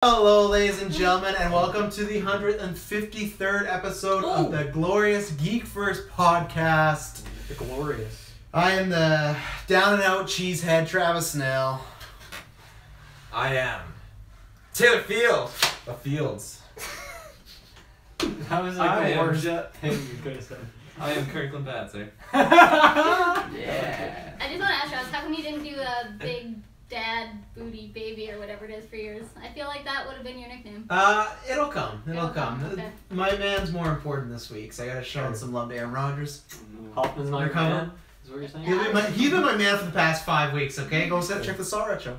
Hello, ladies and gentlemen, and welcome to the 153rd episode of the glorious GeekVerse podcast. The glorious. I am the down-and-out cheesehead Travis Snell. I am Taylor Field of Fields. That was like the worst thing you could have said. I am Kirkland Batzer. Yeah. I just want to ask you, how come you didn't do a big dad booty baby or whatever it is for yours? I feel like that would have been your nickname. It'll come. It'll come. Okay. My man's more important this week, so I gotta show him some love to Aaron Rodgers. Hoffman's not your man? Is what you're saying? He's been my man for the past 5 weeks, okay? Go check the Saw Retro.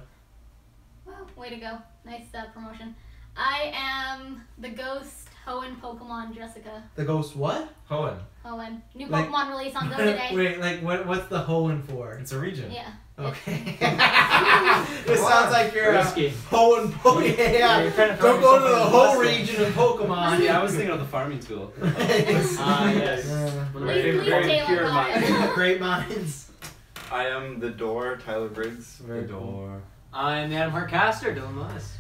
Wow, way to go. Nice promotion. I am the ghost Hoenn Pokemon Jessica. The ghost what? Hoenn. Hoenn. New Like- Pokemon release on Go today. Wait, like what's the Hoenn for? It's a region. Yeah. Okay. This sounds like you're Risky. Hoenn Pokemon. Yeah. You're trying to Don't throw go to the yourself whole under the bus region of Pokemon. Yeah, I was thinking of the farming tool. Yes. One of my Please, very Taylor, pure go minds. ahead. Great minds. I am the door, Tyler Briggs. Very the door. I'm the Adam Harcaster, Dylan Lewis.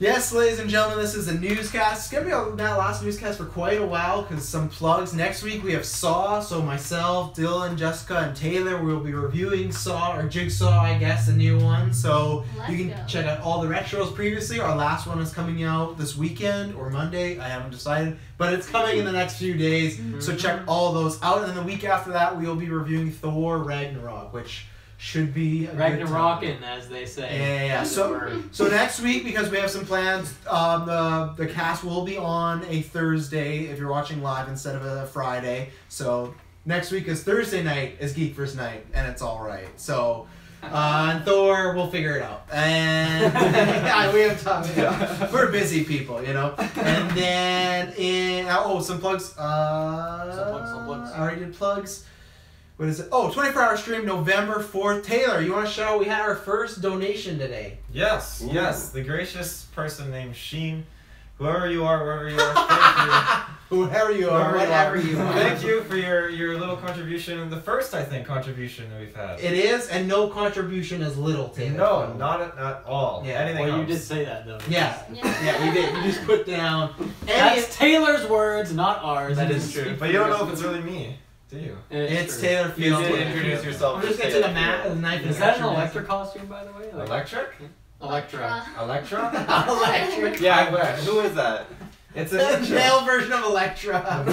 Yes, ladies and gentlemen, this is a newscast. It's going to be that last newscast for quite a while because some plugs. Next week we have Saw, so myself, Dylan, Jessica, and Taylor will be reviewing Saw, or Jigsaw, I guess, the new one. So you can check out all the retros previously. Our last one is coming out this weekend or Monday. I haven't decided, but it's coming in the next few days. So check all those out. And then the week after that, we will be reviewing Thor Ragnarok, which should be a good time. Ragnarokin, as they say. Yeah. So next week, because we have some plans, the cast will be on a Thursday if you're watching live instead of a Friday. So next week is Thursday night is GeekVerse night, and it's all right. So and Thor, we'll figure it out. And we have time. Yeah. We're busy people, you know. And then some plugs. Some plugs. I already did plugs. What is it? Oh, 24-hour stream, November 4th. Taylor, you want to show? We had our first donation today. Yes, yes. The gracious person named Sheen. Whoever you are, wherever you are, thank Whoever you are, whatever you you. are. Thank you for your little contribution. The first, I think, contribution that we've had. It is, and no contribution is little, Taylor. No, not at all. Yeah. Anything Well, you else. did say that, though. Yeah, we did. You just put down. That's Taylor's words, not ours. That You is can true. speak But for you don't know yourself. if it's really me, do you? It's true. Taylor You Field. did introduce yourself. I'm just as gonna take Taylor a Field. knife Is and that an Electra costume, by the way? Like, Electric? Electra. Electra? Electra. Yeah, I wish. Who is that? It's The a ninja. male version of Electra.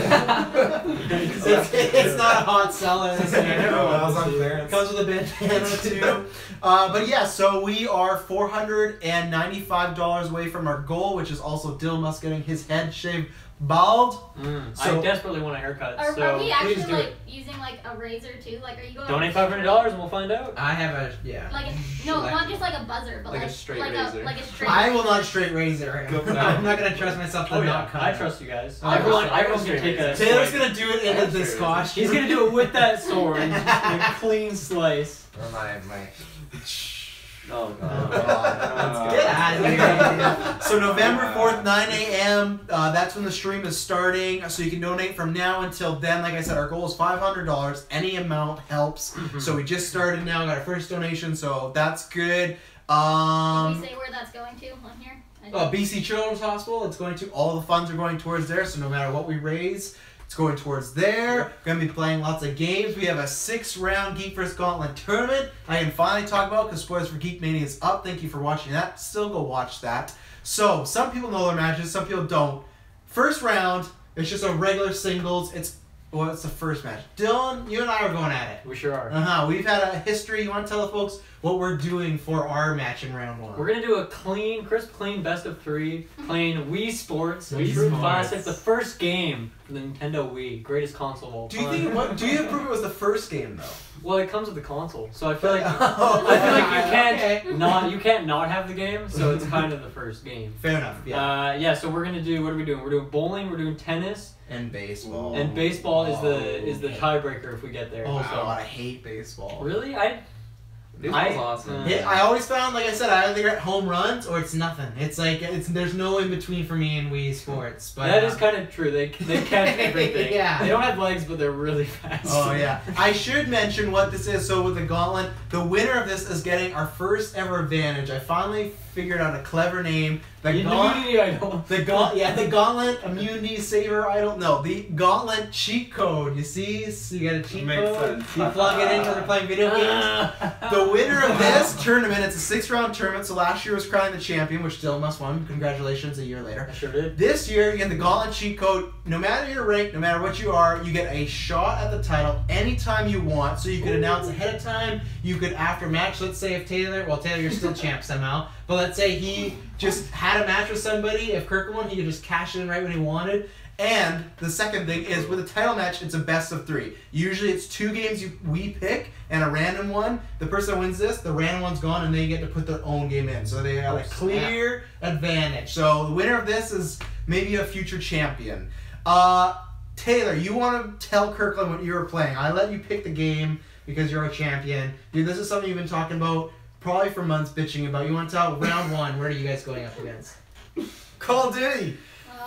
it's not a hot seller. No, I was on clearance. Comes with a bandana too. But yeah, so we are $495 away from our goal, which is also Dylan Musk getting his head shaved bald. I desperately want a haircut, Are so we please actually do it. using a razor too? Like, are you going? Donate $500 and we'll find out. I have a Not just like a buzzer, but Like a straight like razor. like a straight. I will not straight razor. Go for that. I'm not gonna trust myself to Oh not yeah, cut. I trust you guys. Oh, Everyone I can take a. Taylor's gonna do it in this costume. He's gonna do it with that sword, a clean slice. Or my. Oh, Get out of here. So November 4th, 9 a.m. That's when the stream is starting. So you can donate from now until then. Like I said, our goal is $500. Any amount helps. So we just started now. Got our first donation. So that's good. Can you say where that's going to on here? BC Children's Hospital. It's going to. All the funds are going towards there. So no matter what we raise, it's going towards there. We're going to be playing lots of games. We have a 6-round GeekVerse Gauntlet tournament I can finally talk about because Spoilers for Geek Mania is up. Thank you for watching that. Still go watch that. So, some people know their matches, some people don't. First round, it's just a regular singles. It's the first match. Dylan, you and I are going at it. We sure are. We've had a history. You want to tell the folks what we're doing for our match in round 1? We're gonna do a crisp, clean best of 3, playing Wii Sports, Wii True Sports. Classic, the first game for the Nintendo Wii, greatest console of all Do time. you think? Do you prove it was the first game though? Well, it comes with the console, so I feel like Oh, I feel like you okay. can't not have the game, so it's kind of the first game. Fair enough. Yeah. So we're gonna do. What are we doing? We're doing bowling. We're doing tennis, And baseball. and baseball is the tiebreaker if we get there. Oh So- god, I hate baseball. Really? Baseball's awesome. Yeah, I always found, like I said, I either get home runs or it's nothing. It's like there's no in between for me in Wii Sports. But that is kind of true. They catch everything. Yeah. They don't have legs, but they're really fast. Oh yeah. I should mention what this is. So with the gauntlet, the winner of this is getting our first ever advantage. I finally figured out a clever name. The Immunity idol. The Gauntlet Immunity Saver Idol. No, the Gauntlet cheat code. You see? So you got a cheat Makes code. sense. You plug it in because they're playing video games. The winner of this tournament, it's a 6-round tournament. So last year was crowning the champion, which still must won. Congratulations, a year later. I sure did. This year, you get the Gauntlet cheat code. No matter your rank, no matter what you are, you get a shot at the title anytime you want. So you could announce ahead of time. You could after match. Let's say if Taylor, you're still champ somehow. But let's say he just had a match with somebody. If Kirk won, he could just cash it in right when he wanted. And the second thing is with a title match, it's a best of 3. Usually it's 2 games we pick and a random one. The person that wins this, the random one's gone, and they get to put their own game in. So they have a clear advantage. So the winner of this is maybe a future champion. Taylor, you want to tell Kirkland what you were playing. I let you pick the game because you're a champion. Dude, this is something you've been talking about probably for months, bitching about. You want to tell round 1, what are you guys going up against? Call of Duty.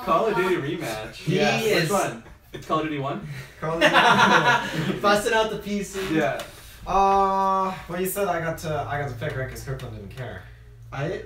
Call of Duty rematch. He is. Which one? It's Call of Duty 1? Call of Duty. Busting out the PC. Yeah. Well, you said I got to pick right because Kirkland didn't care.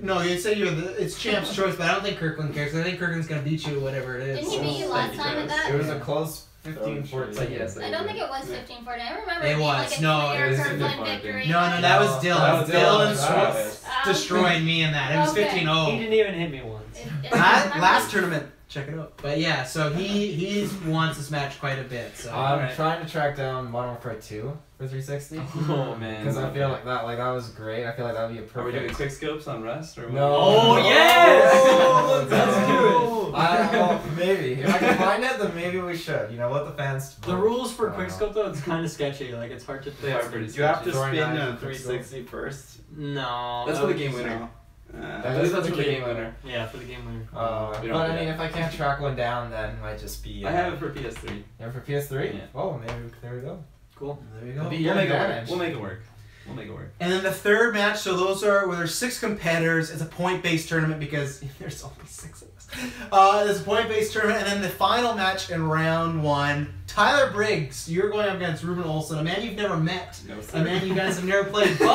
No, you say it's champ's choice, but I don't think Kirkland cares. I think Kirkland's gonna beat you, whatever it is. Didn't he beat you last time at that? It was a close 15-14. Yes. I don't think it was 15-14. I remember It it being was. like a No, clear it was Kirkland 15-14. victory. No, that was Dylan. That was Dylan. Dylan destroyed me in that. It was Okay. 15-0. He didn't even hit me once. Last tournament. Check it out. But yeah, so he wants this match quite a bit. So I'm trying to track down Modern Warfare 2 for 360. Oh man. Because I feel like that was great. I feel like that would be a Are we doing perfect. quick scopes on Rust or what? No. Oh, yes! Oh, Let's do well, maybe. If I can find it, then maybe we should. You know, let the fans. The rules for quickscope though, it's kind of sketchy. Like it's hard to. They are pretty You have to sketchy. spin a a 360 first. No. That's that for the would game be winner. so- I believe that's for the game winner. Yeah, for the game winner. But We don't I do mean, that. if I can't track one down, then it might just be. I have it for PS3. You have it for PS3? Yeah. Oh, maybe there we go. Cool. there you It'll go. be your advantage. We'll make it work. We'll make it work. And then the third match, so those are where there's 6 competitors. It's a point-based tournament because there's only 6 of us. There's a point-based tournament, and then the final match in round 1. Tyler Briggs, you're going up against Ruben Olsen, a man you've never met, No, a man you guys have never played. But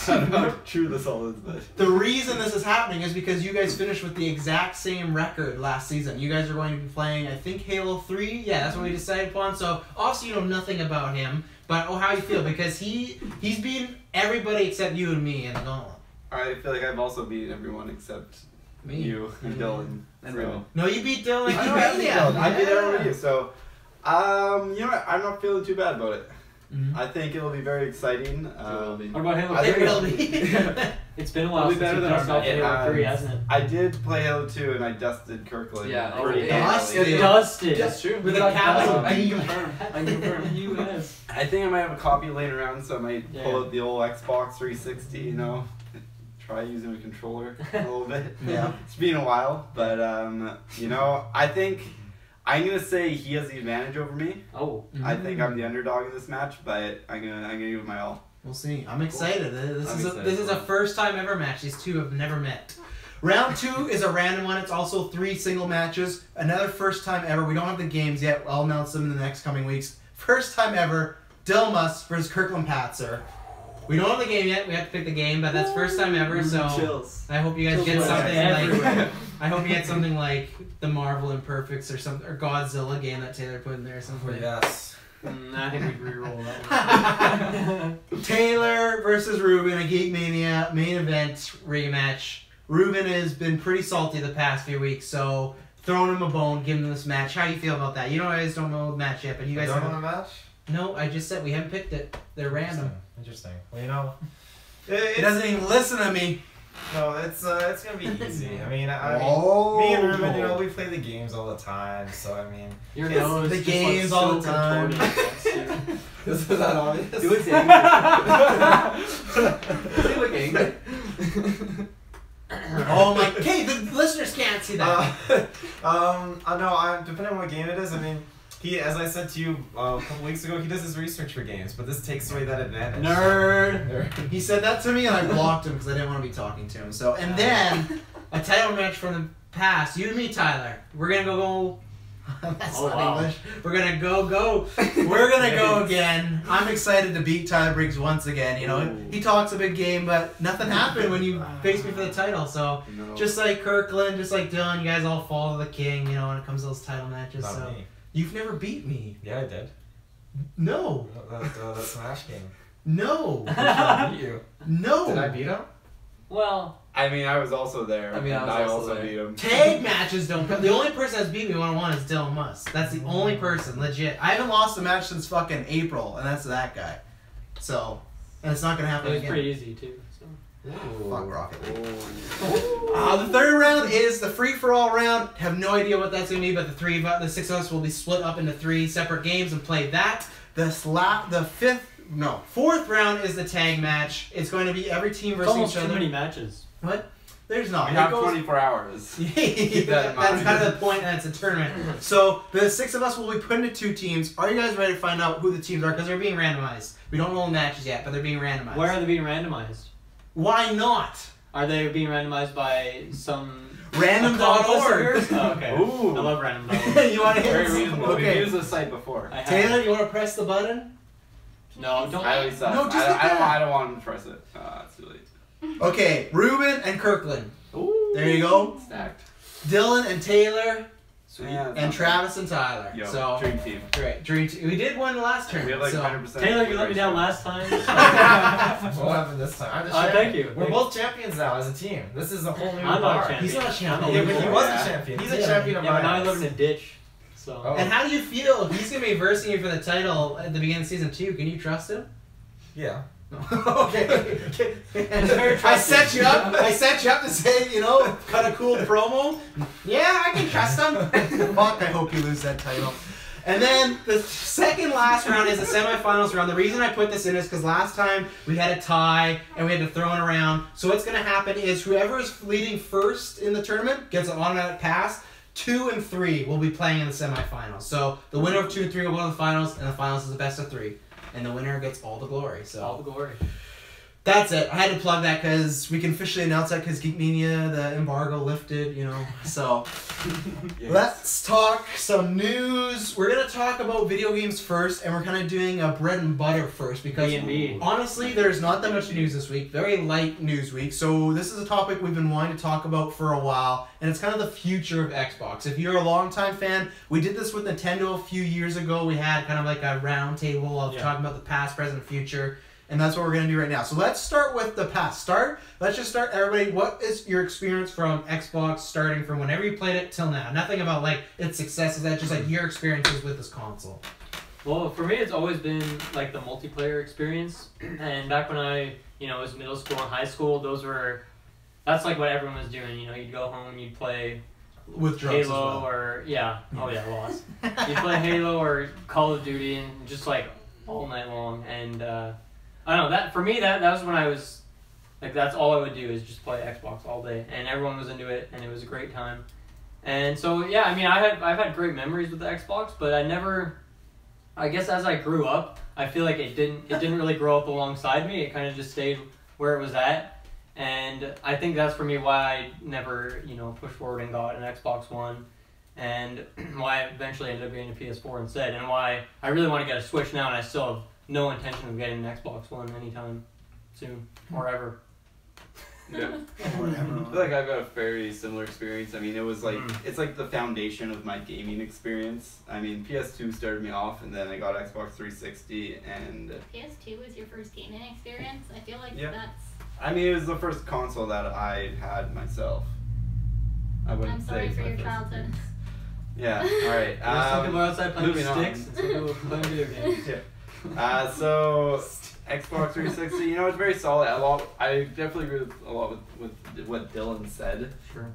I don't know how true this all is, but the reason this is happening is because you guys finished with the exact same record last season. You guys are going to be playing, I think, Halo 3. Yeah, that's what we decided upon. So obviously you know nothing about him, but how you feel because he's beaten everybody except you and me in the gauntlet. I feel like I've also beaten everyone except Me. you and Dylan. And So- Ruben. No, you beat Dylan. I You know beat I beat him. Dylan. I beat everyone Yeah. you. So, you know what? I'm not feeling too bad about it. Mhm. I think it'll be very exciting. What about Halo? I It think will be. It's been a while It'll be since better we've than done our stuff match. Halo 3, It hasn't it? I did play Halo 2 and I dusted Kirkland. Yeah, pretty yeah. handily. Dusted. Dusted. That's true. With a capital I D. can confirm. I can confirm. US. I think I might have a copy laying around, so I might Yeah. pull out the old Xbox 360, you know, try using a controller a little bit. Yeah. It's been a while, but you know, I think I'm gonna say he has the advantage over me. Oh. I think I'm the underdog in this match, but I'm gonna give it my all. We'll see. I'm excited. This I'm is excited. this is a first time ever match. These two have never met. Round 2 is a random one. It's also 3 single matches. Another first time ever. We don't have the games yet. I'll announce them in the next coming weeks. First time ever. Dilmus versus Kirkland Patzer. We don't have the game yet. We have to pick the game, but that's first time ever. So Chills. I hope you guys Chills get went something everywhere. like. I hope you get something like the Marvel Imperfects or some or Godzilla game that Taylor put in there or something. Yes. I think we'd re-roll that one. Taylor versus Ruben, a Geek Mania main event rematch. Ruben has been pretty salty the past few weeks, so throwing him a bone, giving him this match. How you feel about that? You guys don't know the match yet, but you guys don't have want a match? No, I just said we haven't picked it. They're random. Interesting. Well, you know, He doesn't even listen to me. no, it's gonna be easy. I mean, Oh. me and Ruben, you know, we play the games all the time. So I mean, Your It's nose the just games like all so the time. contorted against you. is that obvious? You look angry. You look angry. Oh my! Okay, the listeners can't see that. No, depending on what game it is. I mean, he, as I said to you a couple weeks ago, he does his research for games, but this takes away that advantage. Nerd. He said that to me, and I blocked him because I didn't want to be talking to him. So, and then a title match from the past. You and me, Tyler. We're gonna go That's Oh, not wow. English. We're gonna go. We're gonna go again. I'm excited to beat Tyler Briggs once again. You know, Ooh. he talks a big game, but nothing happened when you faced me for the title. So No. just like Kirkland, just like Dylan, you guys all follow the king. You know, when it comes to those title matches. Not So me. you've never beat me. Yeah, I did. No. That Smash game. No. I beat you. No. Did I beat him? Well, I mean, I was also there. I mean, I and was I also also there. beat him. Tag matches don't count. The only person that's beat me one-on-one is Dylan Musk. That's the only person, legit. I haven't lost a match since fucking April, and that's that guy. So, and it's not gonna it happen was again. pretty easy too. So. Fuck Rocket League. Oh. The third round is the free-for-all round. Have no idea what that's gonna be, but the six of us will be split up into 3 separate games and play that. Fourth round is the tag match. It's going to be every team It's versus almost each too other. many matches. What? There's not. We It have goes- 24 hours. That's that in mind. kind of the point, and it's a tournament. So the 6 of us will be put into 2 teams. Are you guys ready to find out who the teams are? Because they're being randomized. We don't know the matches yet, but they're being randomized. Where are they being randomized? Why not? Are they being randomized by some Random.org. Oh, okay. Ooh. I love random.org. You want to Very hit? reasonable. We've Okay. used this site before. I have. Taylor, you want to press the button? No, don't. I always No, just like that. I don't want to press it. It's too late. Okay, Ruben and Kirkland. Ooh. There you go. Stacked. Dylan and Taylor Sweet. Yeah, and Travis and Tyler. Yo, So dream team. great, dream team. We did one last We tournament. have like so 100%. Taylor, you let me down last time. What happened this time? I'm the champion. Thank you. We're both champions now as a team. This is a whole new I'm not a bar. champion. He's not a champion. Yeah, but he was Yeah. a champion. He's a Yeah. champion of Yeah, my but now I house. live in a ditch. So. Oh. And how do you feel? He's gonna be versing you for the title at the beginning of season 2. Can you trust him? Yeah. Okay. very I set you up. I set you up to say, you know, cut a cool promo. Yeah, I can trust him. Fuck, I hope you lose that title. And then the second last round is the semifinals round. The reason I put this in is because last time we had a tie and we had to throw it around. So what's going to happen is whoever is leading first in the tournament gets an automatic pass. 2 and 3 will be playing in the semifinals. So the winner of 2 and 3 will go to the finals, and the finals is the best of 3. And the winner gets all the glory. So All the glory. that's it. I had to plug that because we can officially announce that because Geek Mania, the embargo lifted, you know. So Yes. let's talk some news. We're going to talk about video games first, and we're kind of doing a bread and butter first because B&B. honestly, there's not that much news this week. Very light news week. So this is a topic we've been wanting to talk about for a while, and it's kind of the future of Xbox. If you're a longtime fan, we did this with Nintendo a few years ago. We had kind of like a round table of talking about the past, present, future. And that's what we're going to do right now. So let's start with the past. Let's just start, everybody. What is your experience from Xbox starting from whenever you played it till now? Nothing about like its successes. That's just like your experiences with this console. Well, for me, it's always been like the multiplayer experience. And back when I, was middle school and high school, that's like what everyone was doing. You'd go home, you'd play With drugs as Halo well. or lots. You'd play Halo or Call of Duty and just like all night long. And I don't know, that for me that was when I was like, that's all I would do is just play Xbox all day, and everyone was into it, and it was a great time. And so yeah, I mean, I've had great memories with the Xbox, but I guess as I grew up, I feel like it didn't really grow up alongside me. It kind of just stayed where it was at. And I think that's for me why I never, pushed forward and got an Xbox One, and why I eventually ended up getting a PS4 instead, and why I really want to get a Switch now, and I still have no intention of getting an Xbox One anytime soon or ever. Yeah. I feel like I've got a very similar experience. I mean, it was like, it's like the foundation of my gaming experience. I mean, PS2 started me off, and then I got Xbox 360, and PS2 was your first gaming experience? I feel like Yeah. that's... I mean, it was the first console that I had myself. I wouldn't I'm say sorry it's for my your first childhood. experience. Yeah, alright. Some people are outside playing with moving on. sticks, and some people are playing video games. So Xbox 360, it's very solid. I definitely agree with a lot with what Dylan said. Sure.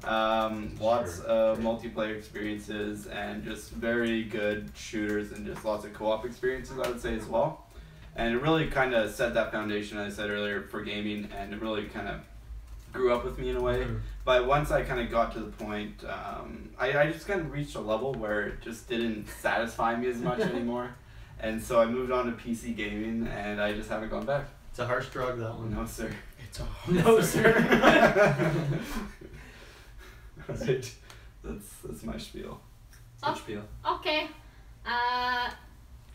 Lots of multiplayer experiences and just very good shooters and just lots of co-op experiences, I would say, as well. And it really kind of set that foundation, as I said earlier, for gaming, and it really kind of grew up with me in a way. Mhm. But once I kind of got to the point, I just kind of reached a level where it just didn't satisfy me as much anymore. And so I moved on to PC gaming, and I just haven't gone back. It's a harsh drug, that one. No, sir. It's a No, sir. Right. That's my spiel. Oh. Spiel. Okay.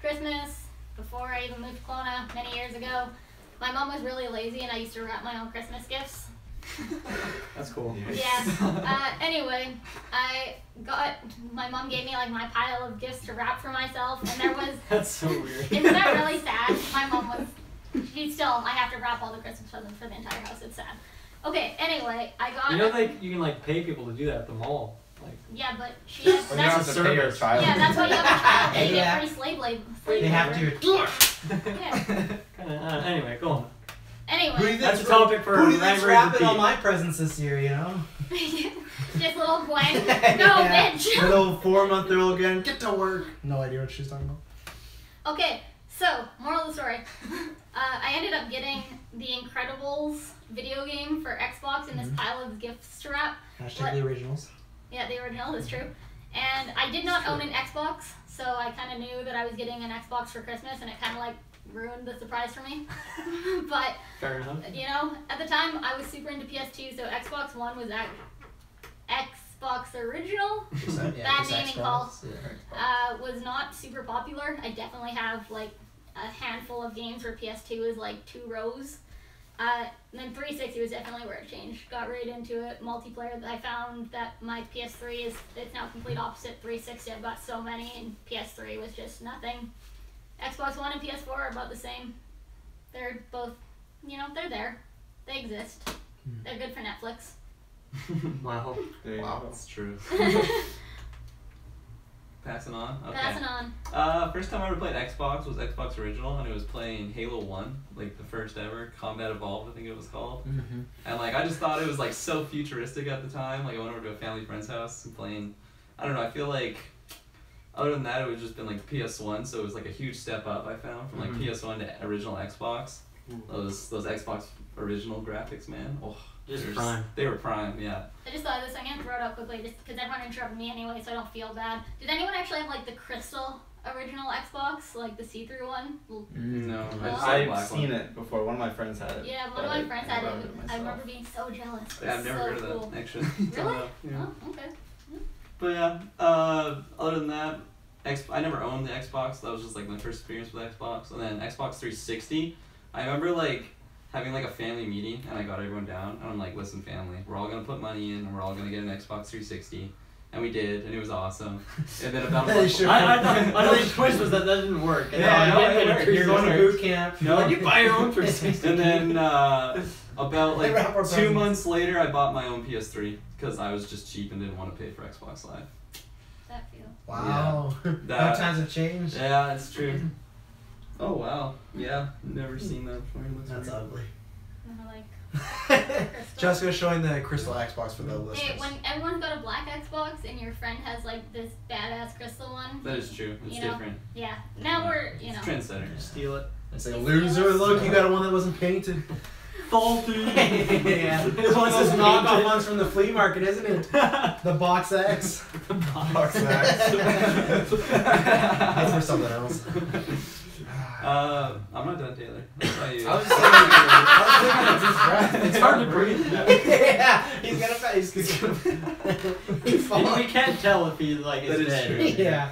Christmas, before I even moved to Kelowna many years ago, my mom was really lazy and I used to wrap my own Christmas gifts. That's cool. Yeah. Anyway, my mom gave me like my pile of gifts to wrap for myself, and there was. That's so weird. Isn't that really sad? My mom was. I have to wrap all the Christmas presents for the entire house. It's sad. Okay. Anyway, I got. You know, you can like pay people to do that at the mall. Like. Yeah, but she has. Or you don't have to pay your child. Yeah, that's why you have a child. They Yeah. get free slave labor. They have to. Yeah. Anyway, go on. Who do you Anyway. That's a topic for Who do you think's Rivalry wrapping all Repeat. my presents this year? You know. Just little Gwen. No, Yeah. bitch. Little 4-month-old again. Get to work. No idea what she's talking about. Okay, so, moral of the story. I ended up getting the Incredibles video game for Xbox in this pile of gifts to wrap. Hashtag the originals. Yeah, the original is true. And I did not own an Xbox, so I kind of knew that I was getting an Xbox for Christmas, and it kind of like ruined the surprise for me. But, Fair enough. you know, at the time I was super into PS2, so Xbox One was at Xbox Original. Bad naming call. Was not super popular. I definitely have like a handful of games where PS2 is like 2 rows. And then 360 was definitely where it changed. Got right into it. Multiplayer. I found that my PS3 it's now complete opposite 360. I've got so many, and PS3 was just nothing. Xbox One and PS4 are about the same. They're both, they're there. They exist. They're good for Netflix. Wow. There you Wow, go. that's true. Passing on. Okay. Passing on. First time I ever played Xbox was Xbox Original, and it was playing Halo 1, like the first ever Combat Evolved, I think it was called. Mm-hmm. And like I just thought it was like so futuristic at the time. Like I went over to a family friend's house and playing. I don't know. I feel like other than that, it would just been like PS1, so it was like a huge step up. I found from like PS1 to original Xbox. Those Xbox original graphics, man. Oh, Just they were prime. They were prime, yeah. I just thought of this. I'm gonna throw it out quickly, just because everyone interrupted me anyway, so I don't feel bad. Did anyone actually have like the crystal original Xbox, like the see-through one? No, I just Well, had a black I've seen one. it before. One of my friends had it. Yeah, one but of my I friends never had owned it. I myself. remember being so jealous. Yeah, I've never so heard of cool. that actually. Really? Yeah. Oh, okay. But yeah, other than that, I never owned the Xbox. That was just like my first experience with Xbox. And then Xbox 360, I remember like having like a family meeting, and I got everyone down, and I'm like, listen family, we're all gonna put money in, and we're all gonna get an Xbox 360. And we did, and it was awesome. And then about a They month should- I thought the twist was that didn't work. And Yeah, no, no, it didn't you're get a going to 360. boot camp. No, you buy your own 360. And then about They wrap our like 2 presents. months later, I bought my own PS3 because I was just cheap and didn't want to pay for Xbox Live. That feel. Wow. How That- times have changed. Yeah, it's true. Oh wow, yeah, never seen that before. It looks That's weird. ugly. And we're like, Jessica's showing the crystal Xbox for the hey, listeners. when everyone's got a black Xbox and your friend has like this badass crystal one. That is true. It's You know? different. Yeah. Now we're, It's trendsetter. Steal it. I say, loser, look, you got a one that wasn't painted. Faulty. Yeah. It's one of those knockoff ones from the flea market, isn't it? The Box X. Box X. That's for something else. I'm not done, Taylor. That's how you. I was just thinking It's hard to breathe. Yeah, he's gonna he's gonna he's And we can't tell if he's like That is is dead. true. Yeah.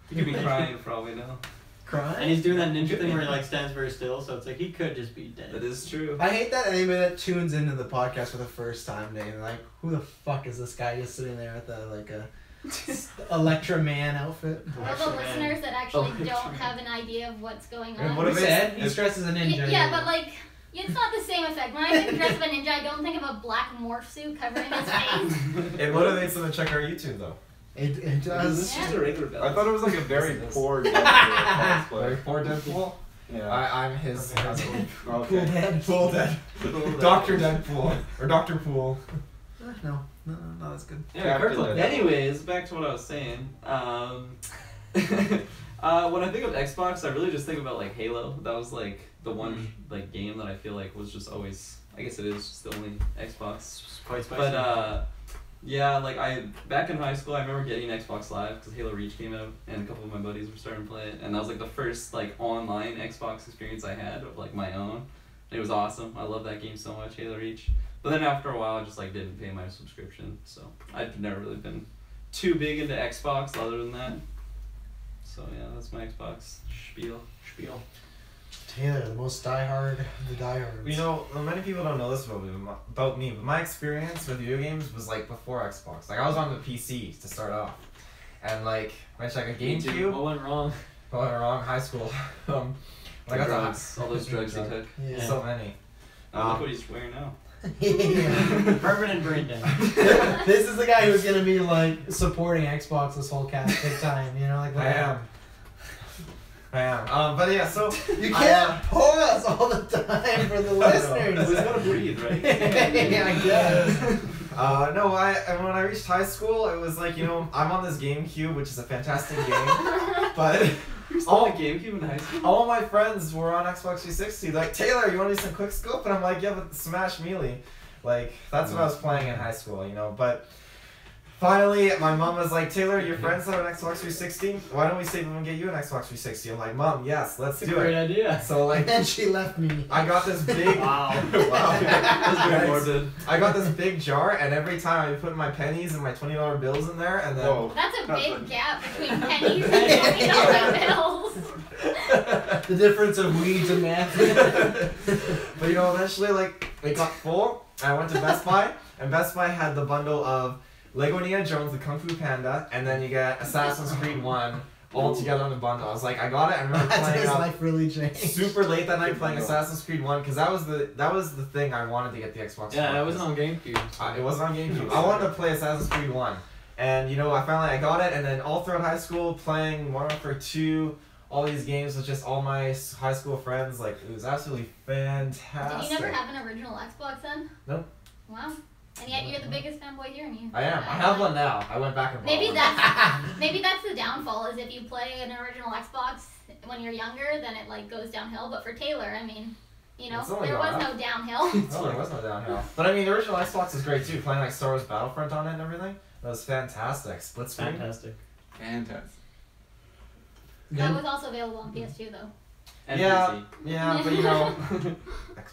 You could be crying for all we know. Crying? And he's doing that ninja thing where he like stands very still, so it's like he could just be dead. That is true. I hate that anybody that tunes into the podcast for the first time, they're like, who the fuck is this guy just sitting there with a Electra Man outfit? All the listeners that actually Electra don't Man. have an idea of what's going And on. what He if said he it's- dresses a ninja. Yeah, but like, it's not the same effect. When I think of dress of a ninja, I don't think of a black morph suit covering his face. It motivates them to check our YouTube though. It does. Yeah. a regular belt. I thought it was like a very This is- poor Deadpool Very cosplay. poor Deadpool. Yeah. I'm his Okay. Cool head. Pool Dead. Dr. Deadpool. Or Dr. Pool. No, that's good. Yeah, Captain Kirkland. Deadpool. Anyways, back to what I was saying. When I think of Xbox, I really just think about like Halo. That was like the one like game that I feel like was just always. I guess it is just the only Xbox. It's quite spicy. But yeah, like back in high school, I remember getting Xbox Live because Halo Reach came out, and a couple of my buddies were starting to play it, and that was like the first like online Xbox experience I had of like my own. It was awesome. I love that game so much, Halo Reach. But then after a while, I just like didn't pay my subscription, so I've never really been too big into Xbox other than that. So yeah, that's my Xbox spiel. Taylor, the most diehard of the diehards. You know, many people don't know this about me, but my experience with video games was like before Xbox. Like I was on the PC to start off, and like eventually I got GameCube. What went wrong? What went wrong? High school. When I got Drugs, all those drugs he took. Yeah. so many. Look what he's wearing now. Yeah. Permanent brain damage. This is the guy who's gonna be like supporting Xbox this whole cast big time, you know, like I am. But yeah, so you can't pause all the time for the listeners. He's gotta breathe, right? Yeah, I guess. No, when I reached high school, it was like, you know, I'm on this GameCube, which is a fantastic game, but You're still on GameCube in high school? all my friends were on Xbox 360. Like, Taylor, you want to do some quick scope? And I'm like, yeah, but Smash Melee. Like, that's what I was playing in high school, you know, but finally, my mom was like, Taylor, your friends have an Xbox 360. Why don't we save them and get you an Xbox 360? I'm like, Mom, yes, let's That's a do great it. idea. So like, And then she left me. I got this big, Wow. wow, That's very morbid. I got this big jar, and every time I put my pennies and my $20 bills in there, and then Whoa. That's a That's big like- gap between pennies and $20 bills. The difference of weeds and math. but you know, eventually like it got full. And I went to Best Buy, and Best Buy had the bundle of Lego Indiana Jones, the Kung Fu Panda, and then you get Assassin's Creed 1 all together in the bundle. I was like, I got it. I remember That's playing his up life really changed. super late that night Good playing bundle. Assassin's Creed 1 because that was the thing I wanted to get the Xbox. Yeah, for, that wasn't 'cause- on GameCube. It wasn't on GameCube. I wanted to play Assassin's Creed 1. And, you know, I got it, and then all throughout high school, playing Modern Warfare 2, all these games with just all my high school friends, like, it was absolutely fantastic. Did you never have an original Xbox then? Nope. Wow. And yet you're the biggest fanboy here, and you. I am. I have one now. I went back and bought Maybe one. maybe that's the downfall is if you play an original Xbox when you're younger, then it like goes downhill. But for Taylor, I mean, you know, It's only there was gone no downhill. No, there was no downhill. But I mean, the original Xbox is great too. Playing like Star Wars Battlefront on it and everything. That was fantastic. Split screen. Fantastic. Fantastic. That was also available on PS2 though. And Yeah, yeah, but you know, Xbox.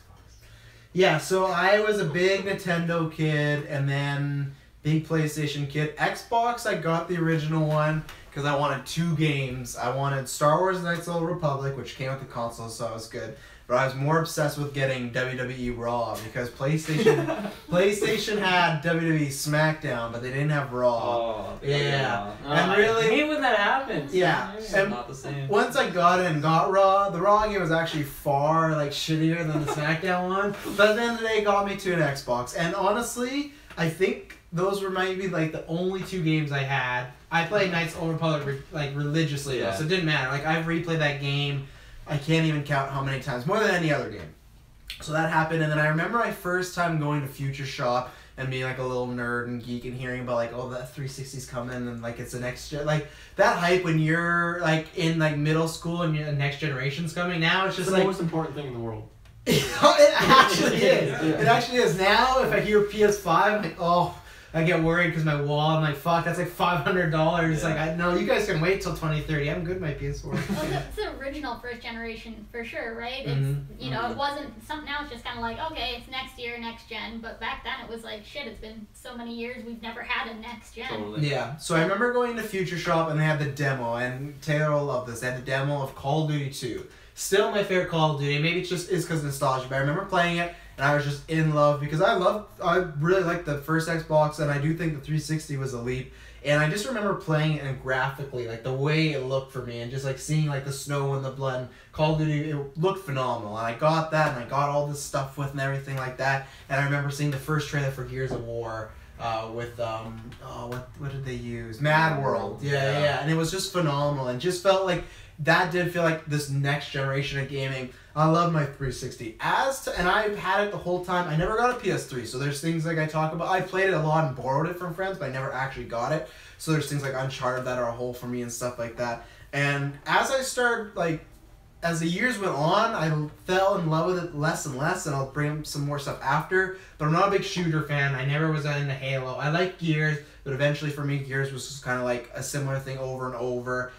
Yeah, so I was a big Nintendo kid and then big PlayStation kid. Xbox, I got the original one because I wanted two games. I wanted Star Wars Knights of the Old Republic, which came with the console, so it was good. But I was more obsessed with getting WWE Raw because PlayStation had WWE SmackDown, but they didn't have Raw. Oh, Yeah. Oh, And I really- hate when that happens. Yeah. It's And not the same. once I got it and got Raw, the Raw game was actually far like shittier than the SmackDown one. But at the end of the day, it got me to an Xbox. And honestly, I think those were maybe like the only two games I had. I played Knights of the Old Republic like religiously, though, Yeah. so it didn't matter. Like I've replayed that game. I can't even count how many times, more than any other game. So that happened, and then I remember my first time going to Future Shop and being like a little nerd and geek and hearing about like, oh, that 360's coming and like it's the next gen, like that hype when you're like in like middle school and the next generation's coming. Now it's It's just the like most important thing in the world. it actually is. It actually is. Now if I hear PS5, I'm like, oh. I get worried because my wall, I'm like, fuck, that's like $500. Yeah. Like, I know you guys can wait till 2030. I'm good with my PS4. Well, it's the original first generation for sure, right? It's Mhm. you know, it wasn't something. Now it's just kind of like, okay, it's next year, next gen. But back then it was like, shit, it's been so many years, we've never had a next gen. Totally. Yeah, so I remember going to Future Shop and they had the demo, and Taylor will love this. They had the demo of Call of Duty 2. Still my favorite Call of Duty. Maybe it just is because of nostalgia, but I remember playing it and I was just in love because I really liked the first Xbox, and I do think the 360 was a leap. And I just remember playing it and graphically, like the way it looked for me, and just like seeing like the snow and the blood. And Call of Duty, it looked phenomenal, and I got that, and I got all this stuff with and everything like that. And I remember seeing the first trailer for Gears of War. With what did they use? Mad World. Yeah, and it was just phenomenal, and just felt like that did feel like this next generation of gaming. I love my 360. And I've had it the whole time. I never got a PS3, so there's things like I talk about. I played it a lot and borrowed it from friends, but I never actually got it. So there's things like Uncharted that are a hole for me and stuff like that. And as I started as the years went on, I fell in love with it less and less, and I'll bring up some more stuff after. But I'm not a big shooter fan. I never was into Halo. I like Gears, but eventually for me, Gears was just kind of like a similar thing over and over.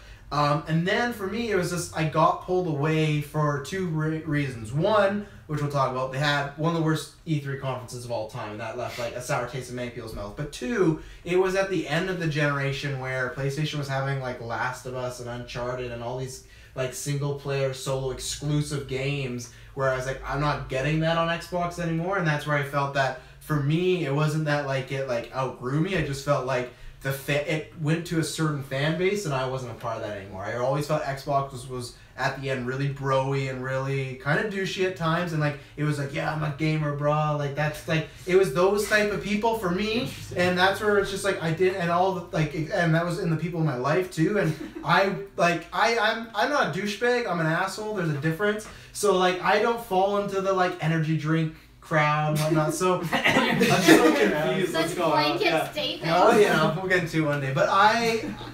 And then for me, it was just I got pulled away for two reasons. One, which we'll talk about, they had one of the worst E3 conferences of all time, and that left like a sour taste in many people's mouth. But two, it was at the end of the generation where PlayStation was having like Last of Us and Uncharted and all these like single player solo exclusive games where I was like, I'm not getting that on Xbox anymore, and that's where I felt that for me it wasn't that like it like outgrew me. I just felt like it went to a certain fan base and I wasn't a part of that anymore. I always felt Xbox was at the end really bro-y and really kind of douchey at times, and like it was like, yeah, I'm a gamer, bro. Like that's like it was those type of people for me, and that's where it's just like I did, and all the like, and that was in the people in my life too. And I'm not a douchebag. I'm an asshole. There's a difference. So like I don't fall into the like energy drink crowd and whatnot. So I'm so confused. Such What's going on? blanket statement. oh yeah, we'll get into it one day. But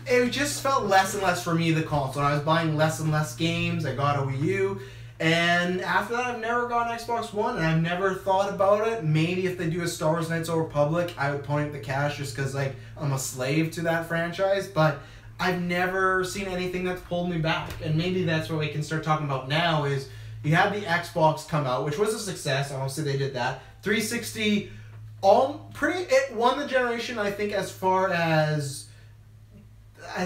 it just felt less and less for me, the console. I was buying less and less games. I got a Wii U. And after that, I've never gotten Xbox One, and I've never thought about it. Maybe if they do a Star Wars Knights of the Republic, I would pony up the cash just because like I'm a slave to that franchise. But I've never seen anything that's pulled me back. And maybe that's what we can start talking about now is you had the Xbox come out, which was a success. Obviously, they did that. 360, it won the generation, I think, as far as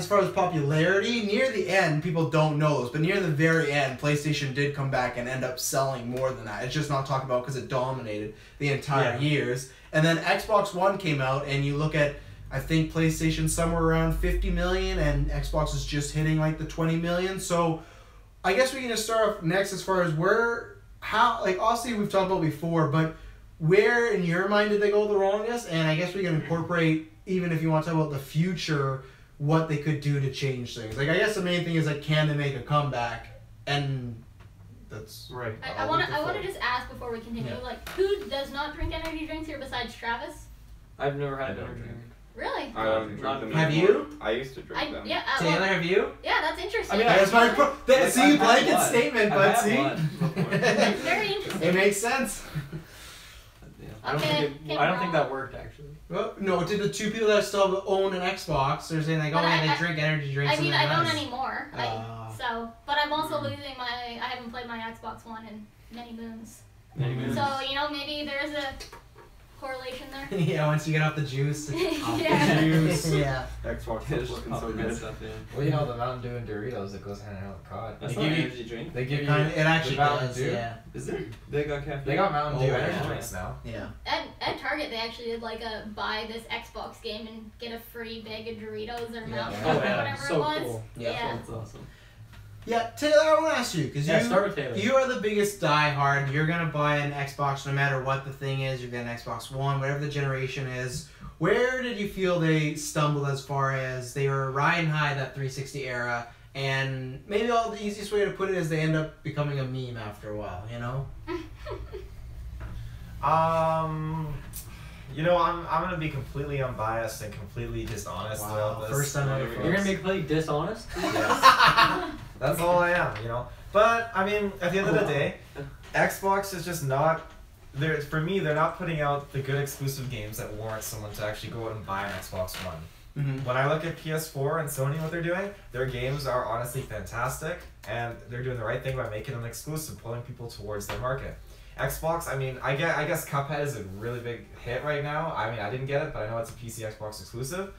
popularity. Near the end, people don't know this, but near the very end, PlayStation did come back and end up selling more than that. It's just not talked about because it dominated the entire years. And then Xbox One came out, and you look at, I think, PlayStation somewhere around 50 million, and Xbox is just hitting like the 20 million. So I guess we can just start off next as far as obviously we've talked about before, but where in your mind did they go the wrongest? And I guess we can incorporate, even if you want to talk about the future, what they could do to change things. Like I guess the main thing is like, can they make a comeback? And that's right. I want to just ask before we continue, like who does not drink energy drinks here besides Travis? I've never had an energy drink. Really? I don't drink them Have anymore. you? I used to drink them. Yeah. Taylor, have you? Yeah, that's interesting. I mean, That's my see, blanket one. statement, I've but had see, one before. Very interesting. it makes sense. I don't think that worked actually. Well, no, did the two people that still own an Xbox, they're saying like, oh But yeah, they drink energy drinks. I mean, and I don't nice. anymore. But I'm also losing I haven't played my Xbox One in many moons. So, maybe there's a correlation there. Yeah, once you get off the juice. Yeah. Juice. Yeah. Xbox is looking so Good good. stuff, yeah. Well, the Mountain Dew and Doritos that goes hand in hand with COD. That's They not give an you, energy drink. they give you It actually the Mountain does. Dew. Yeah. Is it? They got caffeine. They got Mountain Dew Oh, energy yeah. drinks now. Yeah. At Target, they actually did like a buy this Xbox game and get a free bag of Doritos or Mountain Dew Oh, or yeah. whatever So it was. cool. Yeah. That's awesome. Yeah, Taylor, I want to ask you because Start with Taylor. you are the biggest diehard. You're gonna buy an Xbox no matter what the thing is. You're getting an Xbox One, whatever the generation is. Where did you feel they stumbled as far as they were riding high that 360 era, and maybe the easiest way to put it is they end up becoming a meme after a while, I'm gonna be completely unbiased and completely dishonest throughout this. First time ever. You're gonna be completely dishonest? Yes. That's all I am, But I mean, at the end of the day, Xbox is just not. For me, they're not putting out the good exclusive games that warrant someone to actually go out and buy an Xbox One. Mm-hmm. When I look at PS4 and Sony, what they're doing, their games are honestly fantastic, and they're doing the right thing by making them exclusive, pulling people towards their market. Xbox, I mean, I guess Cuphead is a really big hit right now. I mean, I didn't get it, but I know it's a PC Xbox exclusive.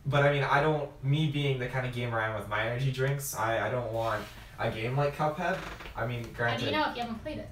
But I mean, me being the kind of gamer I am with my energy drinks, I don't want a game like Cuphead. I mean, How granted, do you know if you haven't played it?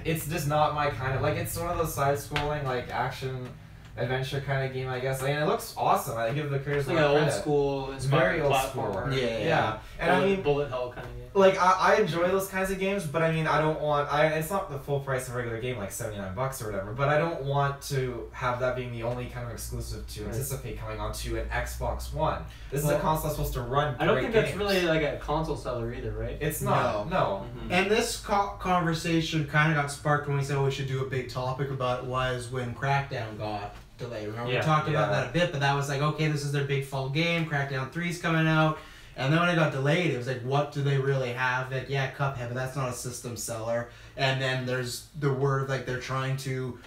it's just not my kind of, it's one of those side-scrolling, action adventure kind of game, I guess. I mean, it looks awesome. I give the creators It's like a an lot of old credit. school It's very inspired old school. platformer. Yeah. And I mean, bullet hell kind of game. I enjoy those kinds of games, but I mean, I don't want. it's not the full price of a regular game, like $79 or whatever. But I don't want to have that being the only kind of exclusive to anticipate coming onto an Xbox One. This is a console that's supposed to run. I don't great think games. that's really like a console seller either, right? It's not. No. Mm-hmm. And this conversation kind of got sparked when we said we should do a big topic about it was when Crackdown got delayed. Remember we talked about that a bit, but that was like, okay, this is their big fall game. Crackdown 3's coming out. And then when it got delayed, it was like, what do they really have? Like, yeah, Cuphead, but that's not a system seller. And then there's the word, like, they're trying to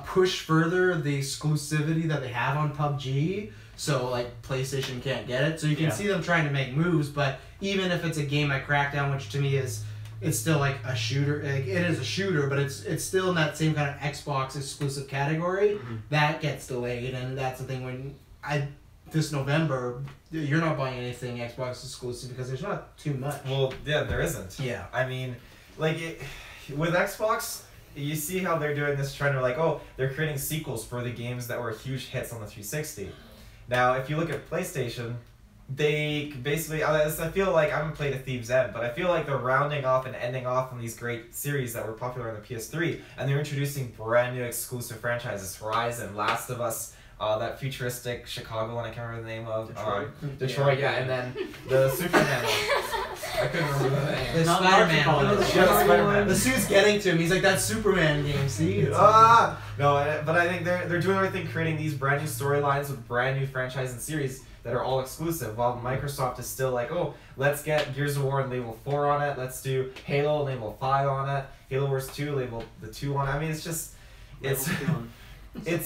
push further the exclusivity that they have on PUBG. so like PlayStation can't get it. So you can Yeah. see them trying to make moves, but even if it's a game like Crackdown, which to me is it's still like a shooter, like it is a shooter, but it's still in that same kind of Xbox exclusive category. That gets delayed, and that's the thing when this November you're not buying anything Xbox exclusive because there's not too much. Well, yeah, there isn't. Yeah. I mean, like with Xbox, you see how they're doing this trend of like, oh, they're creating sequels for the games that were huge hits on the 360. Now, if you look at PlayStation, they basically, I feel like, I haven't played A Thief's End, but I feel like they're rounding off and ending off on these great series that were popular on the PS3, and they're introducing brand new exclusive franchises. Horizon, Last of Us, that futuristic Chicago one, I can't remember the name of. Detroit, yeah, and then the Superman one. I couldn't remember the name. The Not Spider-Man. Marvel. Yeah, the Spider-Man. The suit's getting to him. He's like, that Superman game, see? It's No, but I think they're doing everything, creating these brand new storylines with brand new franchises and series that are all exclusive, while Microsoft is still like, oh, let's get Gears of War and label 4 on it, let's do Halo, label 5 on it, Halo Wars 2, label the 2 on it. I mean, it's just, it's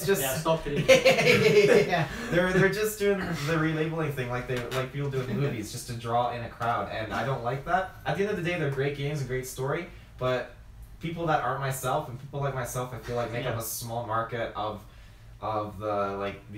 just, Yeah, stop kidding. yeah. they're just doing the relabeling thing like people do with movies, just to draw in a crowd, and I don't like that. At the end of the day, they're great games, a great story, but people that aren't myself and people like myself, I feel like make up a small market of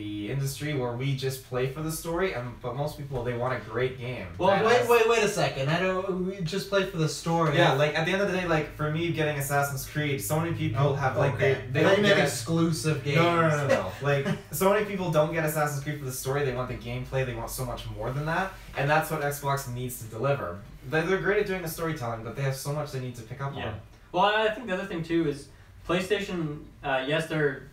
the industry where we just play for the story, but most people, they want a great game. Well, wait a second. We just play for the story. Yeah, like at the end of the day, like for me getting Assassin's Creed, so many people have like they don't get make exclusive games. No. Like so many people don't get Assassin's Creed for the story. They want the gameplay. They want so much more than that, and that's what Xbox needs to deliver. They're great at doing the storytelling, but they have so much they need to pick up on. Well, I think the other thing too is PlayStation. Yes, they're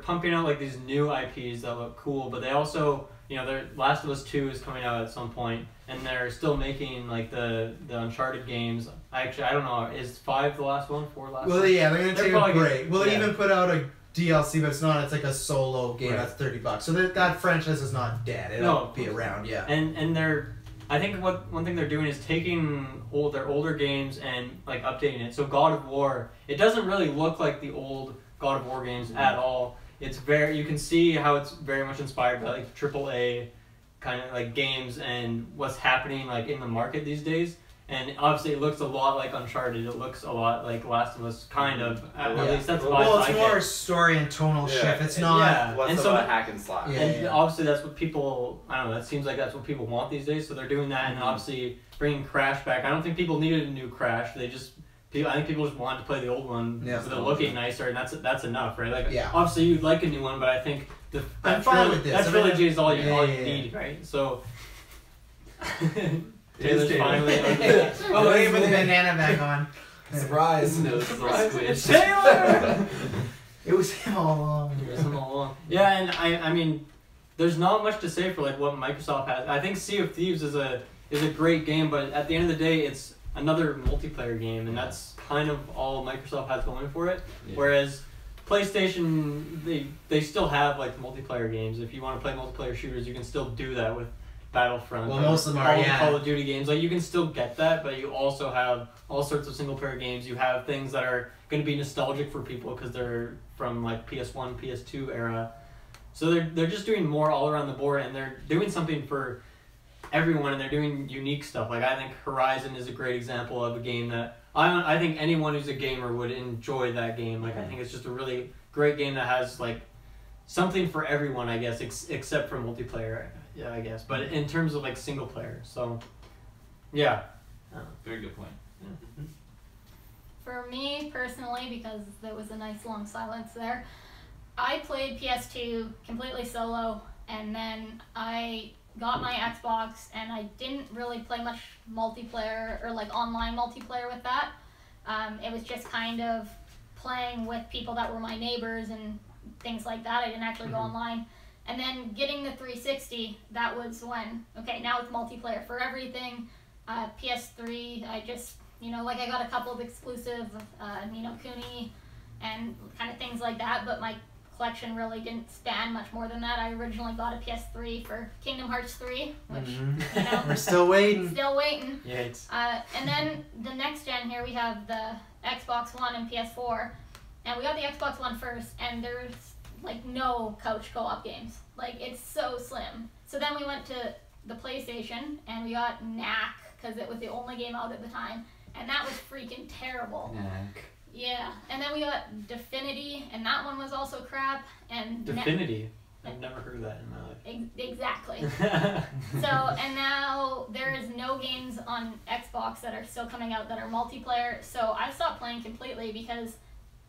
pumping out like these new IPs that look cool, but they also, their Last of Us 2 is coming out at some point, and they're still making like the Uncharted games. I don't know, is 5 the last one, 4 last one? Well, yeah, they're gonna take a break. Yeah. Well, they even put out a DLC, but it's not. It's like a solo game that's $30. So that franchise is not dead. It'll be around, yeah. And they're, I think one thing they're doing is taking their older games and like updating it. So God of War, it doesn't really look like the old God of War games at all. It's you can see how it's very much inspired by like AAA kind of like games and what's happening like in the market these days. And obviously it looks a lot like Uncharted. It looks a lot like Last of Us, kind of. At least that's well, it's more story and tonal shift. It's not. Yeah. What's about hack and slash? And obviously that's what people, I don't know, that seems like that's what people want these days. So they're doing that, and then obviously bringing Crash back. I don't think people needed a new Crash. I think people just wanted to play the old one because they're looking nicer, and that's enough, right? Like, obviously you'd like a new one, but I think that trilogy is all you need, right? So Taylor's finally wait with the banana bag on. Surprise! No, this is all squished. Taylor! It was him all along. Yeah, and I mean, there's not much to say for like what Microsoft has. I think Sea of Thieves is a great game, but at the end of the day, it's another multiplayer game, and that's kind of all Microsoft has going for it. Yeah. Whereas PlayStation, they still have like multiplayer games. If you want to play multiplayer shooters, you can still do that with Battlefront. Well, most of them are, Call of Duty games. Like you can still get that, but you also have all sorts of single player games. You have things that are going to be nostalgic for people because they're from like PS1, PS2 era. So they're just doing more all around the board, and they're doing something for everyone, and they're doing unique stuff. Like I think Horizon is a great example of a game that I think anyone who's a gamer would enjoy that game. Like I think it's just a really great game that has like something for everyone, I guess, except for multiplayer, yeah, I guess. But in terms of like single player, so yeah. Very good point. Yeah. For me personally, because there was a nice long silence there, I played PS2 completely solo, and then I got my Xbox, and I didn't really play much multiplayer or like online multiplayer with that. It was just kind of playing with people that were my neighbors and things like that. I didn't actually go online. And then getting the 360, that was when, okay, now it's multiplayer for everything. PS3, I just, like I got a couple of exclusive, Kuni and kind of things like that, but my collection really didn't span much more than that. I originally got a PS3 for Kingdom Hearts 3, which, we're still waiting. Yikes. And then the next gen here, we have the Xbox One and PS4. And we got the Xbox One first, and there's like no couch co-op games. Like it's so slim. So then we went to the PlayStation and we got Knack because it was the only game out at the time, and that was freaking terrible. Knack. Yeah, and then we got Definity, and that one was also crap. And Definity. I've never heard of that in my life. Exactly. So, and now there is no games on Xbox that are still coming out that are multiplayer. So I stopped playing completely because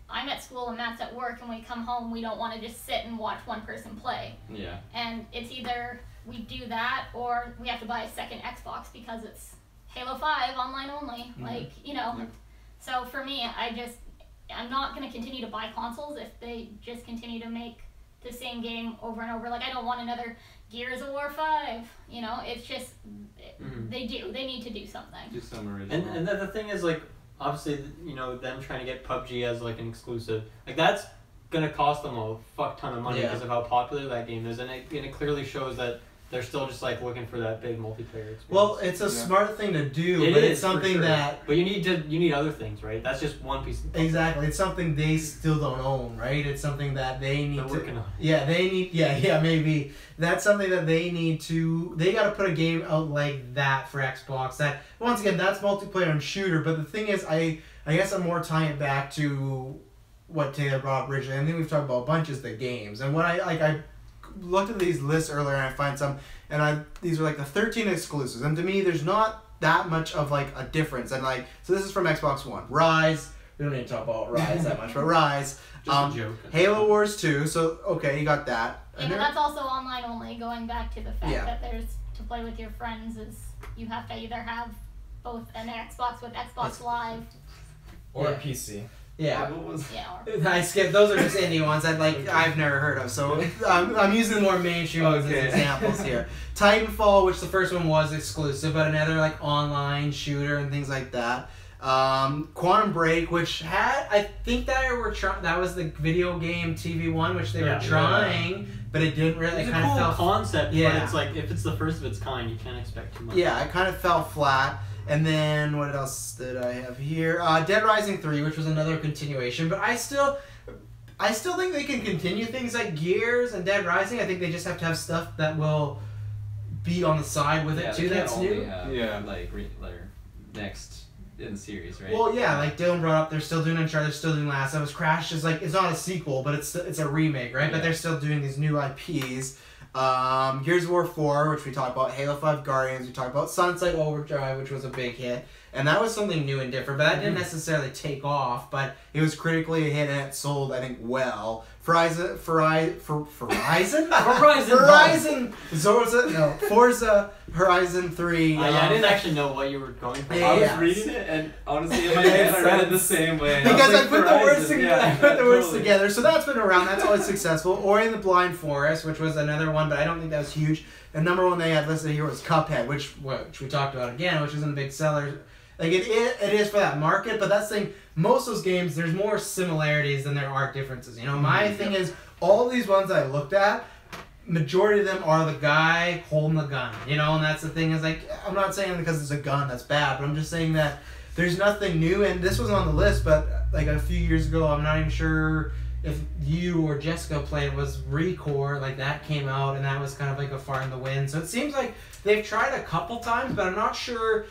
I'm at school and Matt's at work, and when we come home, we don't want to just sit and watch one person play. Yeah. And it's either we do that or we have to buy a second Xbox because it's Halo 5 online only. Like, you know. Yeah. So for me, I'm not going to continue to buy consoles if they just continue to make the same game over and over. Like, I don't want another Gears of War 5. You know, it's just, they need to do something. Do some original. And the thing is, like, obviously, you know, them trying to get PUBG as, like, an exclusive, like, that's gonna cost them a fuck ton of money because of how popular that game is, and it clearly shows that they're still just like looking for that big multiplayer experience. Well, it's a smart thing to do, but it's something for sure. that. But you need other things, right? That's just one piece of Exactly, it's something they still don't own, right? It's something that they need They're working on. Yeah, they need. Yeah, maybe that's something that they need to. They got to put a game out like that for Xbox. That once again, that's multiplayer and shooter. But the thing is, I guess I'm more tying it back to what Taylor brought up originally. I think we've talked about a bunch is the games, and what I looked at these lists earlier and I find some, and these are like the 13 exclusives, and to me there's not that much of like a difference. And like, so this is from Xbox One. Rise, we don't need to talk about Rise that much, but Rise, Just a joke. Halo Wars 2, so okay, you got that. Yeah, And but there- that's also online only, going back to the fact Yeah. that there's, to play with your friends is, you have to either have both an Xbox with Xbox Live, Or Yeah. PC. yeah. What was or I skipped. Those are just indie ones that I've never heard of. So I'm using the more mainstream ones as examples here. Titanfall, which the first one was exclusive, but another like online shooter and things like that. Quantum Break, which had that was the video game TV one, which they were trying, but it didn't really. It's It a kind of cool fell. concept, Yeah. but it's like if it's the first of its kind, you can't expect too much. Yeah, it kind of fell flat. And then what else did I have here? Dead Rising 3, which was another continuation, but I still think they can continue things like Gears and Dead Rising. I think they just have to have stuff that will be on the side with it too. That's new. Like next in the series, right? Well, yeah, like Dylan brought up, they're still doing Uncharted, they're still doing Last of Us. Crash is like, it's not a sequel, but it's a remake, right? But they're still doing these new IPs. Gears of War 4, which we talked about, Halo 5 Guardians, we talked about Sunset Overdrive, which was a big hit, and that was something new and different, but that didn't necessarily take off, but it was critically a hit and it sold, I think, well. Forza Horizon 3. I didn't actually know what you were going for. Yeah, I was yeah. reading it, and honestly, in my head, I read it the same way. Because I put the words Horizon, together. yeah, I put the words totally. together. So that's been around. That's always successful. Ori and the Blind Forest, which was another one, but I don't think that was huge. And number one they had listed here was Cuphead, which we talked about again, which isn't a big seller. Like it is for that market, but that's the thing. Most of those games, there's more similarities than there are differences. You know, my thing is all these ones I looked at, majority of them are the guy holding the gun. You know, and that's the thing is like, I'm not saying because it's a gun that's bad, but I'm just saying that there's nothing new. And this was on the list, but like a few years ago, I'm not even sure if you or Jessica played, was Recore. Like that came out, and that was kind of like a far in the wind. So it seems like they've tried a couple times, but I'm not sure.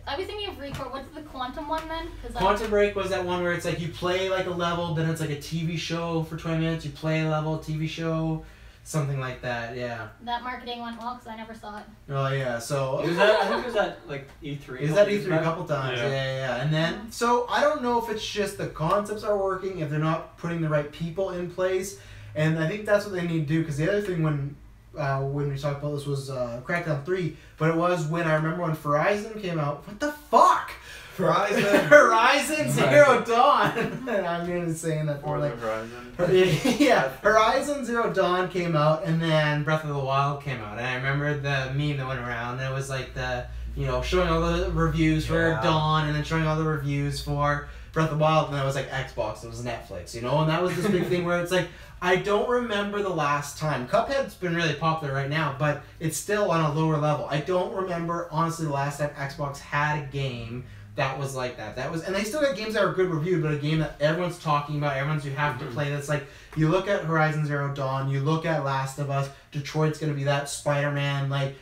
I was thinking of Recore. What's the Quantum one then? Quantum Break was that one where it's like you play like a level, then it's like a TV show for 20 minutes. You play a level, TV show, something like that. Yeah. That marketing went well because I never saw it. Oh yeah. So I think it was at like E3. Is that E3 a couple times? Yeah. Yeah. And then, so I don't know if it's just the concepts are working, if they're not putting the right people in place, and I think that's what they need to do. Because the other thing when we talked about this was Crackdown 3, but it was when I remember when Horizon came out. What the fuck? Horizon Zero Dawn. I'm gonna saying that for like Horizon. yeah, Horizon Zero Dawn came out, and then Breath of the Wild came out, and I remember the meme that went around, and it was like the, you know, showing all the reviews for Dawn, and then showing all the reviews for Breath of the Wild, and that was like Xbox, it was Netflix, you know, and that was this big thing where it's like, I don't remember the last time. Cuphead's been really popular right now, but it's still on a lower level. I don't remember, honestly, the last time Xbox had a game that was like that. And they still got games that are good reviewed, but a game that everyone's talking about, you have to play. That's like, you look at Horizon Zero Dawn, you look at Last of Us, Detroit's gonna be that, Spider-Man, like,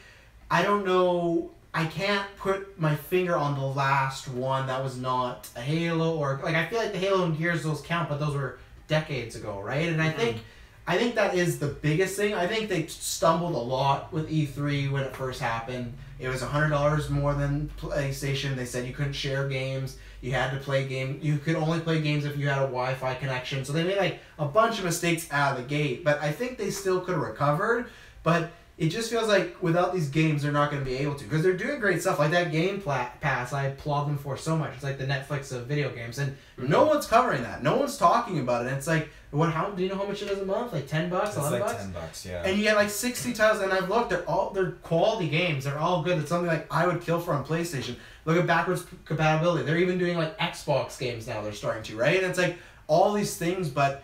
I don't know, I can't put my finger on the last one that was not a Halo, or, like, I feel like the Halo and Gears, those count, but those were decades ago, right? And I think that is the biggest thing. I think they stumbled a lot with E3 when it first happened. It was $100 more than PlayStation. They said you couldn't share games. You had to play games. You could only play games if you had a Wi-Fi connection. So they made like a bunch of mistakes out of the gate. But I think they still could have recovered. But it just feels like without these games, they're not going to be able to. Because they're doing great stuff. Like that Game Pass, I applaud them for so much. It's like the Netflix of video games. And no one's covering that. No one's talking about it. And it's like, how do you know how much it is a month? Like $10, $11? It's like $10, yeah. And you get like 60 titles, and I've looked, they're quality games. They're all good. It's something like I would kill for on PlayStation. Look at backwards compatibility. They're even doing like Xbox games now. They're starting to, right? And it's like all these things, but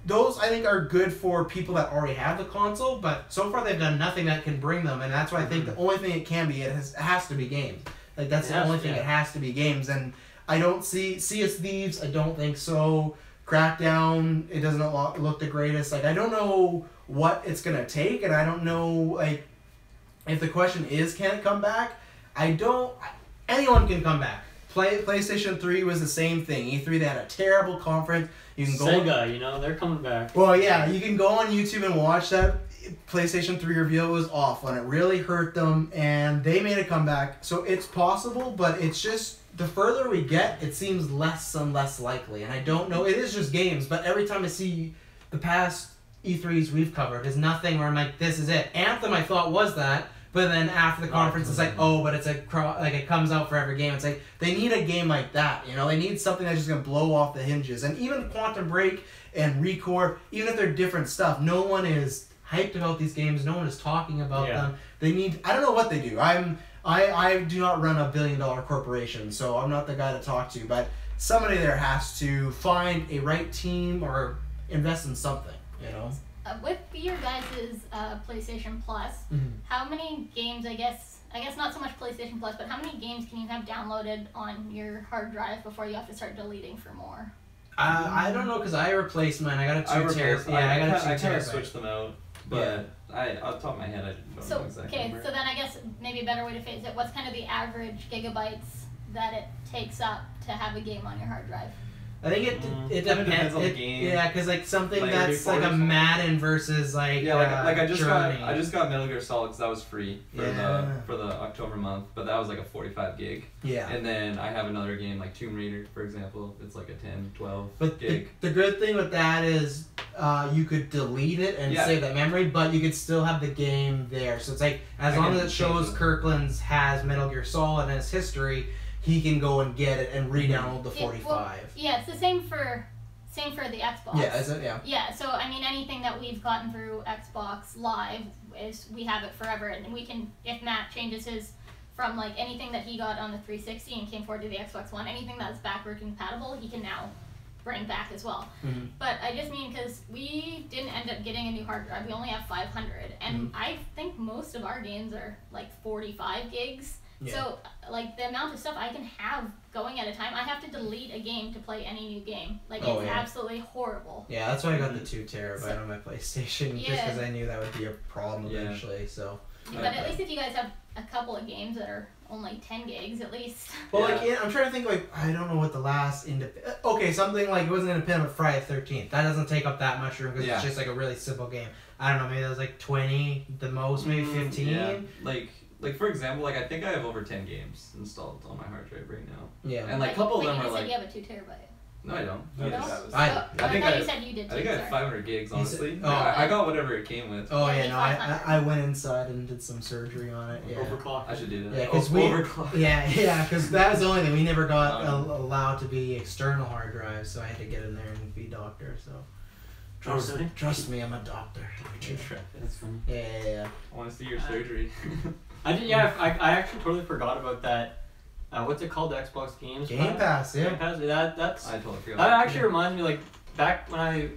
those I think are good for people that already have the console. But so far they've done nothing that can bring them, and that's why I think the only thing it can be, it has to be games. Like that's the only thing. It has to be games, and I don't see Sea of Thieves. I don't think so. Crackdown, it doesn't look the greatest. Like, I don't know what it's going to take, and I don't know, like, if the question is, can it come back? Anyone can come back. PlayStation 3 was the same thing. E3, they had a terrible conference. You can go Sega, they're coming back. Well, yeah, you can go on YouTube and watch that PlayStation 3 reveal. It was awful, and it really hurt them, and they made a comeback. So it's possible, but it's just, the further we get, it seems less and less likely. And I don't know. It is just games, but every time I see the past E3s we've covered, there's nothing where I'm like, this is it. Anthem, I thought was that, but then after the conference, it's like, oh, but it's like it comes out for every game. It's like, they need a game like that. They need something that's just going to blow off the hinges. And even Quantum Break and Recore, even if they're different stuff, no one is hyped about these games. No one is talking about them. They need, I don't know what they do. I do not run a billion-dollar corporation, so I'm not the guy to talk to, but somebody there has to find a right team or invest in something, With your guys' PlayStation Plus, how many games, I guess not so much PlayStation Plus, but how many games can you have downloaded on your hard drive before you have to start deleting for more? I don't know, because I replaced mine. I got a 2 terabyte. Yeah, I got a 2 terabyte. I kind of switched them out, but off the top of my head, I don't know exactly. Okay, so then I guess maybe a better way to phrase it, what's kind of the average gigabytes that it takes up to have a a on your hard drive? I think it depends on the game. Yeah, because like something that's like a Madden versus like I just got Metal Gear Solid because that was free for the October month, but that was like a 45 gig. Yeah. And then I have another game like Tomb Raider, for example. It's like a 10, 12 but gig. The good thing with that is you could delete it and save that memory, but you could still have the game there. So it's like as long as it shows Kirkland's has Metal Gear Solid in his history, he can go and get it and re-download the 45. It's the same for the Xbox. Yeah, is it? Yeah. Yeah, so I mean anything that we've gotten through Xbox Live is we have it forever, and we can, if Matt changes his from like anything that he got on the 360 and came forward to the Xbox One, anything that's backward compatible, he can now bring back as well. But I just mean because we didn't end up getting a new hard drive, we only have 500, and I think most of our games are like 45 gigs. Yeah. So, like, the amount of stuff I can have going at a time, I have to delete a game to play any new game. Like, it's absolutely horrible. Yeah, that's why I got the 2 terabyte on my PlayStation, just because I knew that would be a problem eventually, so. But at least if you guys have a couple of games that are only 10 gigs, at least. Well, I'm trying to think, like, I don't know what the last okay, something like, it wasn't independent, but Friday the 13th. That doesn't take up that much room, because it's just, like, a really simple game. I don't know, maybe that was, like, 20, the most, maybe 15. Yeah, like for example, like I think I have over 10 games installed on my hard drive right now. Yeah. And like a couple of them are like. You have a 2 terabyte. No, I don't. You don't? I think you said you did too. I think I had 500 gigs, honestly. Oh, I got whatever it came with. Oh yeah, no, I went inside and did some surgery on it. Yeah. Overclock. I should do that. Yeah, because because that was the only thing. We never got allowed to be external hard drives, so I had to get in there and be doctor. So. Trust me, I'm a doctor. That's funny. Yeah. I want to see your surgery. I actually totally forgot about that. What's it called? The Xbox Games Pass. Yeah. Game Pass. That's. I totally forgot. That actually reminds me, like back when I,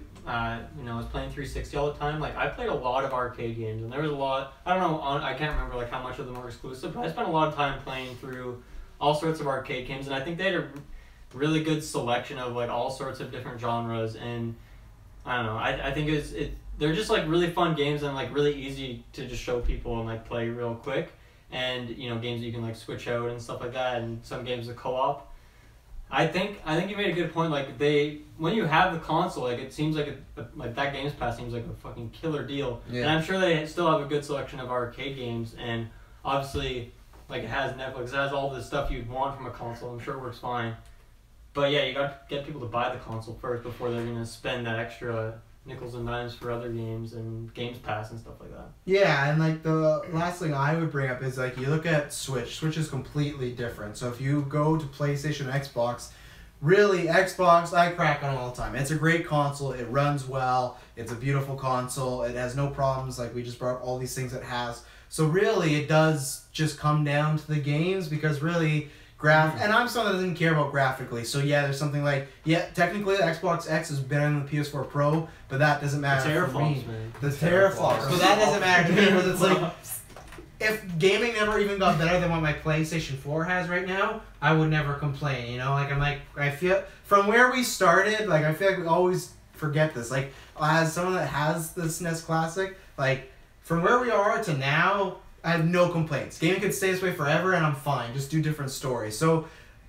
was playing 360 all the time. Like I played a lot of arcade games, and there was a lot. I don't know. I can't remember like how much of them were exclusive, but I spent a lot of time playing through all sorts of arcade games, and I think they had a really good selection of like all sorts of different genres, and I don't know, I think they're just like really fun games and like really easy to just show people and like play real quick, and you know, games that you can like switch out and stuff like that, and some games are co-op. I think you made a good point. Like when you have the console, like it seems like like that Games Pass seems like a fucking killer deal. Yeah. And I'm sure they still have a good selection of arcade games, and obviously like it has Netflix, it has all the stuff you'd want from a console. I'm sure it works fine. But yeah, you got to get people to buy the console first before they're gonna spend that extra nickels and dimes for other games and Games Pass and stuff like that. Yeah, and like the last thing I would bring up is like you look at Switch. Switch is completely different. So if you go to PlayStation, Xbox, really Xbox, I crack on all the time. It's a great console. It runs well. It's a beautiful console. It has no problems. Like we just brought up all these things it has. So really, it does just come down to the games because really. And I'm someone that doesn't care about graphically, so yeah, there's something like, yeah, technically the Xbox X is better than the PS4 Pro, but that doesn't matter for me. The teraflops, but that doesn't matter to me because it's like, if gaming never even got better than what my PlayStation 4 has right now, I would never complain, you know? Like, I feel, from where we started, like, I feel like we always forget this. Like, as someone that has the SNES Classic, like, from where we are to now, I have no complaints. Gaming could stay this way forever and I'm fine. Just do different stories. So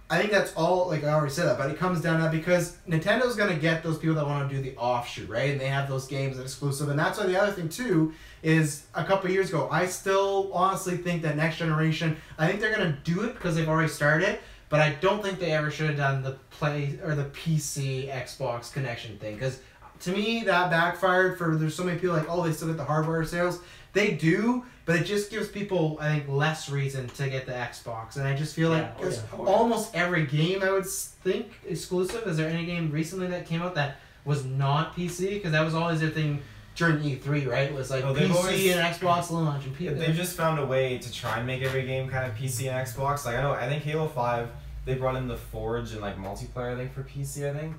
I think that's all, like I already said that, but it comes down to that because Nintendo's going to get those people that want to do the offshoot, right? And they have those games that are exclusive. And that's why the other thing, too, is a couple of years ago, I still honestly think that next generation, I think they're going to do it because they've already started it, but I don't think they ever should have done the the PC Xbox connection thing. Because to me, that backfired for, there's so many people like, oh, they still get the hardware sales. They do, but it just gives people, I think, less reason to get the Xbox. And I just feel like almost every game, I would think, exclusive. Is there any game recently that came out that was not PC? Because that was always their thing during E3, right? It was like PC and Xbox launch. And they've just found a way to try and make every game kind of PC and Xbox. Like, I think Halo 5, they brought in the Forge and like multiplayer, I think, for PC, I think.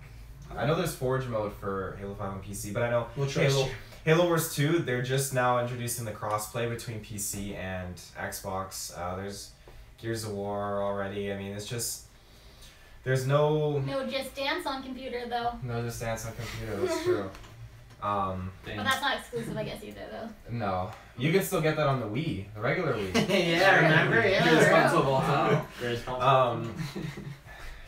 I know there's Forge mode for Halo 5 on PC, but I know Halo Wars 2, they're just now introducing the crossplay between PC and Xbox. There's Gears of War already. I mean, it's just... There's no... No Just Dance on computer, though. No Just Dance on computer, that's true. But that's not exclusive, I guess, either, though. No. You can still get that on the Wii, the regular Wii. Yeah, remember? Yeah. Greatest console of all time. Greatest console.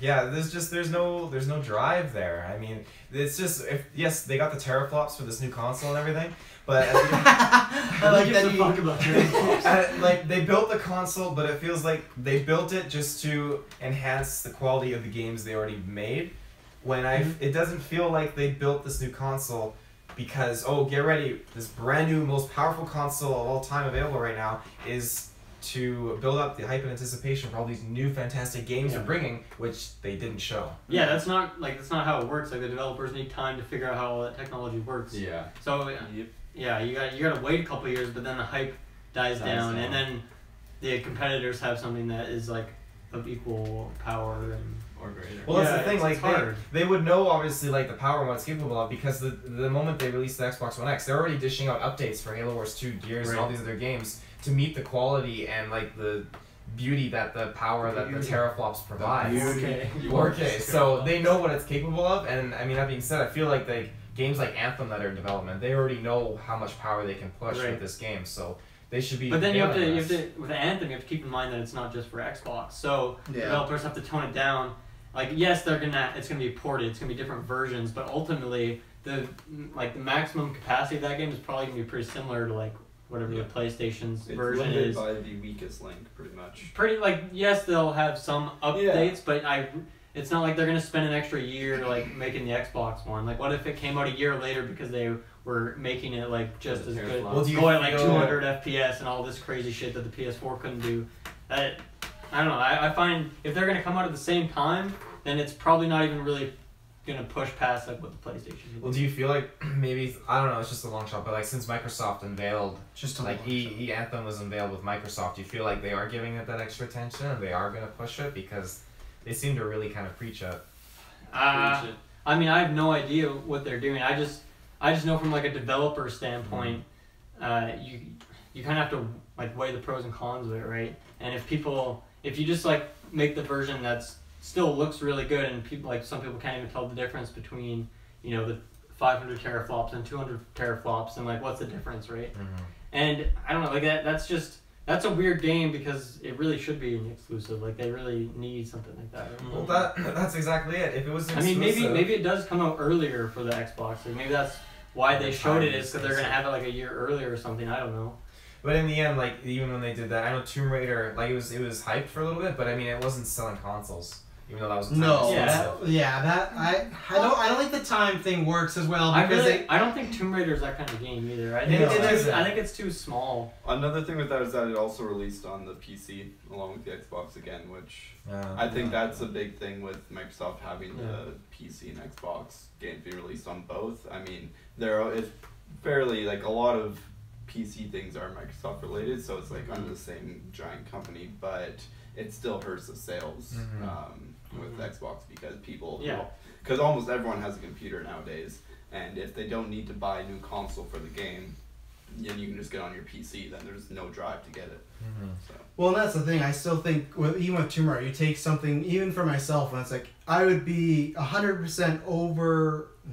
Yeah, there's no drive there. I mean, it's just yes, they got the teraflops for this new console and everything, but I like that you talk about teraflops. Like they built the console, but it feels like they built it just to enhance the quality of the games they already made. When it doesn't feel like they built this new console because get ready, this brand new most powerful console of all time available right now is to build up the hype and anticipation for all these new fantastic games they're bringing, which they didn't show. Yeah, that's not how it works. Like the developers need time to figure out how all that technology works. Yeah. So yeah, you got to wait a couple of years, but then the hype dies down, and then the competitors have something that is like of equal power or greater. Well, that's the thing. Like they would know obviously like the power and what it's capable of because the moment they released the Xbox One X, they're already dishing out updates for Halo Wars 2, Gears, and all these other games to meet the quality and like the beauty that the power that the teraflops provide. 4K. So they know what it's capable of, and I mean that being said, I feel like the games like Anthem that are in development, they already know how much power they can push with this game. So they should be. But then you have to with Anthem, you have to keep in mind that it's not just for Xbox. So developers have to tone it down. Like yes, it's gonna be ported, it's gonna be different versions, but ultimately the maximum capacity of that game is probably gonna be pretty similar to like whatever the PlayStation's version is. By the weakest link, pretty much. Yes, they'll have some updates, but it's not like they're gonna spend an extra year like making the Xbox one. Like, what if it came out a year later because they were making it like just as good, going like 200 FPS and all this crazy shit that the PS4 couldn't do? I don't know. I find if they're gonna come out at the same time, then it's probably not even really gonna push past like what the PlayStation did. Well, do you feel like maybe I don't know, it's just a long shot, but like since Microsoft unveiled Anthem was unveiled with Microsoft, do you feel like they are giving it that extra attention and they are gonna push it because they seem to really kind of preach it? I mean, I have no idea what they're doing. I just know from like a developer standpoint, you kind of have to like weigh the pros and cons of it, right? And if if you just like make the version that's still looks really good, and people like some people can't even tell the difference between the 500 teraflops and 200 teraflops, and like what's the difference, right? And I don't know, like that's a weird game because it really should be an exclusive. Like they really need something like that. Well, that's exactly it. If it was exclusive, I mean, maybe it does come out earlier for the Xbox. Like maybe that's why they showed it, is because they're gonna have it like a year earlier or something. I don't know. But in the end, like even when they did that, I know Tomb Raider, like it was hyped for a little bit, but I mean it wasn't selling consoles. Even though that was I don't think the time thing works as well because I don't think Tomb Raider is that kind of game either. I think it's too small. Another thing with that is that it also released on the PC along with the Xbox again, which I think that's a big thing with Microsoft having the PC and Xbox games be released on both. I mean, it's fairly like a lot of PC things are Microsoft related, so it's like under the same giant company, but it still hurts the sales. With Xbox because because almost everyone has a computer nowadays, and if they don't need to buy a new console for the game, then you can just get on your PC. Then there's no drive to get it. So. Well, and that's the thing. I still think even with Tomb Raider, you take something even for myself, and it's like I would be 100%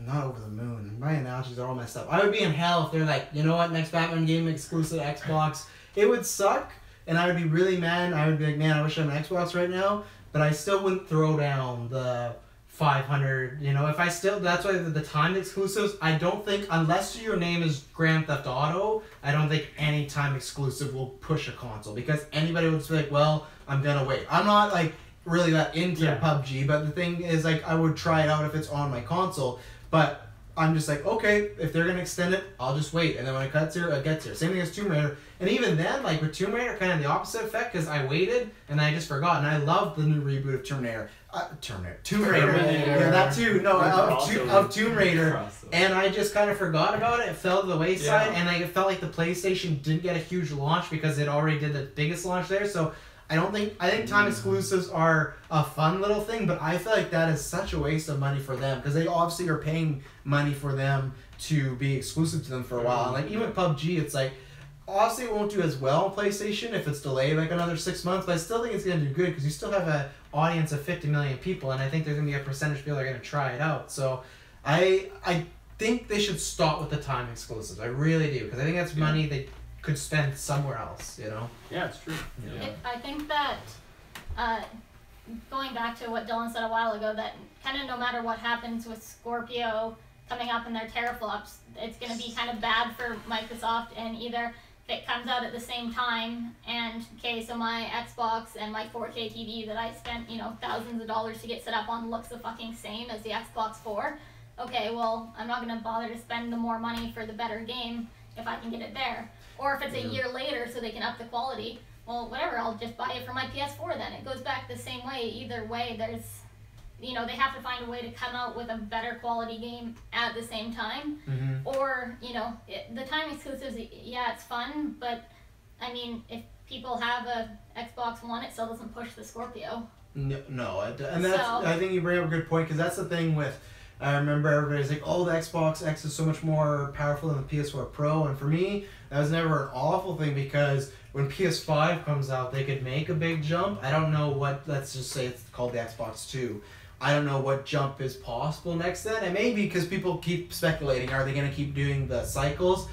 not over the moon. My analogies are all messed up. I would be in hell if they're like, you know what, next Batman game exclusive to Xbox. It would suck, and I would be really mad. I would be like, man, I wish I had an Xbox right now. But I still wouldn't throw down the 500, if I still, that's why the timed exclusives, I don't think, unless your name is Grand Theft Auto, I don't think any time exclusive will push a console, because anybody would just be like, well, I'm gonna wait. I'm not, like, really that into PUBG, but the thing is, like, I would try it out if it's on my console, but I'm just like, okay, if they're gonna extend it, I'll just wait, and then when it gets here. Same thing as Tomb Raider, and even then, like with Tomb Raider, kind of the opposite effect, because I waited and I just forgot, and I love the new reboot of Tomb Raider. Yeah, that too. No, of Tomb Raider, and I just kind of forgot about it. It fell to the wayside, and it felt like the PlayStation didn't get a huge launch because it already did the biggest launch there. So I think time exclusives are a fun little thing, but I feel like that is such a waste of money for them because they obviously are paying money for them to be exclusive to them for a while. And like even with PUBG, it's like obviously it won't do as well on PlayStation if it's delayed like another 6 months, but I still think it's going to do good because you still have an audience of 50 million people, and I think there's going to be a percentage of people that are going to try it out. So I think they should stop with the time exclusives. I really do, because I think that's money they could spend somewhere else, Yeah, it's true. I think that going back to what Dylan said a while ago, that kind of no matter what happens with Scorpio coming up in their teraflops, it's going to be kind of bad for Microsoft, and either if it comes out at the same time, and so my Xbox and my 4K TV that I spent thousands of dollars to get set up on looks the fucking same as the Xbox 4. Okay, well, I'm not going to bother to spend the more money for the better game if I can get it there. Or if it's a year later so they can up the quality, well, whatever, I'll just buy it for my PS4 then. It goes back the same way. Either way, there's, they have to find a way to come out with a better quality game at the same time. Or, the time exclusives, it's fun, but, I mean, if people have a Xbox One, it still doesn't push the Scorpio. No, and that's, I think you bring up a good point, because that's the thing with, I remember everybody's like, oh, the Xbox X is so much more powerful than the PS4 Pro, and for me, that was never an awful thing, because when PS5 comes out, they could make a big jump. I don't know what, let's just say it's called the Xbox 2. I don't know what jump is possible next then, and maybe because people keep speculating, are they going to keep doing the cycles?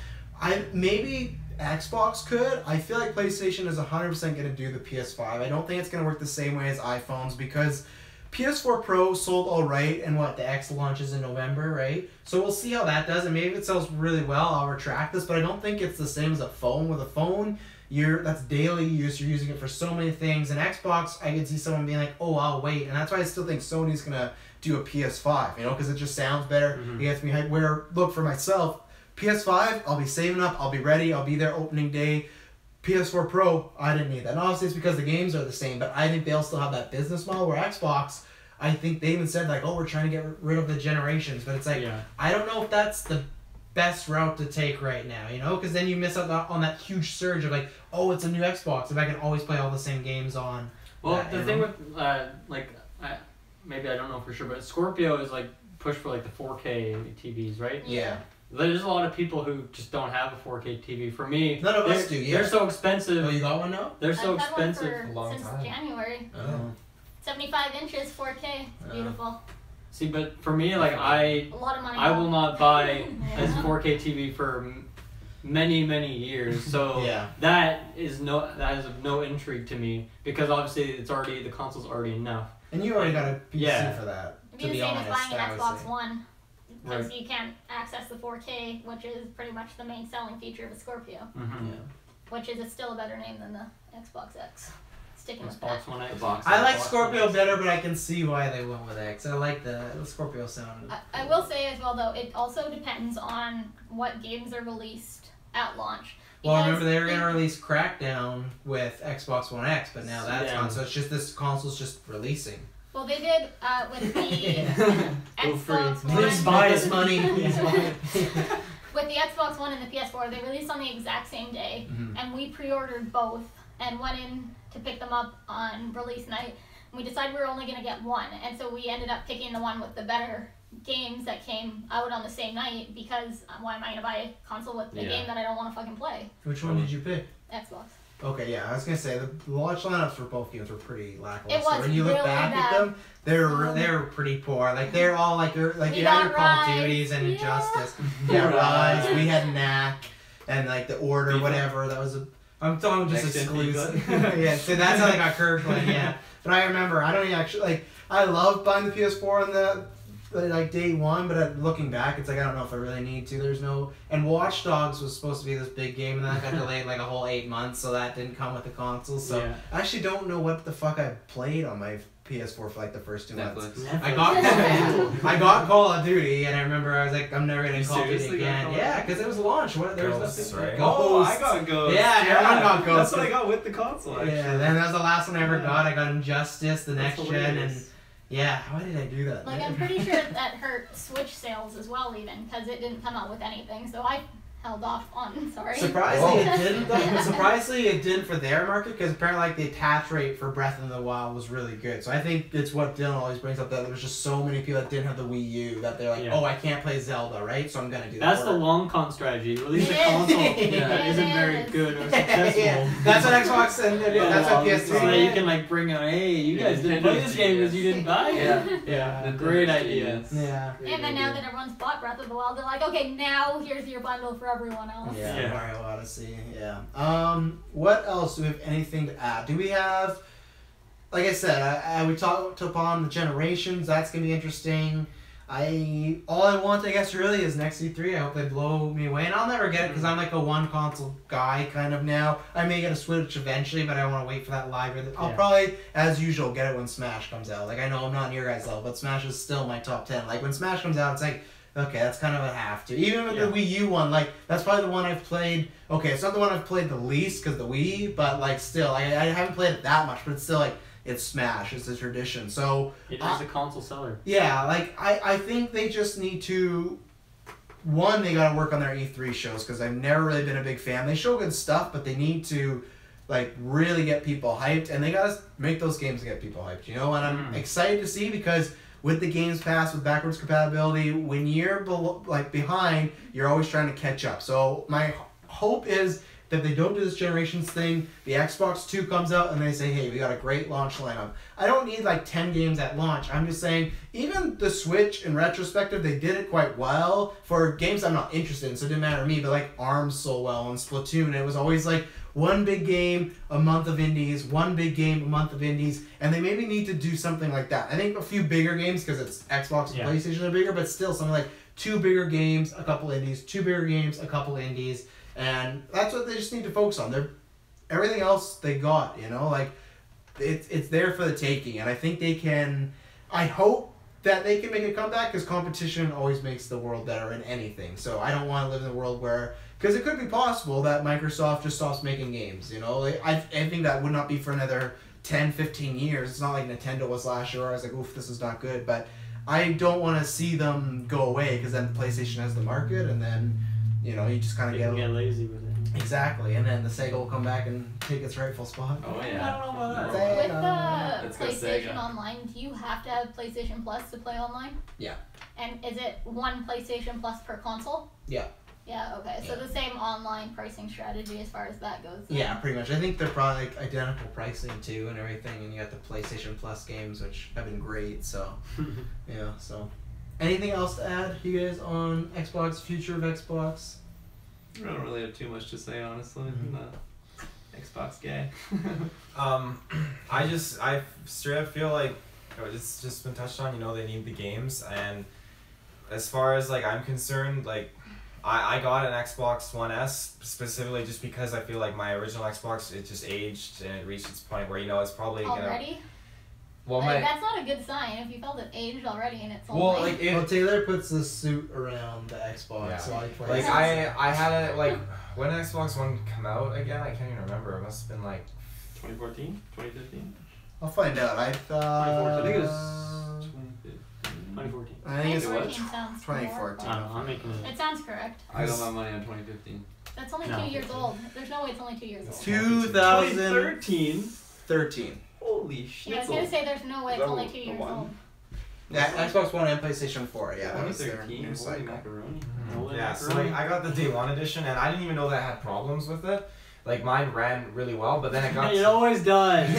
Maybe Xbox could. I feel like PlayStation is 100% going to do the PS5. I don't think it's going to work the same way as iPhones, because PS4 Pro sold alright, and the X launches in November, right? So we'll see how that does, and maybe if it sells really well, I'll retract this, but I don't think it's the same as a phone. With a phone, that's daily use, you're using it for so many things, and Xbox, I could see someone being like, oh, I'll wait, and that's why I still think Sony's gonna do a PS5, because it just sounds better, it gets me hyped, where, look, for myself, PS5, I'll be saving up, I'll be ready, I'll be there opening day. PS4 Pro, I didn't need that. And obviously it's because the games are the same, but I think they'll still have that business model, where Xbox, I think they even said, like, oh, we're trying to get rid of the generations, but it's like, I don't know if that's the best route to take right now, because then you miss out on that huge surge of, like, oh, it's a new Xbox, if I can always play all the same games on. Well, the thing with, maybe I don't know for sure, but Scorpio is, like, pushed for, like, the 4K TVs, right? Yeah. there's a lot of people who just don't have a 4K TV. For me, none of us do. Yeah. They're so expensive. Oh, you got one now? They're so I've had one expensive. for, A long since time. January. Oh. 75 inches, 4K. It's beautiful. See, but for me, like A lot of money. I will not buy Yeah. a 4K TV for many years. So Yeah. that is of no intrigue to me because obviously the console's already enough. And you already got a PC Yeah. for that. It'd To be be the same honest, as buying I an would Xbox say. One. Because Right. you can't access the 4K, which is pretty much the main selling feature of a Scorpio. Mm-hmm. Which is still a better name than the Xbox X. Sticking with Xbox that. One The X. box. I like Xbox Scorpio One X. better, but I can see why they went with X. I like the Scorpio sound. I will say as well though, it also depends on what games are released at launch. Well, I Because remember they were going to in- release Crackdown with Xbox One X, but now that's Yeah. gone. So it's just this console's just releasing. Well, they did with the Go free. Xbox Please One. buy us money. Please buy it. With the Xbox One and the PS4, they released on the exact same day, Mhm. and we pre-ordered both and went in to pick them up on release night. We decided we were only going to get one, and so we ended up picking the one with the better games that came out on the same night because why am I going to buy a console with a Yeah. game that I don't want to fucking play? Which one did you pick? Xbox. Okay, yeah, I was gonna say the launch lineups for both games were pretty lackluster. It was when you look really back bad. at them, they're Um, they're pretty poor. Like they're all like We you had your got Call of Rise, Duties and yeah. Injustice. Yeah, Rise. Rise. We had Knack and like the Order, FIFA. whatever. That was a. I'm talking just Next gen exclusive. FIFA. Yeah, so that's how they got Kirkland. Yeah, but I remember I don't even actually like. I love buying the PS4 on the like day one, but looking back, it's like I don't know if I really need to. There's no and Watch Dogs was supposed to be this big game, and then that got delayed like a whole 8 months, so that didn't come with the console. So Yeah. I actually don't know what the fuck I played on my PS4 for like the first 2 months. Netflix. I got Call of Duty, and I remember I was like, I'm never gonna You Call of Duty seriously got again. Call of Yeah, Duty? because it was launch. What there was Ghosts, nothing. right? Oh, I Ghosts. got Ghosts. Yeah, everyone got That's Ghosts. what I got with the console. Actually. Yeah, then that was the last one I ever Yeah. got. I got Injustice, the That's next gen, and hilarious. yeah, why did I do that? Like, I'm pretty sure that hurt Switch sales as well, even, because it didn't come out with anything, so I held off on, sorry. Surprisingly, Whoa. it didn't. Though. Surprisingly, it didn't for their market because apparently, like the attach rate for Breath of the Wild was really good. So I think it's what Dylan always brings up that there was just so many people that didn't have the Wii U that they're like, Yeah. oh, I can't play Zelda, right? So I'm gonna do that. That's the long con strategy. Release a It is. console It that isn't very is. good or successful. Yeah, that's what Xbox and that's what PS3. So that you can like bring out, hey, you guys didn't play this game because you didn't buy it. Yeah. Yeah, great idea. Yeah. And then now that everyone's bought Breath of the Wild, they're like, okay, now here's your bundle for everyone else. Yeah, Yeah. Mario Odyssey. Yeah. What else? Do we have anything to add? Do we have? Like I said, we talked upon the generations. That's gonna be interesting. All I want, I guess, really is next E3. I hope they blow me away, and I'll never get it because I'm like a one console guy kind of now. I may get a Switch eventually, but I want to wait for that live. I'll Yeah. probably, as usual, get it when Smash comes out. Like I know I'm not on your guys' level, but Smash is still my top 10. Like when Smash comes out, it's like. Okay, that's kind of a have to. Even with the Wii U one, like, that's probably the one I've played. Okay, it's not the one I've played the least because the Wii, but, like, still, I haven't played it that much, but it's still, like, it's Smash. It's a tradition. So, It is a console seller. yeah, like, I think they just need to. One, they gotta work on their E3 shows because I've never really been a big fan. They show good stuff, but they need to, like, really get people hyped, and they gotta make those games get people hyped, you know? And I'm excited to see because. With the Games Pass, with backwards compatibility, when you're behind, you're always trying to catch up. So my hope is that they don't do this generations thing. The Xbox 2 comes out and they say, hey, we got a great launch lineup. I don't need like 10 games at launch. I'm just saying, even the Switch, in retrospective, they did it quite well for games I'm not interested in, so it didn't matter to me, but like ARMS so well and Splatoon, it was always like, one big game, a month of indies, one big game, a month of indies, and they maybe need to do something like that. I think a few bigger games, because it's Xbox and Yeah. PlayStation are bigger, but still something like 2 bigger games, a couple indies, 2 bigger games, a couple indies, and that's what they just need to focus on. Everything else they got, you know, like, it's there for the taking, and I think they can, I hope that they can make a comeback, because competition always makes the world better in anything, so I don't want to live in a world where because it could be possible that Microsoft just stops making games, you know? Like, I think that would not be for another 10, 15 years. It's not like Nintendo was last year where I was like, oof, this is not good. But I don't want to see them go away because then PlayStation has the market and then, you know, you just kind of You get... can get lazy with it. Exactly, and then the Sega will come back and take its rightful spot. Oh I yeah. don't know about that. Sega. With the Let's go PlayStation Sega. Online, do you have to have PlayStation Plus to play online? Yeah. And is it one PlayStation Plus per console? Yeah. Yeah, okay. So Yeah. the same online pricing strategy as far as that goes. then. Yeah, pretty much. I think they're probably like identical pricing too and everything, and you got the PlayStation Plus games, which have been great. So, yeah. So, anything else to add, you guys, on Xbox, future of Xbox? I don't really have too much to say, honestly. Mhm. I'm not Xbox gay. I straight up feel like it's just been touched on. You know, they need the games, and as far as like I'm concerned, like I got an Xbox One S specifically just because I feel like my original Xbox, it just aged and it reached its point where, you know, it's probably gonna. Already? Well, Like, my that's not a good sign if you felt it aged already and it's well only. like Well, it, Taylor puts the suit around the Xbox, Yeah. so I play. like it. I had it like when did Xbox One come out again? I can't even remember. It must have been like 2014? 2015? I'll find out. I thought. 2014. I think it was 2014. 2014. I think it's 2014 sounds 2014. I don't know, I'm making more. it. It sounds correct. I got my money on 2015. That's only No. 2 years old. There's no way it's only 2 years old. 2013. 2013? Holy shit. Yeah, I was gonna say there's no way it's only 2 the years one? old. Yeah, Xbox One and PlayStation 4. Yeah, that was their 2013? new Holy cycle. macaroni. Holy yeah. So macaroni. like I got the Day One edition, and I didn't even know that I had problems with it. Like mine ran really well, but then it got. It always does.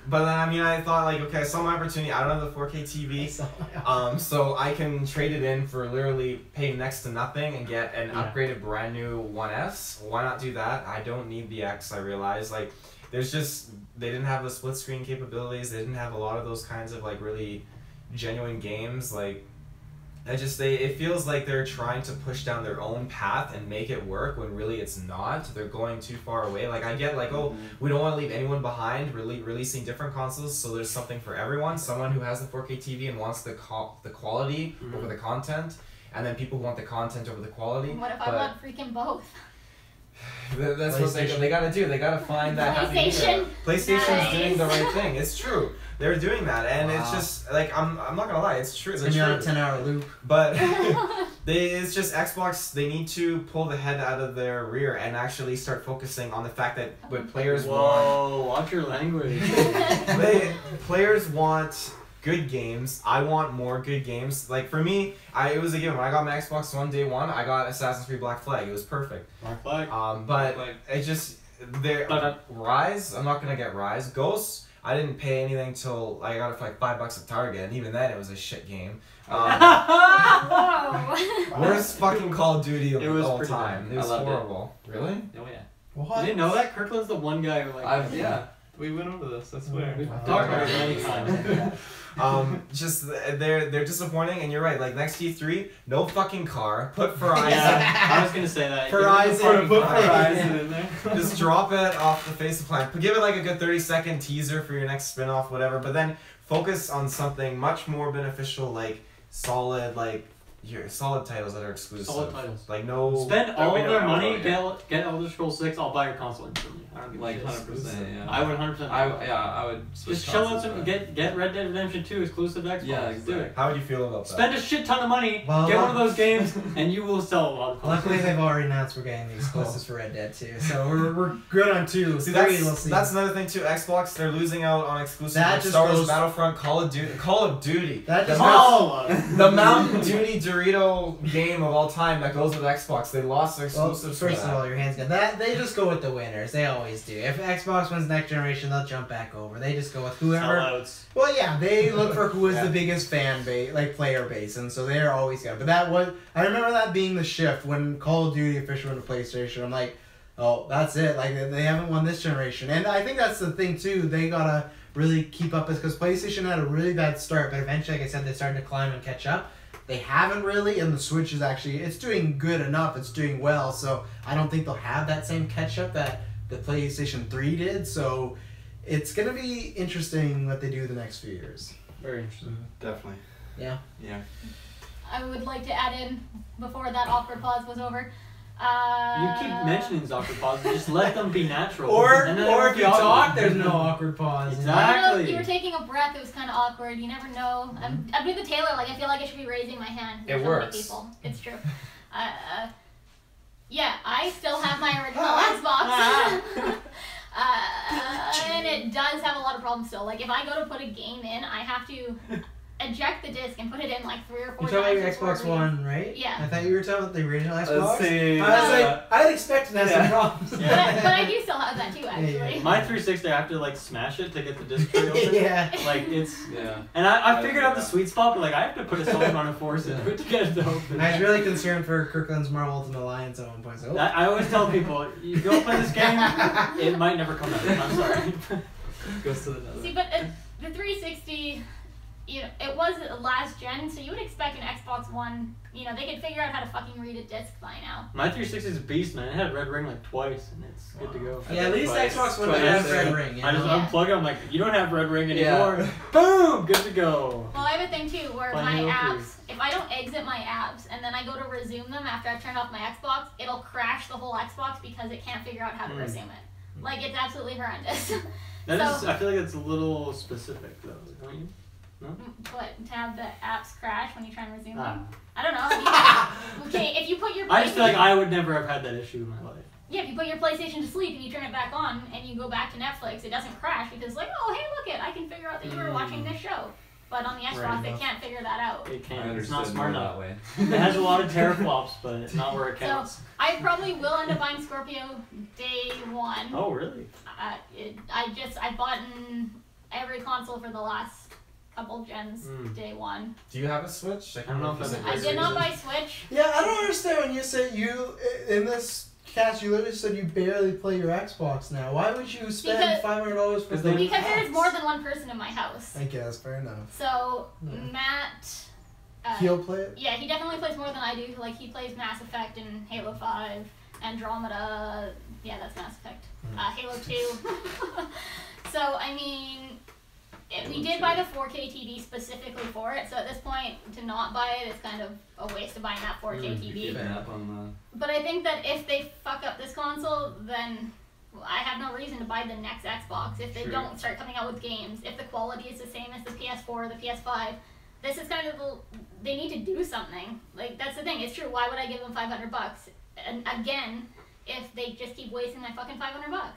But then I mean I thought like, okay, I saw my opportunity. I don't have the 4K TV. So I can trade it in for literally pay next to nothing and get an Yeah. upgraded brand new 1S. Why not do that? I don't need the X. I realized like there's just they didn't have the split screen capabilities. They didn't have a lot of those kinds of like really genuine games. Like it feels like they're trying to push down their own path and make it work when really it's not. They're going too far away. Like I get like, oh, we don't want to leave anyone behind, releasing different consoles, so there's something for everyone. Someone who has the 4K TV and wants the quality over the content, and then people who want the content over the quality. What if I But want freaking both? that's what they gotta do. They gotta find that happy medium. PlayStation? PlayStation's Nice. doing the right thing. It's true. They're doing that, and it's Wow. just like I'm not gonna lie. It's true. It's It's gonna be on a true. 10-hour loop. But it's just Xbox. They need to pull the head out of their rear and actually start focusing on the fact that what players want. Whoa, watch your language. Players want good games. I want more good games. Like for me, it was a given. When I got my Xbox One day one, I got Assassin's Creed Black Flag. It was perfect. Black flag. But Like- it just Rise. I'm not gonna get Rise. Ghosts. I didn't pay anything till I got it for like $5 at Target, and even then it was a shit game. Whoa. Worst fucking Call of Duty of It was all pretty time. bad. It was I loved it. horrible. Really? Oh yeah. What? You didn't know that? Kirkland's the one guy who like. Yeah. We went over this, I swear. We've Wow. talked about it many times. Just they're disappointing, and you're right. Like next E3, no fucking car. Put Verizon. Yeah, I was gonna say that. Verizon. Put Verizon in there. Just drop it off the face of the planet. Give it like a good 30-second teaser for your next spin-off, whatever. But then focus on something much more beneficial, like solid titles that are exclusive. Solid titles. Like no. Spend all we of don't their have money, one, get Elder Scrolls 6, I'll buy your console instantly. I don't give a Like shit. 100%, yeah. I would 100%. I would switch Just chill out consoles, some, but- get Red Dead Redemption 2 exclusive Xbox. Yeah, Do exactly. it. How would you feel about that? Spend a shit ton of money, Well, get one of those games, and you will sell a lot of Luckily, consoles. they've already announced we're getting the exclusives for Red Dead 2, so we're good on 2. See, 3, we'll see. that's another thing too. Xbox, they're losing out on exclusives That like just Star Wars goes- Battlefront, Call of Duty. That just The Mountain Dew Dorito game of all time that goes with Xbox. They lost their Well, exclusives. first for of that. all, your hands good. That they just go with the winners. They always do. If Xbox wins next generation, they'll jump back over. They just go with whoever. Sellouts. Well, yeah, they look for who is Yeah. the biggest fan base, like player base, and so they're always good. But that was, I remember that being the shift when Call of Duty officially went to PlayStation. I'm like, oh, that's it. Like they haven't won this generation, and I think that's the thing too. They gotta really keep up because PlayStation had a really bad start, but eventually, like I said, they started to climb and catch up. They haven't really, and the Switch is actually, it's doing good enough, it's doing well, so I don't think they'll have that same catch-up that the PlayStation 3 did, so it's going to be interesting what they do the next few years. Very interesting. Definitely. Yeah. Yeah. I would like to add in, before that awkward pause was over. You keep mentioning these awkward pauses, just let them be natural. Or And then they if won't you be awkward. talk, there's no awkward pause. Exactly. I don't know, if you were taking a breath, it was kind of awkward. You never know. I'm with the Taylor, like, I feel like I should be raising my hand. There's It so many works. people. It's true. Yeah, I still have my original Xbox. And it does have a lot of problems still. Like, if I go to put a game in, I have to eject the disc and put it in like 3 or 4 times. You're talking about before Xbox it One, right? Yeah. I thought you were talking about the original Xbox. Let's see. I was like, I'd expect to have some problems. But I do still have that too, actually. Yeah. My 360, I have to like smash it to get the disc tray open. Yeah. Like it's. Yeah. And I figured out the sweet spot, but like I have to put a solid amount of force into it to get it to open. I was really concerned for Kirkland's Marvel Ultimate Alliance at one point. So. I always tell people, you go play this game, it might never come out. I'm sorry. Goes to the nether. See, but the 360, you know, it was last gen, so you would expect an Xbox One, you know, they could figure out how to fucking read a disc by now. My 360 is a beast, man. It had red ring like twice, and it's good to go. Yeah, at least Twice. Xbox One Twice. has red ring. You I just know? unplug it. I'm like, you don't have red ring Yeah. anymore. Boom, good to go. Well, I have a thing too, where Fine, my no apps, if I don't exit my apps and then I go to resume them after I've turned off my Xbox, it'll crash the whole Xbox because it can't figure out how to resume it. Like, it's absolutely horrendous. That So- is, I feel like it's a little specific though, don't you? But to have the apps crash when you try and resume Ah. them? I don't know. Okay, if you put your I just feel like PlayStation- I would never have had that issue in my life. Yeah, if you put your PlayStation to sleep and you turn it back on and you go back to Netflix, it doesn't crash because like, oh, hey, look it, I can figure out that you were watching this show. But on the Xbox, Right. it can't figure that out. It I can't. It's understood not smart more enough. that way. It has a lot of teraflops, but not where it counts. So I probably will end up buying Scorpio day one. Oh, really? I bought in every console for the last couple gens day one. Do you have a Switch? I don't know if that's I did not buy Switch. Yeah, I don't understand when you say you in this cast. You literally said you barely play your Xbox now. Why would you spend $500 for the? Because there's more than one person in my house. I guess fair enough. So Yeah. Matt. He'll play it. Yeah, he definitely plays more than I do. Like, he plays Mass Effect and Halo 5, Andromeda. Yeah, that's Mass Effect. Halo 2. So, I mean, we did buy the 4K TV specifically for it. So at this point, to not buy it is kind of a waste of buying that 4K TV. Giving up on But I think that if they fuck up this console, then I have no reason to buy the next Xbox. If they Sure. don't start coming out with games, if the quality is the same as the PS4 or the PS5, this is kind of they need to do something. Like, that's the thing. It's true. Why would I give them $500? And again, if they just keep wasting my fucking $500.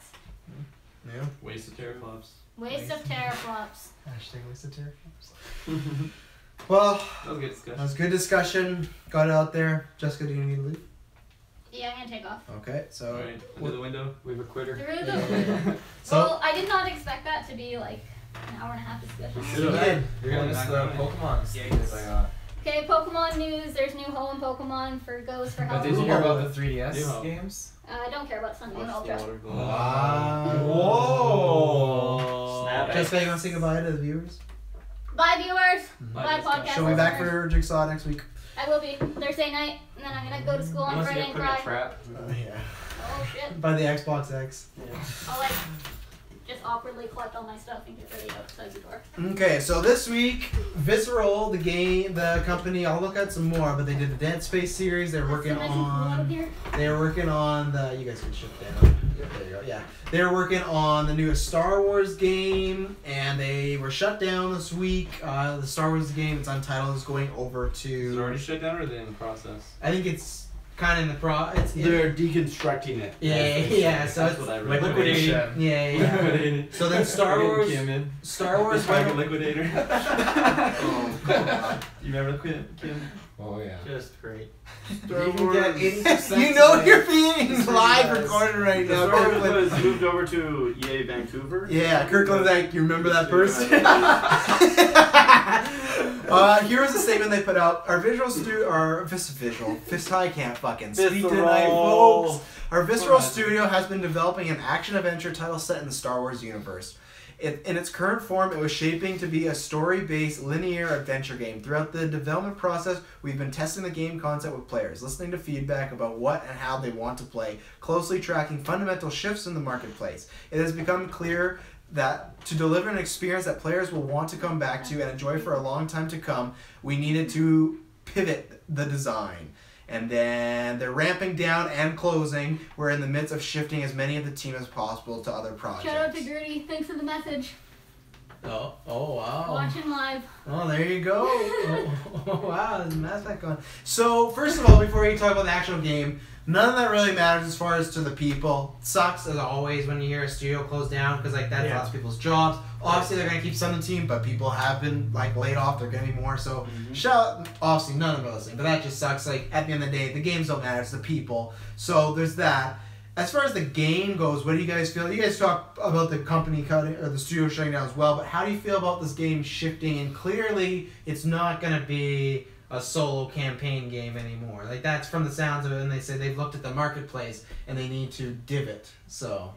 Yeah. waste of teraflops. Waste of teraflops. Hashtag waste of teraflops. Well, That was a good discussion. that was good discussion. Got it out there. Jessica, do you need to leave? Yeah, I'm gonna take off. Okay, so. Alright, under the window. We have a quitter. Through Yeah, the. yeah, yeah. So. Well, I did not expect that to be like an hour and a half discussion. You did. You're gonna miss the Pokemon skins I got. Okay, Pokemon news. There's new home Pokemon for Goes for But Halloween. did you hear about the New 3DS Hope. games? I don't care about Sun Moon Watch the Ultra. water go. Wow. Whoa. Snap. Jessica, you want to say goodbye to the viewers? Bye, viewers. Bye, Bye, Jessica. podcast She'll be back listeners. for Jigsaw next week. I will be Thursday night, and then I'm gonna go to school on Unless you Friday get and put in a cry. trap. Yeah. Oh shit! By the Xbox X. I'll like just awkwardly collect all my stuff and get ready outside the door. Okay, so this week, Visceral, the game, the company, I'll look at some more, but they did the Dead Space series. They're working So nice and cool out on. here. They're working on the. You guys can shut down. There you go. Yeah, they're working on the newest Star Wars game, and they were shut down this week. The Star Wars game, it's untitled, is going over Is it to. already shut down or are they in the process? I think it's kind of in the pro. It's They're deconstructing it. yeah. So That's it's what I read. Liquidation. yeah. So then Star Wars. Star Wars. Target Liquidator. Oh, come on. You remember Kim? Oh, yeah. Just great. You can get 80% You know today. you're being Just for live you guys. recorded right The now. Star Wars Kirkland. was moved over to EA Vancouver. Yeah, Kirkland's like, you remember that person? Here's the statement they put out. Our I can't fucking speak tonight, folks. Our Visceral Studio has been developing an action-adventure title set in the Star Wars universe. In its current form, it was shaping to be a story-based linear adventure game. Throughout the development process, we've been testing the game concept with players, listening to feedback about what and how they want to play, closely tracking fundamental shifts in the marketplace. It has become clear that to deliver an experience that players will want to come back to and enjoy for a long time to come, we needed to pivot the design. And then they're ramping down and closing. We're in the midst of shifting as many of the team as possible to other projects. Shout out to Gertie. Thanks for the message. Oh wow. Watching live. Oh, there you go. Oh, wow, there's a Mass Effect going. So, first of all, before you talk about the actual game, none of that really matters as far as to the people. Sucks, as always, when you hear a studio close down, because, like, that's lots of people's jobs. Obviously, they're going to keep some of the team, but people have been, like, laid off. They're going to be more. So, obviously, none of them are listening, but that just sucks. Like, at the end of the day, the games don't matter. It's the people. So, there's that. As far as the game goes, what do you guys feel? You guys talk about the company cutting, or the studio shutting down as well, but how do you feel about this game shifting? And clearly, it's not going to be a solo campaign game anymore. Like, that's from the sounds of it, and they say they've looked at the marketplace, and they need to divot, so...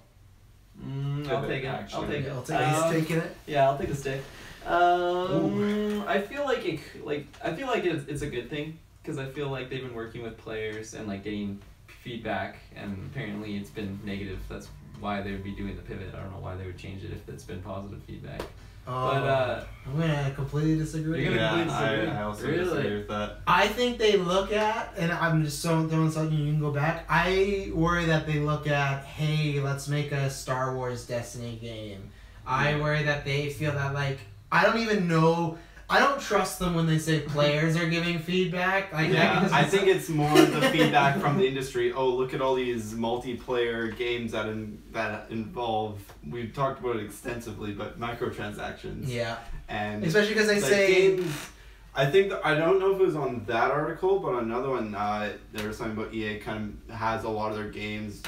I'll take it. I'll take it. He's taking it? Yeah, I'll take the stick. I feel like it's a good thing, because I feel like they've been working with players and, like, getting feedback, and apparently it's been negative. That's why they would be doing the pivot. I don't know why they would change it if it's been positive feedback. But I'm gonna completely disagree. You're gonna completely disagree? I also Really? disagree with that. I think they look at, and I'm just throwing something, you can go back. I worry that they look at, hey, let's make a Star Wars Destiny game. I worry that they feel that, like, I don't even know. I don't trust them when they say players are giving feedback. Like, I think it's more the feedback from the industry. Oh, look at all these multiplayer games that involve. We've talked about it extensively, but microtransactions. Yeah. And especially because they say. Games, I think I don't know if it was on that article, but on another one, there was something about EA kind of has a lot of their games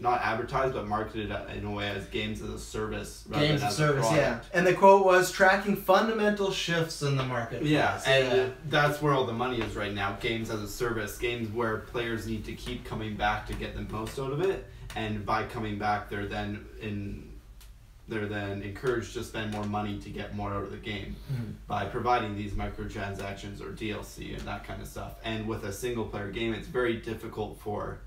not advertised, but marketed in a way as games as a service. Games as a service, yeah. And the quote was tracking fundamental shifts in the market. Yeah, and that's where all the money is right now. Games as a service, games where players need to keep coming back to get the most out of it, and by coming back, they're then encouraged to spend more money to get more out of the game by providing these microtransactions or DLC and that kind of stuff. And with a single player game, it's very difficult for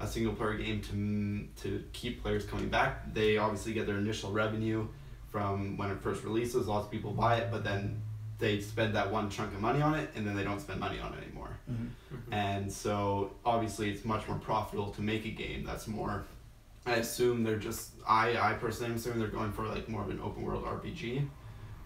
a single player game to keep players coming back. They obviously get their initial revenue from when it first releases. Lots of people buy it, but then they spend that one chunk of money on it, and then they don't spend money on it anymore. And so obviously it's much more profitable to make a game that's more. I assume they're just. I personally am assuming they're going for like more of an open world RPG,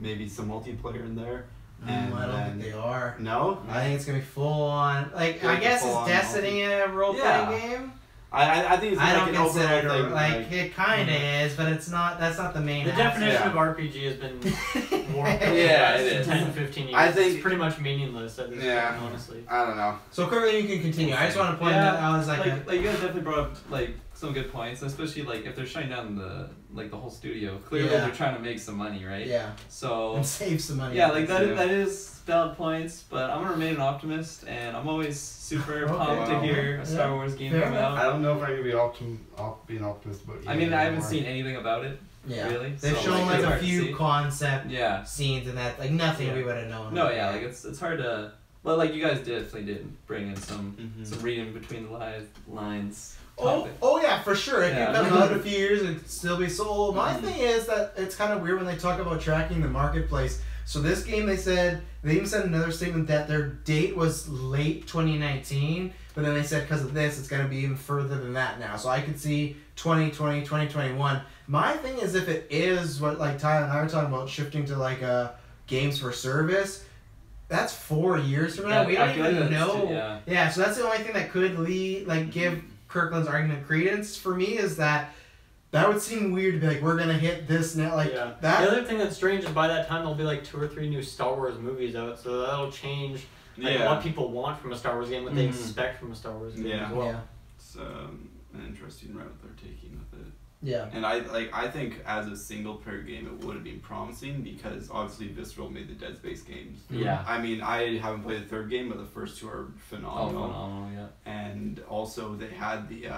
maybe some multiplayer in there. And I don't think they are. No, I think it's gonna be full on. Like I guess is Destiny a role playing game? I think it's I like don't an consider it overall thing. like it kind of is, but it's not. That's not the main. The definition of RPG has been more Yeah, it is. 10, 15 years. I think it's pretty much meaningless at this point, honestly. I don't know. So Kirby, you can continue. I just want to point that out as like you guys definitely brought up like some good points, especially like if they're shutting down the whole studio. Clearly they're trying to make some money, right? Yeah. So and save some money. Yeah, like that is valid points, but I'm gonna remain an optimist, and I'm always super pumped to hear a Star Wars game come out. I don't know if I'm gonna be an optimist about it. I mean, I haven't seen anything about it. Yeah. Really? They've shown like a few concept scenes and that, like nothing we would have known. No, yeah, like it's hard to. Well, like you guys definitely did bring in some reading between the lines. Oh yeah, for sure. It could come out in a few years and still be sold. My thing is that it's kind of weird when they talk about tracking the marketplace. So this game, they even said another statement that their date was late 2019, but then they said because of this, it's going to be even further than that now. So I could see 2020, 2021. My thing is if it is what like Tyler and I were talking about, shifting to like games for service, that's 4 years from now. We don't even know. Yeah, so that's the only thing that could give Kirkland's argument credence for me is that would seem weird to be like, we're gonna hit this now, like that. The other thing that's strange is by that time there'll be like 2 or 3 new Star Wars movies out, so that'll change what people want from a Star Wars game, what they expect from a Star Wars game as well. Yeah. It's an interesting route they're taking with it. Yeah. And I think as a single player game it would have been promising because obviously Visceral made the Dead Space games. Yeah. I mean, I haven't played the third game, but the first 2 are phenomenal. Oh, phenomenal, yeah. And also they had the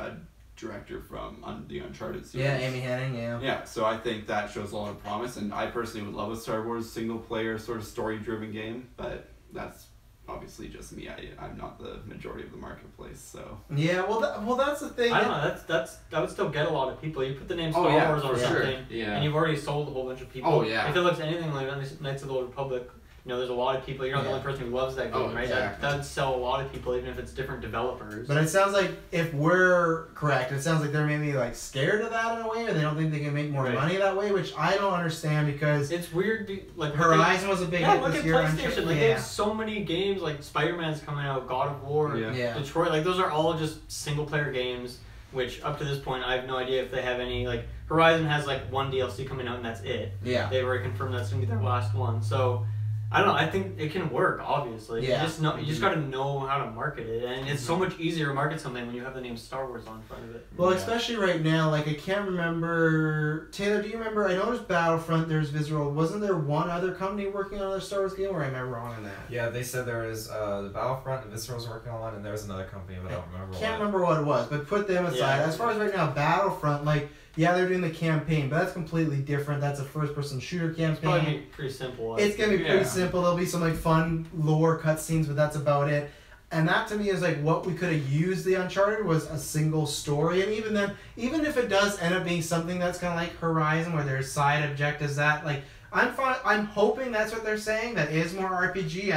director from the Uncharted series. Yeah, Amy Hennig, yeah. Yeah, so I think that shows a lot of promise, and I personally would love a Star Wars single player sort of story driven game, but that's obviously just me. I'm not the majority of the marketplace, so. Yeah, well that's the thing. I don't know. That would still get a lot of people. You put the name Star Wars or something, and you've already sold a whole bunch of people. Oh yeah. If it looks anything like Knights of the Old Republic, you know, there's a lot of people. You're not the only person who loves that game, right? Exactly. That would sell a lot of people, even if it's different developers. But it sounds like, if we're correct, it sounds like they're maybe like scared of that in a way, or they don't think they can make more money that way, which I don't understand, because it's weird. Like Horizon was a big hit look this at year. PlayStation. Like they have so many games. Like Spider-Man's coming out, God of War, Detroit. Like those are all just single player games. Which up to this point, I have no idea if they have any. Like Horizon has like one DLC coming out, and that's it. Yeah. They've already confirmed that's gonna be their last one. So I don't know. I think it can work. Obviously, Yeah. You just got to know how to market it, and it's so much easier to market something when you have the name Star Wars on front of it. Well, especially right now, like I can't remember. Taylor, do you remember? I noticed Battlefront. There's Visceral. Wasn't there one other company working on another Star Wars game, or am I wrong on that? Yeah, they said there was the Battlefront and Visceral's working on one, and there was another company, but I don't remember. Can't remember what it was, but put them aside. As far as right now, Battlefront, like. Yeah, they're doing the campaign, but that's completely different. That's a first-person shooter campaign. It's probably gonna be pretty simple. It's gonna be pretty simple. There'll be some like fun lore cutscenes, but that's about it. And that to me is like what we could have used the Uncharted was a single story. And even then, even if it does end up being something that's kind of like Horizon, where there's side objectives that like I'm fine. I'm hoping that's what they're saying. That is more RPG.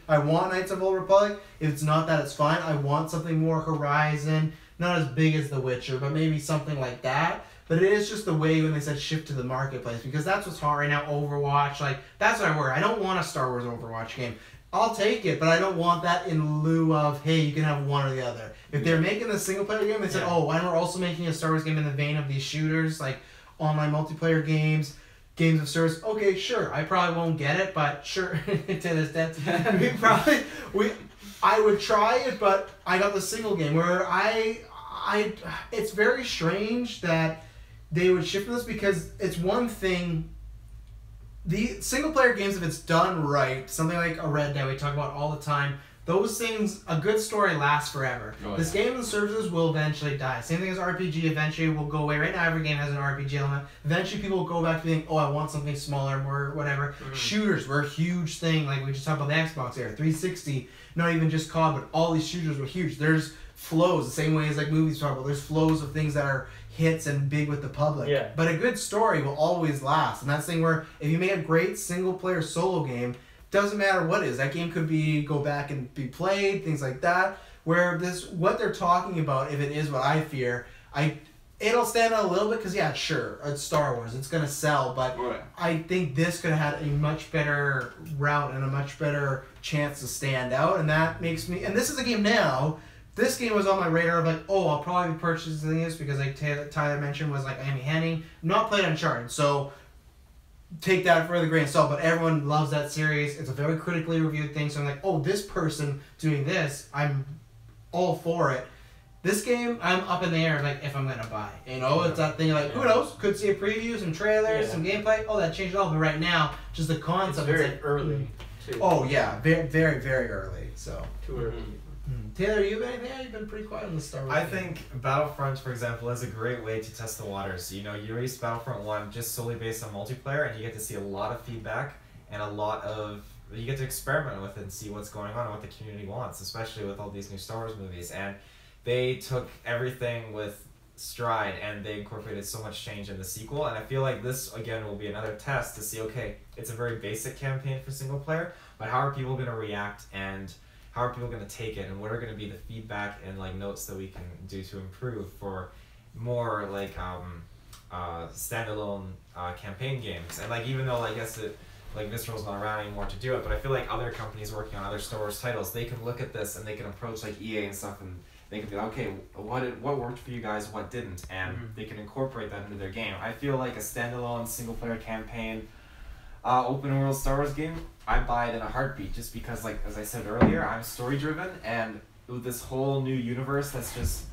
I want Knights of the Old Republic. If it's not that, it's fine. I want something more Horizon. Not as big as The Witcher, but maybe something like that. But it is just the way when they said shift to the marketplace, because that's what's hard right now. Overwatch, like that's what I worry. I don't want a Star Wars Overwatch game. I'll take it, but I don't want that in lieu of, hey, you can have one or the other. If they're making a single player game, they said, oh, and we're also making a Star Wars game in the vein of these shooters, like online multiplayer games, games of service. Okay, sure. I probably won't get it, but sure. To this death. I would try it, but I got the single game where it's very strange that they would shift this, because it's one thing. The single player games, if it's done right, something like a Red Dead we talk about all the time, those things, a good story lasts forever. This game and services will eventually die. Same thing as RPG, eventually will go away. Right now every game has an RPG element. Eventually people will go back to being, oh, I want something smaller, more whatever. Shooters were a huge thing, like we just talked about the Xbox era, 360, not even just COD, but all these shooters were huge. There's flows, the same way as like movies talk about. There's flows of things that are hits and big with the public. Yeah. But a good story will always last. And that's the thing where if you make a great single player solo game, doesn't matter what it is. That game could be go back and be played, things like that. Where what they're talking about, if it is what I fear, it'll stand out a little bit because yeah, sure, it's Star Wars, it's gonna sell, but I think this could have had a much better route and a much better chance to stand out, and that makes me. And this is a game now. This game was on my radar of like, oh, I'll probably be purchasing this because like Tyler mentioned was like Amy Hennig. Not played Uncharted, so take that for the grain of salt. But everyone loves that series. It's a very critically reviewed thing. So I'm like, oh, this person doing this, I'm all for it. This game, I'm up in the air like if I'm gonna buy. You know, it's that thing like who knows? Could see a preview, some trailers, some gameplay. Oh, that changed it all. But right now, just the concept. It's very like, early. Too. Oh yeah, very very very early. So too early. Taylor, you have anything? Yeah, you've been pretty quiet on the Star Wars. I think Battlefront, for example, is a great way to test the waters. You know, you release Battlefront 1 just solely based on multiplayer, and you get to see a lot of feedback and you get to experiment with it and see what's going on and what the community wants, especially with all these new Star Wars movies. And they took everything with stride and they incorporated so much change in the sequel. And I feel like this, again, will be another test to see, okay, it's a very basic campaign for single player, but how are people going to react and how are people going to take it, and what are going to be the feedback and like notes that we can do to improve for more like standalone campaign games? And like even though I guess it like Visceral's not around anymore to do it, but I feel like other companies working on other Star Wars titles, they can look at this and they can approach like EA and stuff, and they can be like, okay, what worked for you guys, what didn't, and they can incorporate that into their game. I feel like a standalone single player campaign open world Star Wars game, I buy it in a heartbeat, just because, like as I said earlier, I'm story driven, and with this whole new universe that's just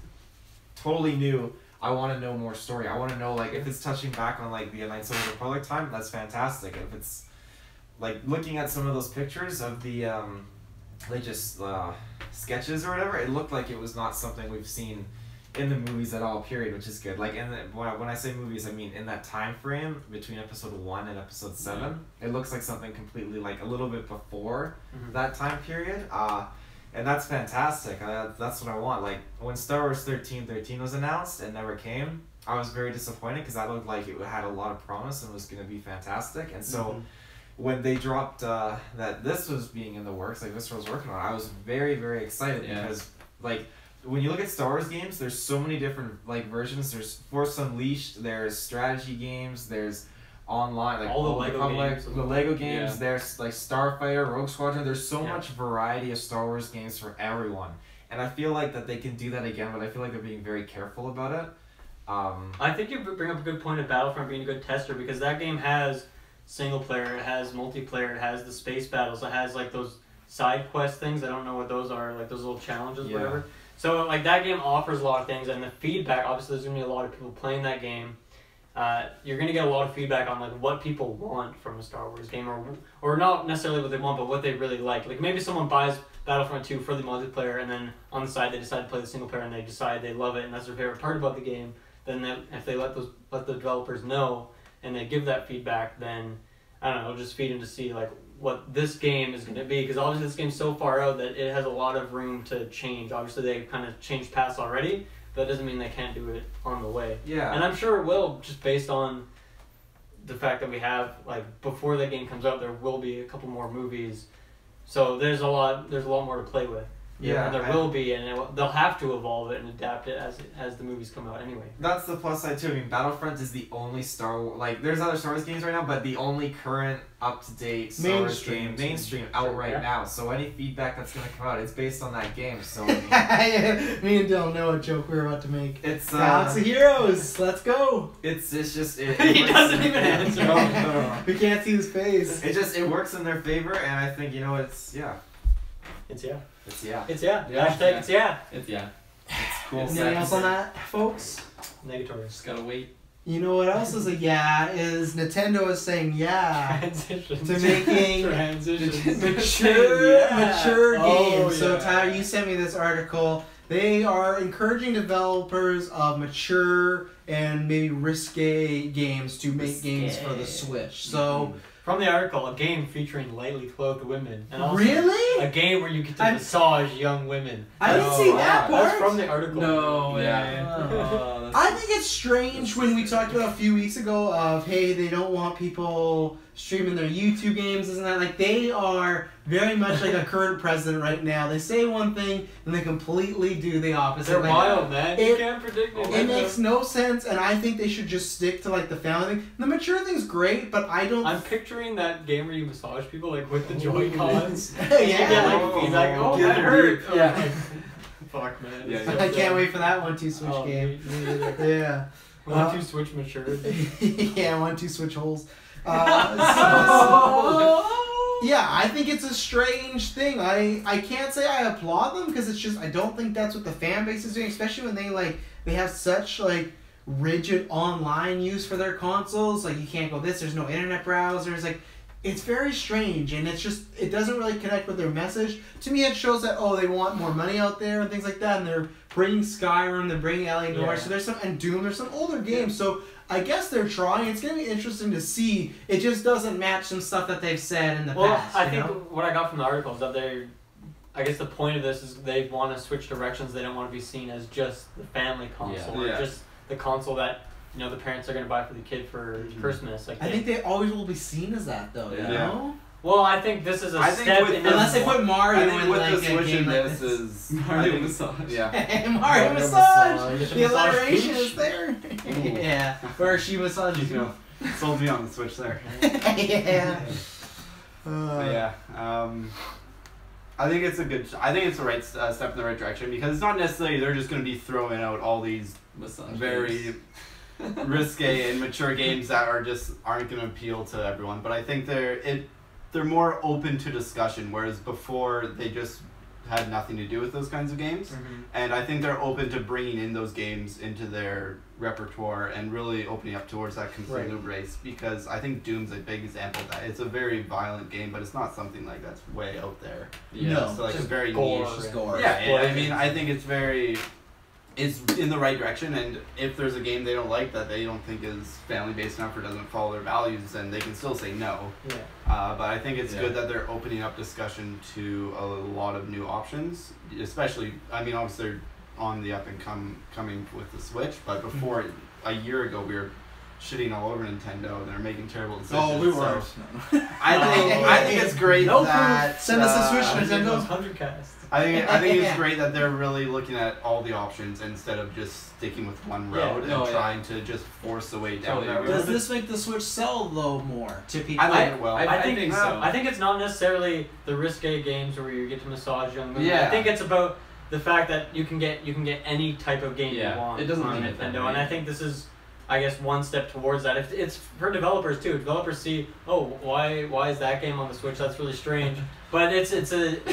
totally new, I want to know more story. I want to know like if it's touching back on like the Knights of the Republic time, that's fantastic. If it's like looking at some of those pictures of the latest sketches or whatever, it looked like it was not something we've seen in the movies at all, period, which is good. Like when I say movies, I mean in that time frame between episode 1 and episode 7, it looks like something completely like a little bit before that time period, and that's fantastic. That's what I want. Like when Star Wars 1313 was announced and never came, I was very disappointed because that looked like it had a lot of promise and was going to be fantastic. And so when they dropped that this was being in the works, like Visceral was working on, I was very, very excited because like when you look at Star Wars games, there's so many different like versions. There's Force Unleashed, there's strategy games, there's online, like all the Lego games. The Lego games, there's like Starfighter, Rogue Squadron. There's so much variety of Star Wars games for everyone, and I feel like that they can do that again, but I feel like they're being very careful about it. I think you bring up a good point of Battlefront being a good tester, because that game has single player, it has multiplayer, it has the space battles, it has like those side quest things. I don't know what those are, like those little challenges, whatever. So like that game offers a lot of things, and the feedback, obviously there's gonna be a lot of people playing that game. You're gonna get a lot of feedback on like what people want from a Star Wars game, or not necessarily what they want, but what they really like. Like maybe someone buys Battlefront 2 for the multiplayer, and then on the side they decide to play the single player, and they decide they love it, and that's their favorite part about the game. Then if they let the developers know, and they give that feedback, then I don't know, it'll just feed them to see like what this game is going to be, because obviously this game's so far out that it has a lot of room to change. Obviously they kind of changed paths already, but that doesn't mean they can't do it on the way. Yeah. And I'm sure it will, just based on the fact that we have, like, before that game comes out, there will be a couple more movies. So there's a lot more to play with. Yeah, and there will be, and they'll have to evolve it and adapt it as the movies come out anyway. That's the plus side too. I mean, Battlefront is the only Star Wars, like there's other Star Wars games right now, but the only current up to date Star Wars game mainstream out right now. So any feedback that's gonna come out, it's based on that game. So me and Dylan know what joke we're about to make. It's Galaxy Heroes. Let's go. It's just he doesn't even answer. No. We can't see his face. It works in their favor, and I think It's yeah. It's yeah. Hashtag it's yeah. It's yeah. Cool. Anything else on that, folks? Negatory. Just gotta wait. You know what else is a yeah? Is Nintendo is saying yeah Transition. to making Transition. mature games. Oh, So yeah. Tyler, you sent me this article. They are encouraging developers of mature and maybe risque games to make games for the Switch. So From the article, a game featuring lightly clothed women. And also really? a game where you get to massage young women. I didn't see that part. That's from the article. No way. Yeah. I think it's strange when we talked about a few weeks ago of, hey, they don't want people streaming their YouTube games, isn't that? Like, they are very much like a current president right now. They say one thing and they completely do the opposite. They're Like, wild, man. You can't predict it. It makes no sense, and I think they should just stick to like the family thing. The mature thing's great, but I don't. I'm picturing that game where you massage people like with the Joy-Cons. Yeah. You get like feedback. Oh, that hurt. Yeah. Like, fuck, man. Yeah, I can't wait for that 1-2 switch game. Me either. Yeah. 1-2 switch matured. Yeah, 1-2 switch holes. Yeah, I think it's a strange thing. I can't say I applaud them because it's just I don't think that's what the fan base is doing, especially when they have such like rigid online use for their consoles. Like you can't go this. There's no internet browsers. Like it's very strange, and it's just it doesn't really connect with their message. To me, it shows that they want more money out there and things like that, and they're bringing Skyrim, they're bringing Alien Door, so there's some and Doom. There's some older games, so. I guess they're trying. It's going to be interesting to see. It just doesn't match some stuff that they've said in the past. Well, I think what I got from the article is that I guess the point of this is they want to switch directions. They don't want to be seen as just the family console or just the console that the parents are going to buy for the kid for Christmas. Like I think they always will be seen as that, though. You know? Well, I think this is a step in unless they put Mario in with like the Switch in this is Mario massage. Yeah. Mario massage. The alliteration is there. Yeah. Where she massages you. Sold me on the Switch there. Yeah. I think it's the right step in the right direction, because it's not necessarily they're just going to be throwing out all these very risque and mature games that aren't going to appeal to everyone. But I think they're more open to discussion, whereas before they just had nothing to do with those kinds of games. Mm-hmm. And I think they're open to bringing in those games into their repertoire and really opening up towards that Cthulhu race, because I think Doom's a big example of that. It's a very violent game, but it's not something like that's way out there. No, so like just a very gore. niche. Just gore. Yeah, I mean, I think it's in the right direction, and if there's a game they don't like that they don't think is family based enough or doesn't follow their values, then they can still say no. Yeah. But I think it's good that they're opening up discussion to a lot of new options, especially, I mean, obviously they're on the up and coming with the Switch, but before, a year ago, we were shitting all over Nintendo. They're making terrible decisions. Oh, we weren't. So I think it's great No that Send us a Switch, Nintendo. 100 cast. I think it's great that they're really looking at all the options instead of just sticking with one road and trying to just force a way down that road. Does this make the Switch sell though more to people? I think it will. I think so. I think it's not necessarily the risque games where you get to massage young women. Yeah. I think it's about the fact that you can get any type of game Yeah, you want it doesn't on limit that, Nintendo, right? and I think this is, I guess, one step towards that. If it's for developers too. Developers see, oh, why is that game on the Switch? That's really strange. But it's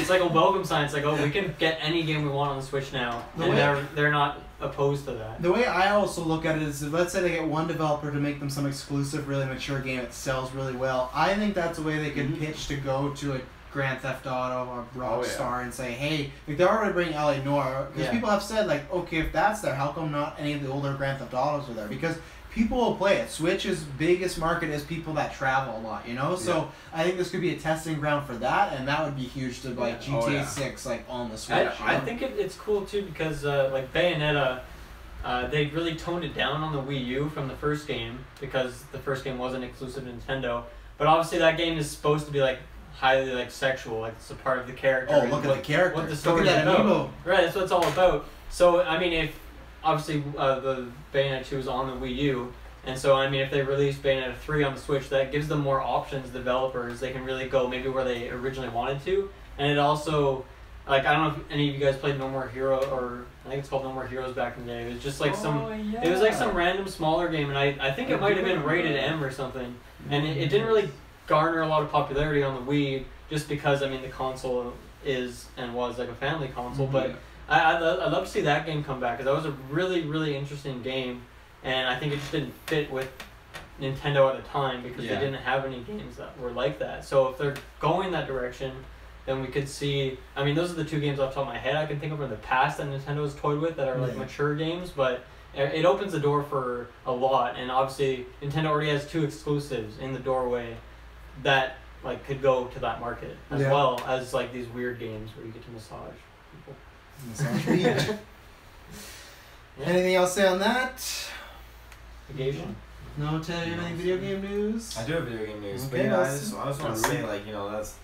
like a welcome sign. It's like, oh, we can get any game we want on the Switch now, and they're not opposed to that. The way I also look at it is, let's say they get one developer to make them some exclusive, really mature game that sells really well. I think that's a way they could pitch to go to a Grand Theft Auto or Rockstar and say, hey, like they're already bringing LA Noire, because people have said, like, okay, if that's there, how come not any of the older Grand Theft Autos are there? Because people will play it. Switch's biggest market is people that travel a lot, you know? So I think this could be a testing ground for that, and that would be huge to, like, GTA 6, like, on the Switch. I think it's cool, too, because, like, Bayonetta, they really toned it down on the Wii U from the first game, because the first game wasn't exclusive to Nintendo. But obviously that game is supposed to be, like, highly, like, sexual, like, it's a part of the character. Oh, look at the character. What the story's look at that about. amiibo. Right, that's what it's all about. So, I mean, if, obviously, the Bayonetta 2 is on the Wii U, and so, I mean, if they release Bayonetta 3 on the Switch, that gives them more options, developers. They can really go maybe where they originally wanted to. And it also, like, I don't know if any of you guys played No More Hero, or I think it's called No More Heroes back in the day. It was just like it was like some random smaller game, and I think it might have been rated M or something. And it didn't really garner a lot of popularity on the Wii, just because, I mean, the console is and was like a family console. But I'd love to see that game come back, because that was a really, really interesting game. And I think it just didn't fit with Nintendo at the time, because they didn't have any games that were like that. So if they're going that direction, then we could see, I mean, those are the two games off the top of my head I can think of in the past that Nintendo's toyed with that are like mature games, but it opens the door for a lot. And obviously Nintendo already has 2 exclusives in the doorway that like could go to that market, as well as like these weird games where you get to massage people. Massage people. Anything else to say on that? Negation. No, tell you any video game news? I do have video game news, Okay, but I just want to say, like, you know, that's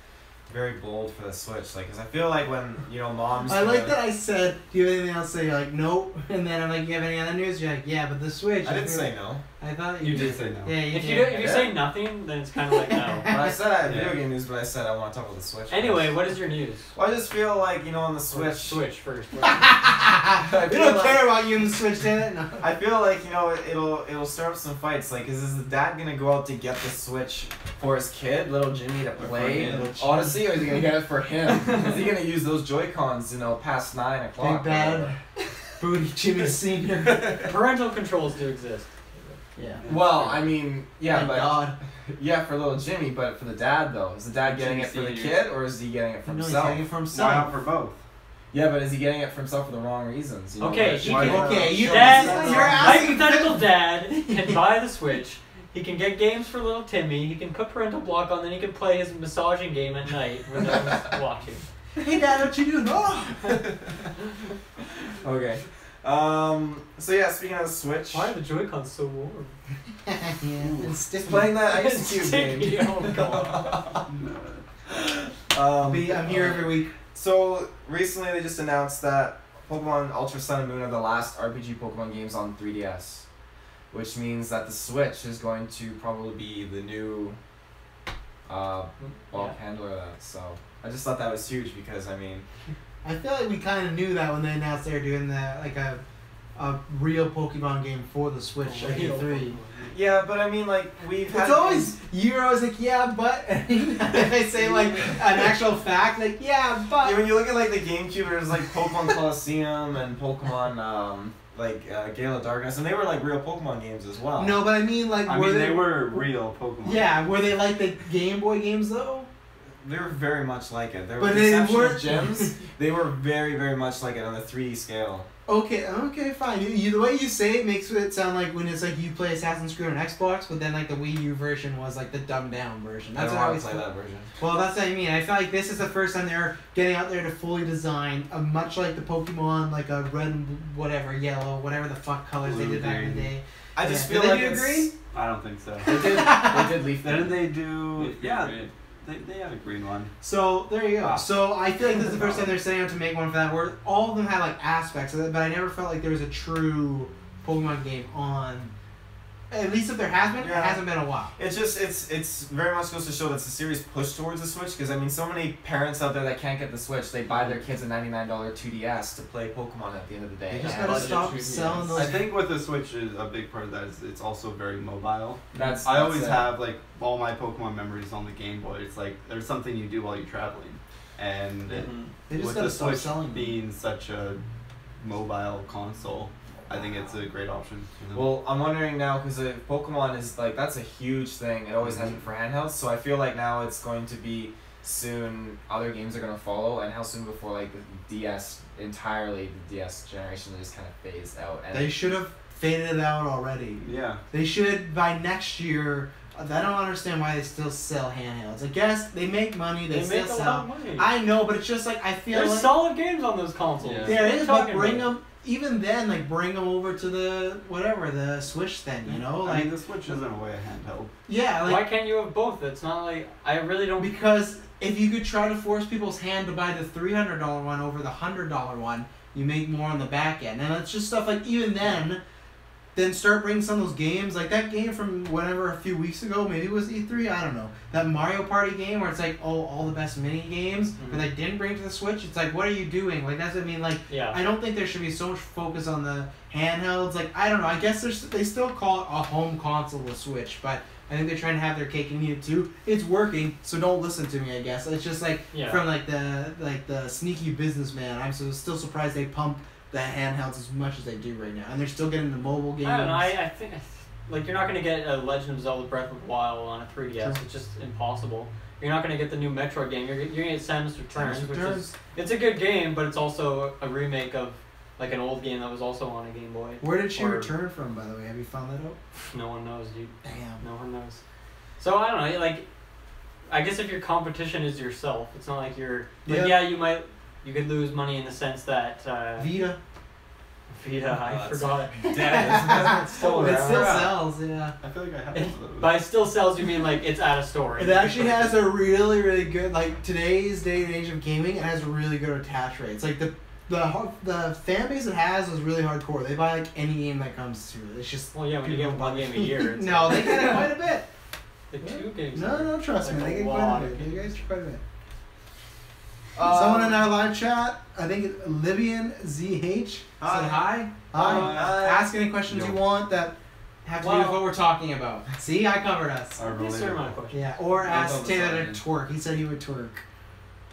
very bold for the Switch, like, because I feel like when, you know, moms... I like that I said, do you have anything else to say? You're like, nope. And then I'm like, you have any other news? You're like, yeah, but the Switch... I didn't say no. I thought You did say no. Yeah, you If did. you say nothing, then it's kind of like no. But I said I had video game news, but I said I want to talk about the Switch. Anyway, what is your news? Well, I just feel like, you know, on the Switch... Switch first. We don't care about you in the Switch, damn it. No. I feel like, you know, it'll stir up some fights. Like, is the dad gonna go out to get the Switch for his kid, little Jimmy, to play Odyssey, or is he gonna get it for him? Is he gonna use those Joy-Cons, you know, past 9 o'clock? Big bad booty Jimmy Senior. Parental controls do exist. Yeah. Well, I mean, yeah, Thank but God. yeah, for little Jimmy, but for the dad though, is the dad getting it for the kid, or is he getting it for No, he's himself? getting it for Why himself. not for both? Yeah, but is he getting it for himself for the wrong reasons? You know, Okay, like, he why can- not okay, you- show Dad, himself? you're asking- hypothetical dad can buy the Switch. He can get games for little Timmy. He can put parental block on, then he can play his massaging game at night when no one's watching. Hey, Dad, what you doing? Oh! Okay. So yeah, speaking of the Switch, Why are the Joy-Cons so warm? Yeah, and just sticky. playing that Ice Cube Sticky, game. oh god. I'm here every week. So recently they just announced that Pokemon Ultra Sun and Moon are the last RPG Pokemon games on 3DS, which means that the Switch is going to probably be the new handler of that. So I just thought that was huge because, I mean, I feel like we kind of knew that when they announced they were doing like a real Pokemon game for the Switch at E3. yeah, but I mean, like, we've had... It's always, you're always like, yeah, but, and I say like an actual fact, like, yeah, but. Yeah, when you look at, like, the GameCube, there's, like, Pokemon Colosseum and Pokemon, Gale of Darkness, and they were, like, real Pokemon games as well. No, but I mean, like, I mean, they were real Pokemon. Yeah, were they like the Game Boy games though? They were very much like it. There But were they exception weren't- of gyms. They were very, very much like it on the 3D scale. Okay, fine. The way you say it makes it sound like when it's like you play Assassin's Creed on Xbox, but then like the Wii U version was like the dumbed down version. That's I what I don't want always to play that version. Well, that's what I mean. I feel like this is the first time they're getting out there to fully design a much like the Pokemon, like a red and whatever, yellow, whatever the fuck colors they did back in the day. I just Yeah. feel Did like they do green? I don't think so. they did leaf. Didn't they do? Leaf Yeah, green. they had a green one. So there you go. Wow. So I feel like this is the first time they're setting out to make one for that, where all of them had like aspects of it, but I never felt like there was a true Pokemon game on. At least if there has been, it hasn't been a while. It's just it's very much goes to show that it's a serious push towards the Switch, because I mean, so many parents out there that can't get the Switch, they buy their kids a $99 2DS to play Pokemon at the end of the day. They just And gotta stop budget selling those. I think with the Switch, is a big part of that is it's also very mobile. that's I always it. have like all my Pokemon memories on the Game Boy. It's like there's something you do while you're traveling, and They just with gotta the stop Switch selling them. being such a mobile console, I think it's a great option. For them. Well, I'm wondering now, because Pokemon is like, that's a huge thing. It always has been for handhelds, so I feel like now it's going to be soon, other games are going to follow, and how soon before like the DS entirely, the DS generation just kind of phased out. And They should have faded it out already. yeah. They should by next year. I don't understand why they still sell handhelds. I guess they make money. They still make a sell. lot of money. I know, but it's just like I feel There's like solid games on those consoles. Yeah. there What are is, you but talking bring about? them. Even then, like bring them over to the whatever the Switch. Then you know, I like mean, the Switch isn't a way a handheld. yeah, like Why can't you have both? It's not like I really don't. because if you could try to force people's hand to buy the $300 one over the $100 one, you make more on the back end, and it's just stuff like even then start bringing some of those games like that game from whatever a few weeks ago, maybe it was E3, I don't know, that Mario Party game where it's like all the best mini games, but they didn't bring to the Switch. It's like, what are you doing? Like that's what I mean. Like Yeah. I don't think there should be so much focus on the handhelds. Like I don't know. I guess they still call it a home console, the Switch, but I think they're trying to have their cake and eat it too. It's working, so don't listen to me. I guess it's just like Yeah. from like the sneaky businessman. I'm still surprised they pump the handhelds as much as they do right now, and they're still getting the mobile games. I don't know. I think like you're not gonna get a Legend of Zelda Breath of the Wild on a 3DS. True. It's just impossible. You're not gonna get the new Metroid game. You're gonna get Samus Returns, Samus which Returns. is it's a good game, but it's also a remake of like an old game that was also on a Game Boy. Where did she Or- return from, by the way? Have you found that out? No one knows, dude. Damn. No one knows. So I don't know. Like, I guess if your competition is yourself, it's not like you're. Like, Yeah. you could lose money in the sense that. Vita. Vita, I that's- forgot. Dead. It's still It around. still sells, yeah. I feel like I have It, one of those. by still sells, you mean like it's at a store. It actually has a really, really good, like today's day and age of gaming, it has a really good attach rate. It's like the fan base it has is really hardcore. They buy like any game that comes through. It's just Well, yeah, when you people get one buy- game a year. It's no, they get it quite a bit. like 2 games. No, trust me, Like they a get quite lot a of bit. They games. get quite a bit. Someone in our live chat, I think it's Libyan ZH, said hi. Hi. Ask any questions you want that have to do with Well- what we're talking about. See, I covered us. Are Answer related. my question. Yeah, or Don't ask go Taylor to beside twerk. He said he would twerk.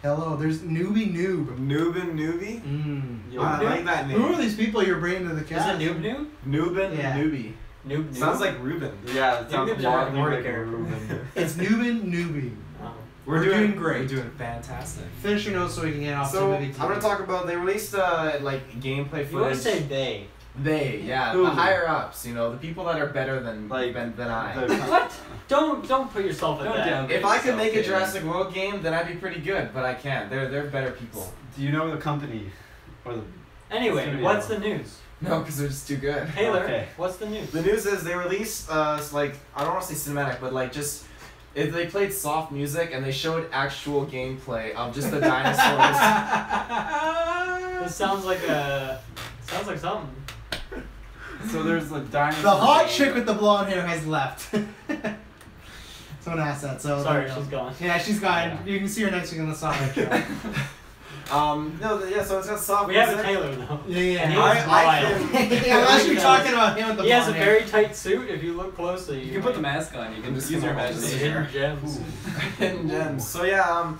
Hello, there's Newbie Noob. Noobin Newbie? Mm. I like that name. Who are these people you're bringing to the Is cast? it Noob Noob? Noobin Yeah. Newbie. Noob Noob? Sounds like Ruben. Yeah, it sounds Noob's a a lot Rick and Morty like character. Ruben. It's Noobin Newbie. Oh. We're doing great. We're doing fantastic. Finish your notes so we can get off So to I'm movie gonna talk about, they released like gameplay You always footage. say they. They, yeah, Who? the higher ups, you know, the people that are better than Like, than I. What? Don't put yourself in Don't that. downgrade If I could make a yourself, Jurassic World game, then I'd be pretty good, but I can't. They're better people. Do you know the company? Or the Anyway, Studio. what's the news? No, because they're just too good. Taylor, Okay. what's the news? The news is they released like, I don't want to say cinematic, but like just they played soft music and they showed actual gameplay of just the dinosaurs. This sounds like something. So there's a dinosaur. The hot game. chick with the blonde hair has left. Someone asked that, so Sorry, there you go. she's gone. Yeah, she's gone. Yeah. You can see her next week on the Sonic show. Yeah, so it's got soft We have a music. Taylor though. Yeah, And he yeah. was I wild. Yeah, unless you're talking about him with the He has a blonde hair. very tight suit. If you look closely, You can put the mask on. You can just use your come on, just imagination. hidden gems. Hidden gems. So yeah,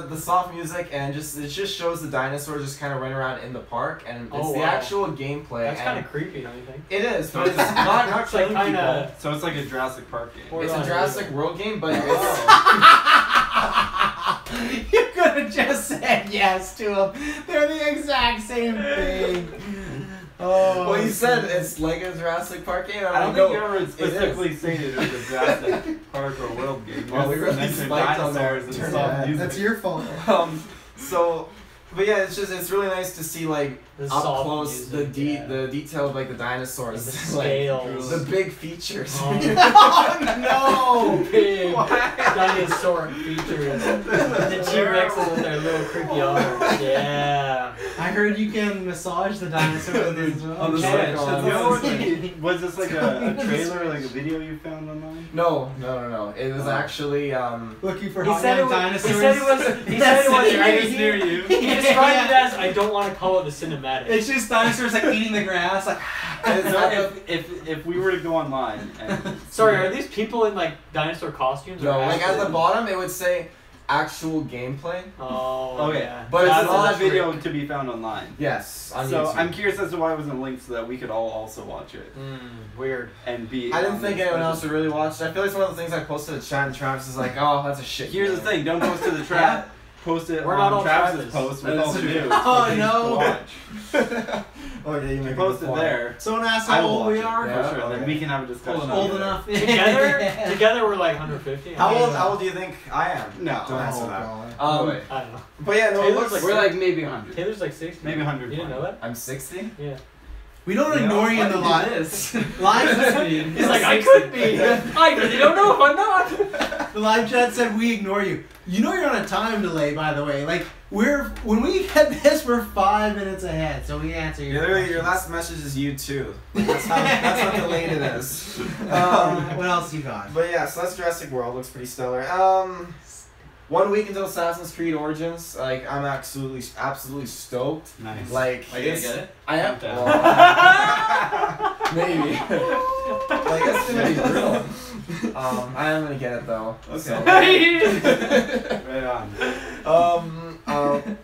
the soft music and it just shows the dinosaurs just kind of running around in the park, and it's Oh, the wow. actual gameplay. That's kind and of creepy, don't you think? it is, but it's not It's like killing kinda- people. So it's like a Jurassic Park game. Or- It's a on, Jurassic World game, but it's You could have just said yes to him. They're the exact same thing. Oh. well, you said it's like a Jurassic Park game. I don't know. think you ever specifically stated it was a Jurassic Park or World game. Well, we really mentioned spiked on dinosaurs that. and Yeah, soft music. That's your fault. So, but yeah, it's really nice to see like The up soft close, music, the detail of like the dinosaurs, the like, scales, the big features. Oh, no! big dinosaur features, the T-Rexes with their little creepy arms. Yeah. I heard you can massage the dinosaur with this as well. On the Okay. Switch. You know what, was this like a trailer, like a video you found online? No. It was actually Looking for He hot said, young it was, dinosaurs. he said it was. He said it was. That's He, near you. he described it as. I don't want to call it a cinematic. It's just dinosaurs like eating the grass, like. If we were to go online and Sorry, are these people in like dinosaur costumes? no, or like at the actual- bottom it would say actual gameplay. Oh, okay, yeah. But it's that's not a video to be found online. Yes, on So YouTube. I'm curious as to why it wasn't linked so that we could all also watch it Weird. and be. I didn't on think this. anyone else would really watch it. I feel like it's one of the things I posted to chat and Travis is like, oh, that's a shit. Here's the game. thing: don't post to the trap. Post it We're on not all Travis's Travis. post with all the news. Oh, for things no. to watch. Okay, you You make a post good it point. there. Someone asked I how will old we watch it, are. Yeah. for sure. Then okay. we can have a discussion. Old together. enough. Together we're like 150. How old do you think I am? No. Don't answer Oh, that. God. Wait. I don't know. But yeah, no, it Taylor's looks like- We're like maybe 100. Taylor's like 60. Maybe 100. You didn't know that? I'm 60. Yeah. We don't You know, ignore you in why the do you live. do this? Live stream. He's like, I could be. I really don't know if I'm not. The live chat said we ignore you. You know you're on a time delay, by the way. Like when we get this, we're 5 minutes ahead, so we answer your. Literally, your last message is you too. Like, that's how delayed it is. What else you got? But yeah, so that's Jurassic World. Looks pretty stellar. 1 week until Assassin's Creed Origins. Like, I'm absolutely stoked. Nice. Like, Are you gonna it's, get it? I am. Down. Well, maybe. Like, it's gonna be brutal. I am gonna get it though. Okay. So. Right on.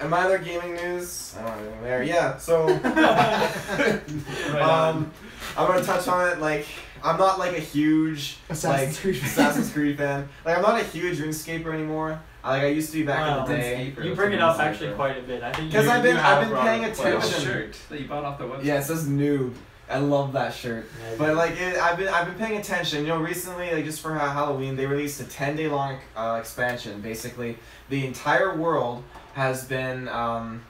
And my other gaming news, I don't have anything there. Yeah, so Right on. I'm gonna touch on it. Like, I'm not like a huge Assassin's Creed fan. Assassin's Creed fan. Like, I'm not a huge RuneScaper anymore. I used to be back in the day. You bring it up actually quite a bit. I think Because you- I've been You have paying brought it up. attention. shirt that you bought off the website. Yeah, it says noob. I love that shirt. Yeah, But like, I've been paying attention. You know, recently, like just for Halloween, they released a 10-day long expansion. Basically, the entire world has been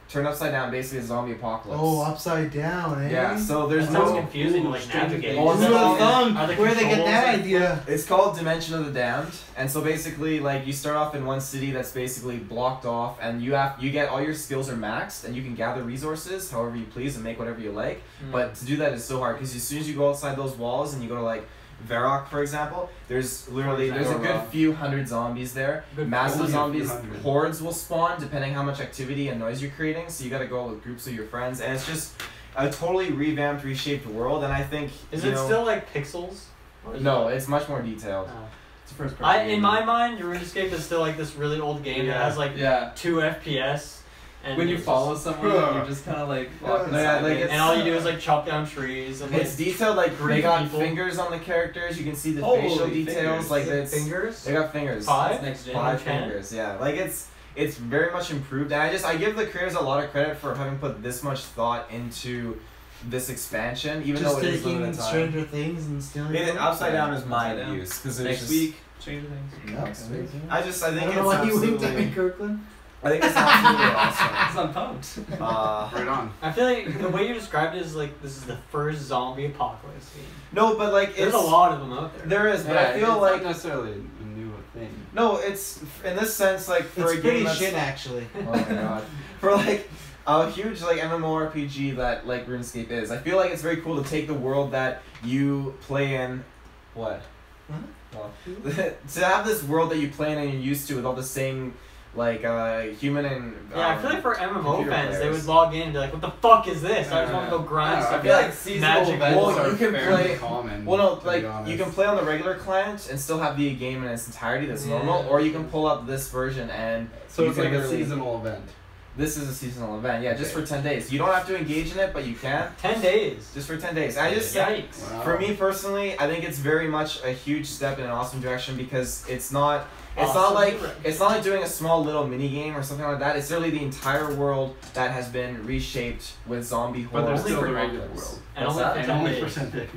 turned upside down. Basically, a zombie apocalypse. Oh, upside down, eh? Yeah. So there's That sounds no. confusing to like navigate. Oh, Who's no, the no, thumb? Are the Where they get controls, that like- idea? It's called Dimension of the Damned, and so basically, like, you start off in one city that's basically blocked off, and you get all your skills are maxed, and you can gather resources however you please and make whatever you like. But to do that is so hard because as soon as you go outside those walls and you go to like Varrock, for example, there's a good few hundred zombies there. Good Massive few zombies, hundred. hordes will spawn depending how much activity and noise you're creating. So you got to go with groups of your friends, and it's just a totally revamped, reshaped world. And I think Is it still like pixels? Or is no, it- it's much more detailed. Oh. It's the first person. In my mind, RuneScape is still like this really old game that has like Yeah. 2 FPS. And When you it's follow just- someone, you're just kind of like walking Yeah, aside. like it's- and all you do is like chop down trees and like It's detailed, like they Greek got people. fingers on the characters. You can see the Holy facial details. fingers. Like it's fingers. they got fingers. 5? That's next gen. 5 10? fingers, yeah. Like it's very much improved, and I give the creators a lot of credit for having put this much thought into this expansion, even Just though it is taking limited time. Stranger Things and stealing. It, them? upside down is my Upside Down. use because Next week, Stranger Things. Yeah, Next okay. week. I think I don't it's know why you winked at me, absolutely. Kirkland. I think it's absolutely awesome. Because I'm pumped. Right on. I feel like the way you described it is like this is the first zombie apocalypse game. No, but like There's it's a lot of them out there. there is, but Yeah, I feel it's like not necessarily a new thing. no, it's in this sense like for It's a pretty game that's shit, actually. oh my god. For like a huge like MMORPG that like RuneScape is, I feel like it's very cool to take the world that you play in. What? Huh? Well, to have this world that you play in and you're used to with all the same like human and Yeah, I feel like for MMO computer fans, they players. would log in and be like, "What the fuck is this? I just want to go grind I stuff." feel like Like seasonal magic. events Well, are you can fairly play- common. Well, no, to be like honest. you can play on the regular client and still have the game in its entirety that's Yeah. normal, or you can pull up this version and So you it's can like a literally- seasonal event. This is a seasonal event, yeah, just Okay. for 10 days. You don't have to engage in it, but you can. 10 days. Just for 10 days. I just Yikes. Wow. For me personally, I think it's very much a huge step in an awesome direction because it's not Awesome like direction. it's not like doing a small little mini game or something like that. It's really the entire world that has been reshaped with zombie But horrors. there's still and the regular apocalypse. world. And What's only that? for And 10 only days. for 10 days.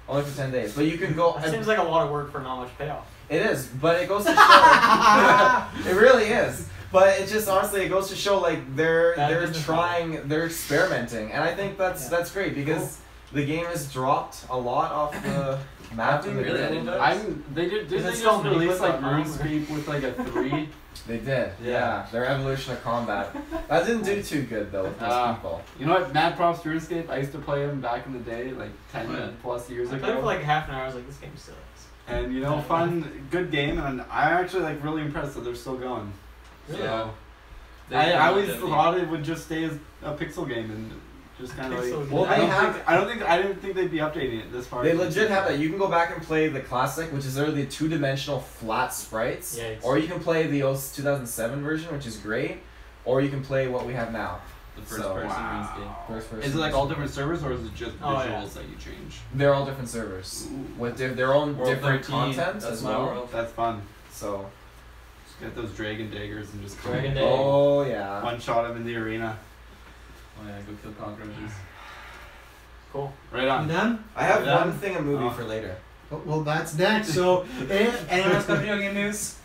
Only for 10 days, but you can go. That seems like a lot of work for not much payoff. It is, but it goes to show. It really is. But it just honestly it goes to show like they're business trying, they're experimenting, and I think that's great because the game has dropped a lot off the map. Really? They did Is it they still just release like mini-clip.com? RuneScape with like a 3? They did, yeah. Their evolution of combat. That didn't do too good though with most people. You know what? Mad props to RuneScape. I used to play him back in the day, like 10 plus years I ago. played for like half an hour. I was like, this game sucks. And you know, fun, good game, and I'm actually like really impressed that they're still going. Really? So, They I always definitely- thought it would just stay as a pixel game and just kind of Pixel like. game. Well, I didn't think they'd be updating it this far. They legit have that. You can go back and play the classic, which is literally two-dimensional flat sprites, Yikes. or you can play the 2007 version, which is great, or you can play what we have now. The first So, person wow. First person. Is it like all different servers, or is it just Oh, visuals yeah. that you change? They're all different servers with their own World different 13, content that's as my well. world. That's fun. So. Just get those dragon daggers and just Dragon Dagger. Oh yeah. one shot him in the arena. Oh yeah, go kill cockroaches. Cool. Right You on. done? I have Yeah. one thing a movie Oh. for later. Well, that's next. So, anyone else got video game news?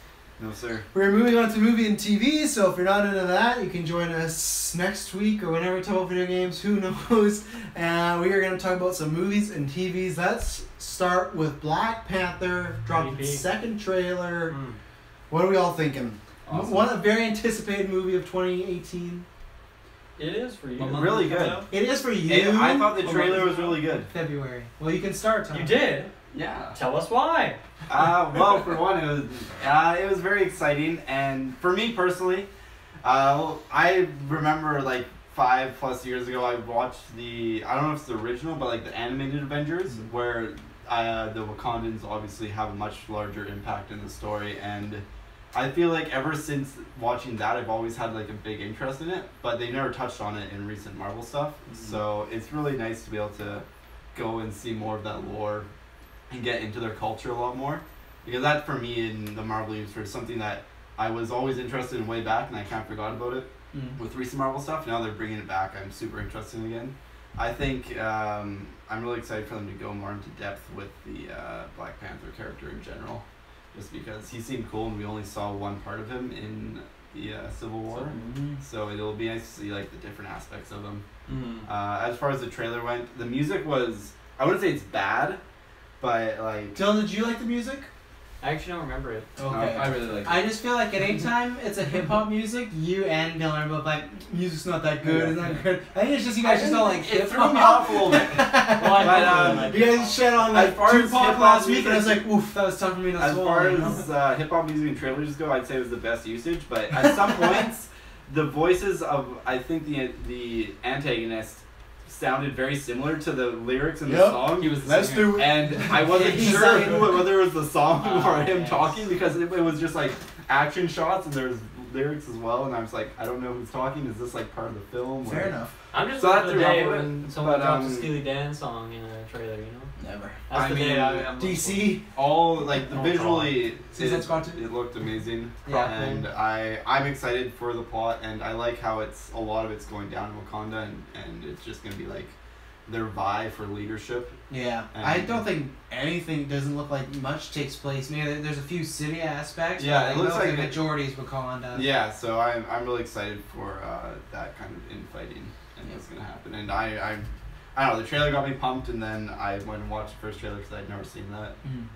No sir. We're moving on to movie and TV, so if you're not into that, you can join us next week or whenever we talk about video games, who knows. And we are going to talk about some movies and TVs. Let's start with Black Panther, dropped its MVP. second trailer. Mm. What are we all thinking? Awesome. One a very anticipated movie of 2018. It is for you. What month Really is it coming good. out? It is for you. I thought the trailer was really good. February. Well, you can start, Tom. You did? Yeah. Tell us why. Well, for one, it was very exciting, and for me personally, I remember like 5+ years ago I watched I don't know if it's the original, but like the animated Avengers, where the Wakandans obviously have a much larger impact in the story, and I feel like ever since watching that, I've always had like a big interest in it, but they never touched on it in recent Marvel stuff, so it's really nice to be able to go and see more of that lore and get into their culture a lot more, because that for me in the Marvel universe is something that I was always interested in way back, and I kind of forgot about it with recent Marvel stuff. Now they're bringing it back. I'm super interested again. I think I'm really excited for them to go more into depth with the Black Panther character in general, just because he seemed cool and we only saw one part of him in the Civil War. So it'll be nice to see like the different aspects of him. As far as the trailer went, the music was, I wouldn't say it's bad, but like, Dylan, did you like the music? I actually don't remember it. Okay. I really like it. I just feel like at any time it's a hip hop music, you and Dylan are both like, music's not that good, it's not good. I think it's just you guys just don't like hip it threw me hop. off a little bit. Well, I But, like You guys shit on As like far as Tupac hip-hop last week, and I was music- like, oof, that was tough for me to As swallow. far you know? as hip hop music and trailers go, I'd say it was the best usage. But at some points, the voices of I think the antagonist sounded very similar to the lyrics in the Yep. song. He was the Let's singer. do it. And I wasn't He's sure like- whether it was the song or him yes. talking, because it was just like action shots and there was lyrics as well, and I was like, I don't know who's talking. Is this like part of the film? Fair or- enough. I'm just So looking that for the threw me day off a bit, when someone but, drops a um, Steely Dan song in a trailer, you know? Never. That's I the mean, day I'm DC. All like the Oh, visually, Suicide Squad 2? it looked amazing. Yeah. And I'm excited for the plot, and I like how it's a lot of it's going down in Wakanda, and it's just gonna be like their vie for leadership. Yeah, And- I don't think anything doesn't look like much takes place. Maybe there's a few city aspects. Yeah, but it I looks know like the it- majority is Wakanda. Yeah, so I'm really excited for that kind of infighting and what's gonna happen. And I don't know, the trailer got me pumped, and then I went and watched the first trailer because I'd never seen that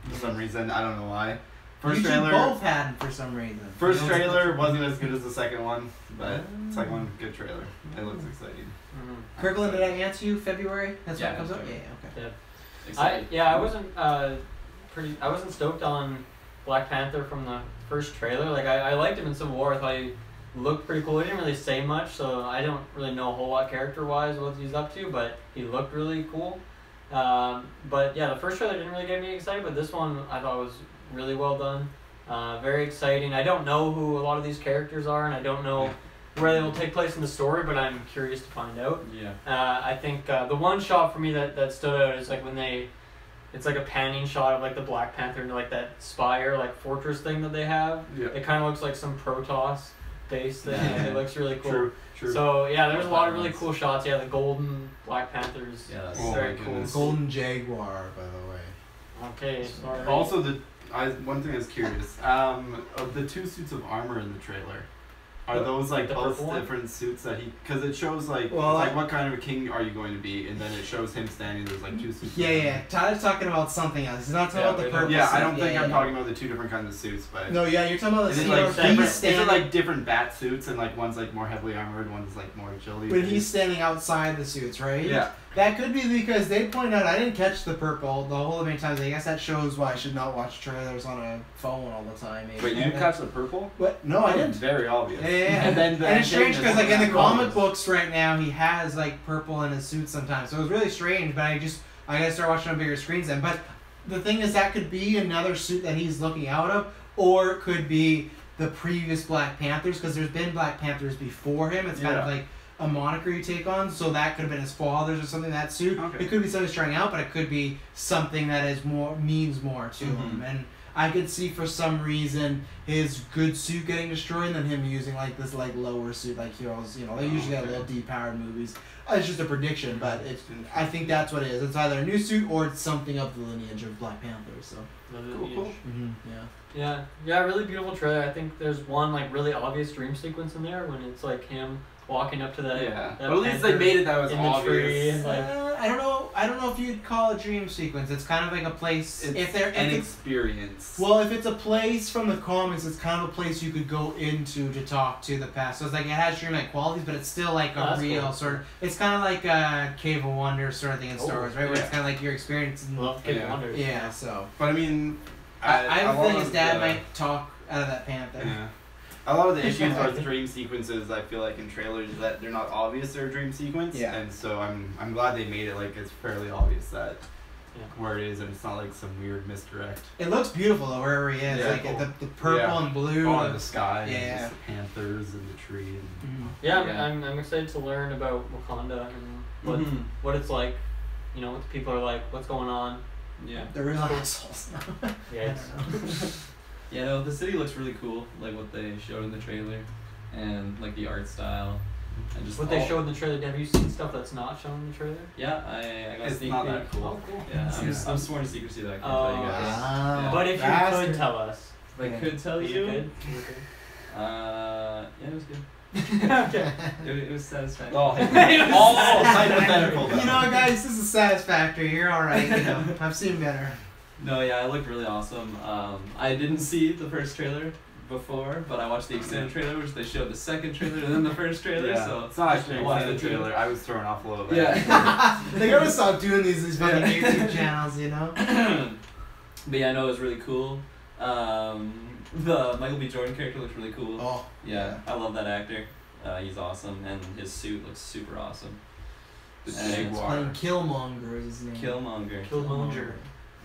for some reason. I don't know why. First you trailer. both had for some reason. First You know, trailer wasn't as good as the second one, but second one, good trailer. It looks exciting. Mhm. Kirkland, did I answer you? February? That's when Yeah, it comes out. February. Yeah. Okay. Excited. I wasn't I wasn't stoked on Black Panther from the first trailer. Like I liked him in Civil War. I thought he looked pretty cool. He didn't really say much, so I don't really know a whole lot character wise what he's up to, but he looked really cool. But yeah, the first trailer didn't really get me excited, but this one I thought was really well done. Very exciting. I don't know who a lot of these characters are, and I don't know where they will take place in the story, but I'm curious to find out. Yeah. I think the one shot for me that stood out is like when it's like a panning shot of like the Black Panther and like that spire, like fortress thing that they have. Yeah. It kind of looks like some Protoss base thing, and it looks really cool. True. So yeah, there's a lot of really cool shots. Yeah, the golden Black Panthers. Yeah, that's Oh very my cool. goodness. Golden Jaguar, by the way. Okay, sorry. Also, one thing I was curious, of the two suits of armor in the trailer, Are those like The both purple one? different suits that he? Because it shows like Well, it's like what kind of a king are you going to be, and then it shows him standing. There's like 2 suits. Yeah. Tyler's talking about something else. He's not talking about the purple. Yeah, I suit. don't think Yeah, I'm yeah. talking about the 2 different kinds of suits, but. No, yeah, you're talking about the Is it scene like where separate? he's Is standing. it like different bat suits and like one's like more heavily armored, one's like more agility? When he's standing outside the suits, right? Yeah. That could be because they point out I didn't catch the purple the whole many times. I guess that shows why I should not watch trailers on a phone all the time. Maybe. Wait, you didn't catch the purple? What? No, I That was didn't. very obvious. Yeah. And then the And it's strange because like in the comic book. books right now he has like purple in his suit sometimes. So it was really strange. But I gotta start watching on bigger screens then. But the thing is that could be another suit that he's looking out of, or it could be the previous Black Panthers because there's been Black Panthers before him. It's kind of like a moniker you take on, so that could have been his father's or something. That suit. Okay. It could be something he's trying out, but it could be something that is means more to him. And I could see for some reason his good suit getting destroyed, and then him using like this like lower suit, like heroes. You know, they usually have little depowered movies. It's just a prediction, but I think that's what it is. It's either a new suit or it's something of the lineage of Black Panther. So. Cool. Yeah. Yeah, really beautiful trailer. I think there's one like really obvious dream sequence in there when it's like him walking up to that. Yeah. that But at least they panther made it that was in the tree obvious. and like. I don't know. I don't know if you'd call it dream sequence. It's kind of like a place. It's if an experience. Well, if it's a place from the comics, it's kind of a place you could go into to talk to the past. So it's like it has dreamlike qualities, but it's still like a That's real cool. sort of. It's kind of like a Cave of Wonders sort of thing in Star Oh, Wars, right? Where yeah. it's kind of like your experience. Love Kid Yeah. Wonders. Yeah. So But I mean, I have a feeling his dad the- might talk out of that panther. yeah. A lot of the issues with dream sequences, I feel like in trailers, is that they're not obvious they're a dream sequence. Yeah. And so I'm glad they made it like it's fairly obvious that Yeah. where it is, and it's not like some weird misdirect. It looks beautiful though, wherever he is. Yeah, like cool. the purple Yeah. and blue. Oh, and the sky, Yeah. and just the panthers and the tree. And, Mhm. Yeah, Yeah. I'm excited to learn about Wakanda and Mhm. what it's like. You know, what the people are like, what's going on. Yeah. They're real assholes. Yeah, it's, Yeah, no, the city looks really cool, like what they showed in the trailer, and like the art style, and just what they showed in the trailer. Have you seen stuff that's not shown in the trailer? Yeah, I got It's sneak not peek. that cool. Oh, cool. Yeah, Yeah. I'm sworn to secrecy that I can't Oh, tell you guys. wow. Yeah. But if you Bastard. could tell us, If I could tell is you, it good? Is it good? yeah, it was good. Okay. It was satisfying. Oh, all hypothetical. You know, guys, this is satisfactory. You're all right. You know, I've seen better. No, yeah, it looked really awesome. I didn't see the first trailer before, but I watched the extended trailer, which they showed the second trailer and then the first trailer. Yeah. So It's not actually I a watched extended the two. trailer. I was thrown off a little bit. Yeah. They gotta stop doing these fucking YouTube channels, you know? But yeah, I know it was really cool. The Michael B. Jordan character looks really cool. Oh. Yeah, I love that actor. He's awesome, and his suit looks super awesome. The And He's Jaguar. playing Killmonger is his name. Killmonger. Killmonger.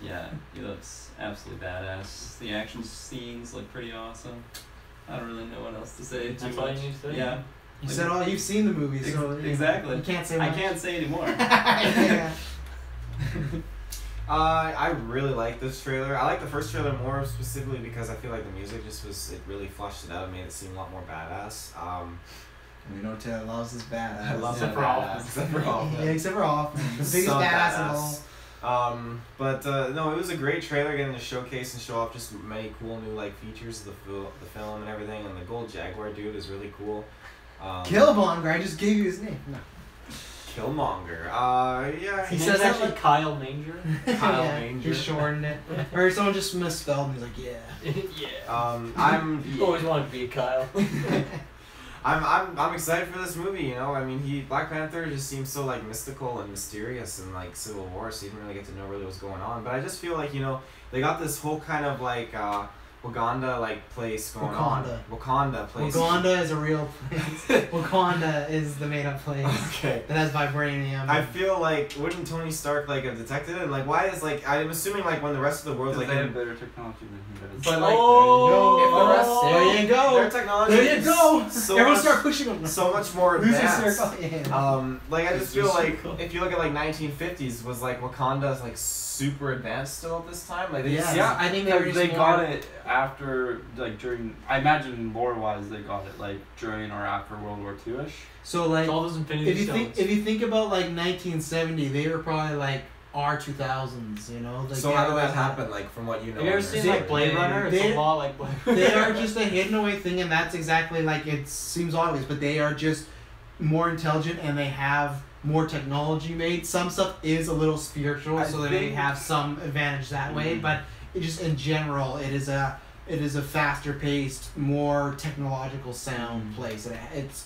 Yeah, he looks absolutely badass. The action scenes look pretty awesome. I don't really know what else to say. That's too all much. you need to say? Yeah, You said all you've seen the movie, so exactly. you can't say I much. can't say anymore. Yeah. I really like this trailer. I like the first trailer more specifically because I feel like the music it really flushed it out and made it seem a lot more badass. We know Taylor loves his badass. I love Except that for badass. Hoffman. Except for Hoffman. Yeah, except for Hoffman. The biggest So badass of all. But no, it was a great trailer getting to showcase and show off just many cool new like features of the film and everything. And the gold Jaguar dude is really cool. Killmonger, I just gave you his name. No. Killmonger. Yeah. He He says says that actually like- Kyle Manger. Kyle Yeah, Manger. he shortened it. Or someone just misspelled and he's like, yeah. Yeah. I'm Always wanted to be a Kyle. I'm excited for this movie, you know. I mean, Black Panther just seems so like mystical and mysterious and like Civil War, so you didn't really get to know really what's going on. But I just feel like, you know, they got this whole kind of like Wakanda like place going on. Wakanda place. Wakanda is a real place. Wakanda is the made up place. Okay. That has vibranium. I feel like wouldn't Tony Stark like have detected it? And like why is like I'm assuming like when the rest of the world's Because like they have in, better technology than he does. but like Oh, if the rest there you go. their technology There you is go. so Everyone much, start pushing them. so much more Losing advanced. circle. Yeah. Like I It's just feel just so like cool. if you look at like 1950s, was like Wakanda's like super advanced still at this time. Like they Yeah. just, Yeah, I think they were because just they more- got it after, like during. I imagine lore-wise, they got it like during or after World War II-ish. So like, It's all those Infinity if you Stones. think about like 1970, they were probably like R2000s, you know. Like, So how did that happen? Like from what you know? Have you ever on seen there? like Blade Runner? It's they- a lot like Blade They are just a hidden away thing, and that's exactly like it seems obvious, but they are just more intelligent and they have more technology made. Some stuff is a little spiritual, so they may have some advantage that way, but it just in general, it is a faster paced, more technological sound place.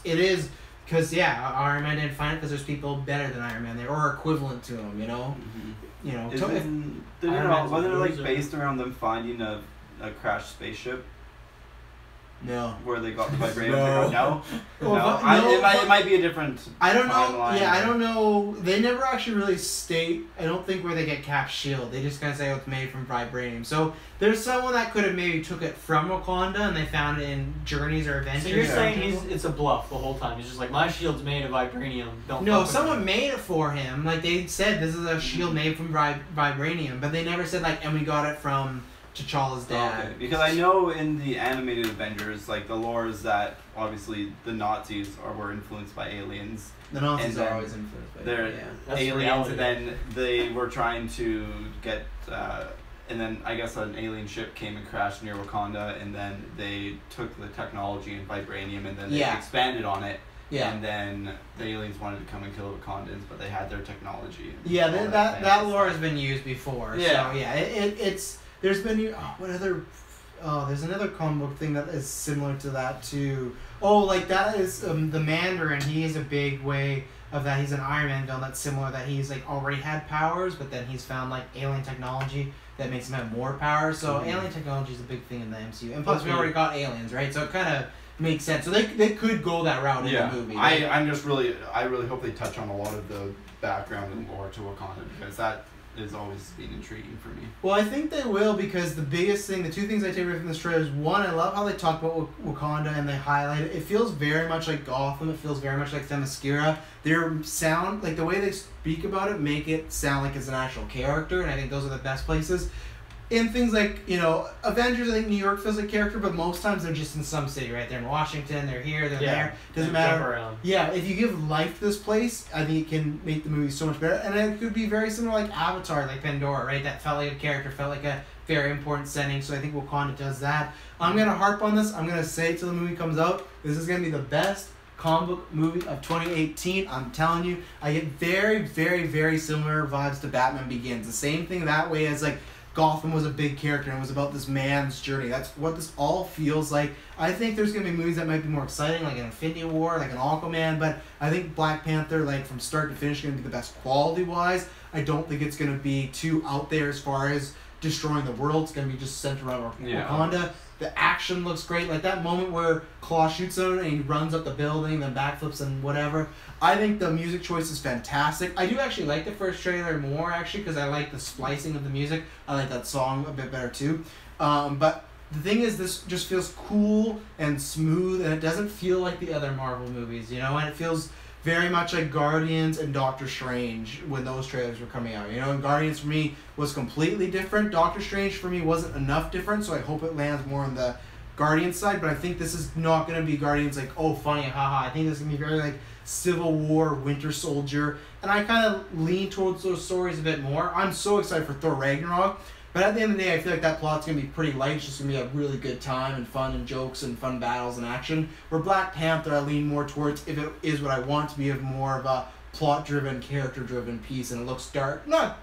It is because Iron Man didn't find it because there's people better than Iron Man there or equivalent to him. You know, you know. Wasn't it like based around them finding a crashed spaceship No. where they got the vibranium? No. No. Well, It might be a different. I don't know. timeline. Yeah, I don't know. They never actually really state. I don't think where they get Cap's shield. They just kind of say it's made from vibranium. So there's someone that could have maybe took it from Wakanda and they found it in Journeys or Adventures. So you're or saying something. it's a bluff the whole time. He's just like, my shield's made of vibranium. Don't. No, fuck with someone me." made it for him. Like they said, this is a shield made from vibranium, but they never said like, and we got it from T'Challa's dad. Okay, because I know in the animated Avengers, like the lore is that obviously the Nazis were influenced by aliens. The Nazis And then are always influenced by They're That's aliens, reality. and then they were trying to get, and then I guess an alien ship came and crashed near Wakanda, and then they took the technology and vibranium, and then they expanded on it. Yeah. And then the aliens wanted to come and kill the Wakandans, but they had their technology. And Yeah, all that fancy lore stuff. has been used before. Yeah. So yeah, it's there's been what other there's another comic book thing that is similar to that too. Oh, like that is the Mandarin. He is a big way of that. He's an Iron Man villain that's similar. That he's like already had powers, but then he's found like alien technology that makes him have more powers. So alien technology is a big thing in the MCU, and plus we already got aliens, right? So it kind of makes sense. So they could go that route in the movie. I really hope they touch on a lot of the background and lore to Wakanda, because that has always been intriguing for me. Well, I think they will, because the two things I take away from this trailer is, one, I love how they talk about Wakanda and they highlight it. It feels very much like Gotham. It feels very much like Themyscira. Their sound, like the way they speak about it, make it sound like it's an actual character, and I think those are the best places. In things like, Avengers, I think New York feels like character, but most times they're just in some city, right? They're in Washington, they're here, they're there. Doesn't matter. Jump around. Yeah, if you give life to this place, I think it can make the movie so much better. And it could be very similar like Avatar, like Pandora, right? That felt like a character, felt like a very important setting. So I think Wakanda does that. I'm going to harp on this. I'm going to say till the movie comes out, this is going to be the best comic book movie of 2018. I'm telling you, I get very, very, very similar vibes to Batman Begins. The same thing that way as like Gotham was a big character and it was about this man's journey. That's what this all feels like. I think there's going to be movies that might be more exciting, like an Infinity War, like an Aquaman, but I think Black Panther, like from start to finish, is going to be the best quality-wise. I don't think it's going to be too out there as far as destroying the world. It's going to be just centered around Wakanda. The action looks great. Like that moment where Claw shoots him and he runs up the building, then backflips and whatever. I think the music choice is fantastic. I do actually like the first trailer more, actually, because I like the splicing of the music. I like that song a bit better, too. But the thing is, this just feels cool and smooth, and it doesn't feel like the other Marvel movies, and it feels very much like Guardians and Doctor Strange when those trailers were coming out. And Guardians for me was completely different. Doctor Strange for me wasn't enough different, so I hope it lands more on the Guardians side. But I think this is not going to be Guardians like, oh, funny, haha. I think this is going to be very like Civil War, Winter Soldier. And I kind of lean towards those stories a bit more. I'm so excited for Thor Ragnarok. But at the end of the day, I feel like that plot's going to be pretty light. It's just going to be a really good time and fun and jokes and fun battles and action. Where Black Panther, I lean more towards, if it is what I want to be, of more of a plot-driven, character-driven piece. And it looks dark. Not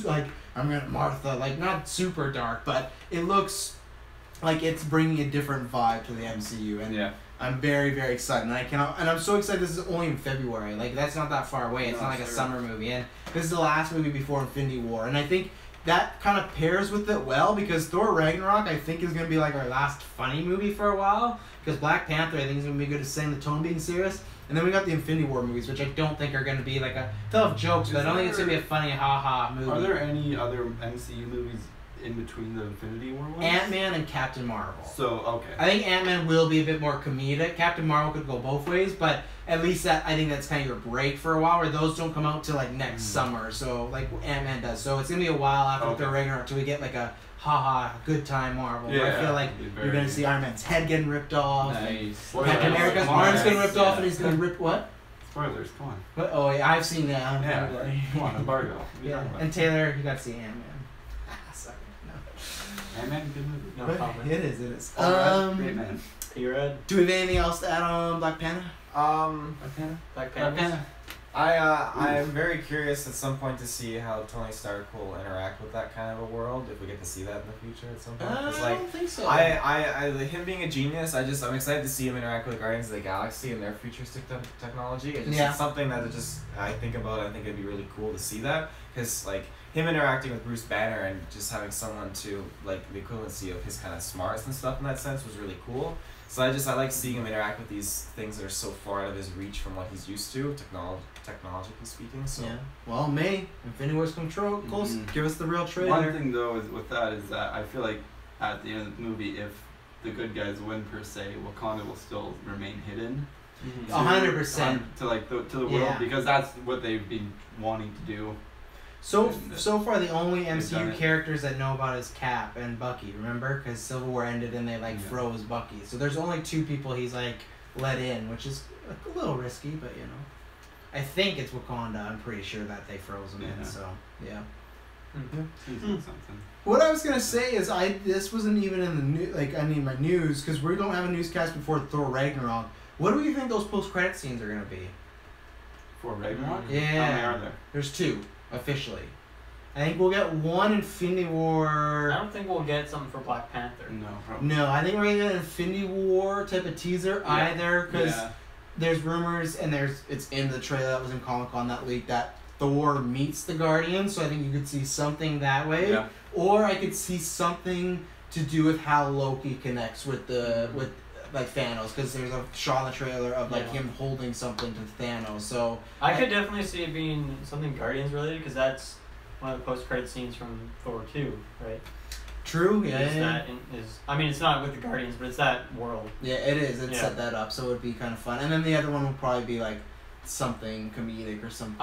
like, I'm going to Martha, like not super dark, but it looks like it's bringing a different vibe to the MCU. And I'm very, very excited. And I'm so excited this is only in February. Like, that's not that far away. It's not like a summer movie. And this is the last movie before Infinity War. And I think that kind of pairs with it well, because Thor Ragnarok, I think, is going to be like our last funny movie for a while. Because Black Panther, I think, is going to be good at setting the tone being serious. And then we got the Infinity War movies, which I don't think are going to be like they'll have jokes, but I don't think it's going to be a funny ha-ha movie. Are there any other MCU movies in between the Infinity War ones? Ant-Man and Captain Marvel. So, okay. I think Ant-Man will be a bit more comedic. Captain Marvel could go both ways, but at least I think that's kind of your break for a while, where those don't come out till like next summer. So like Ant-Man does. So it's gonna be a while after Thor Ragnarok till we get like a haha good time Marvel. Where I feel like you're gonna see Iron Man's head getting ripped off. Nice. Captain America's arm's getting ripped off, and he's gonna rip what? Spoilers, come on. But, oh yeah, I've seen that. Yeah, come on, embargo. What are you Yeah, talking about? and Taylor, you got to see Ant-Man. Sorry, no. Ant-Man, good movie. No But comment. it is. Great man. You read Do we have anything else to add on Black Panther? Black Panther? I'm very curious at some point to see how Tony Stark will interact with that kind of a world, if we get to see that in the future at some point. 'Cause, I like, don't think so. him being a genius, I'm excited to see him interact with Guardians of the Galaxy and their futuristic technology. It's something that I think about. I think it'd be really cool to see that, because like him interacting with Bruce Banner and just having someone to like the equivalency of his kind of smarts and stuff in that sense was really cool. So I like seeing him interact with these things that are so far out of his reach from what he's used to, technologically speaking. So Yeah. Well, May, Infinity War's control. Give us the real trailer. One thing though is with that is that I feel like at the end of the movie, if the good guys win per se, Wakanda will still remain hidden. 100%. To like to the world, Yeah. because that's what they've been wanting to do. So far, the only done MCU it. characters that know about is Cap and Bucky. Remember, because Civil War ended and they like froze Bucky. So there's only 2 people he's like let in, which is a little risky, but you know. I think it's Wakanda. I'm pretty sure that they froze him in. So yeah. Seems like something. What I was gonna say is this wasn't even in the my news, because we don't have a newscast before Thor Ragnarok. What do you think those post-credit scenes are gonna be? For Ragnarok? Yeah. How many are there? There's 2 officially. I think we'll get one Infinity War. I don't think we'll get something for Black Panther. No, probably. No, I think we're gonna get an Infinity War type of teaser either, because there's rumors and it's in the trailer that was in Comic-Con that leaked that Thor meets the Guardians, so I think you could see something that way. Yeah. Or I could see something to do with how Loki connects with like Thanos, because there's a shot in the trailer of like him holding something to Thanos. So I could definitely see it being something Guardians related, because that's one of the post-credit scenes from Thor 2, right? True, yeah. I mean, it's not with the Guardians, but it's that world. Yeah, it is. It set that up, so it would be kind of fun. And then the other one would probably be like something comedic or something.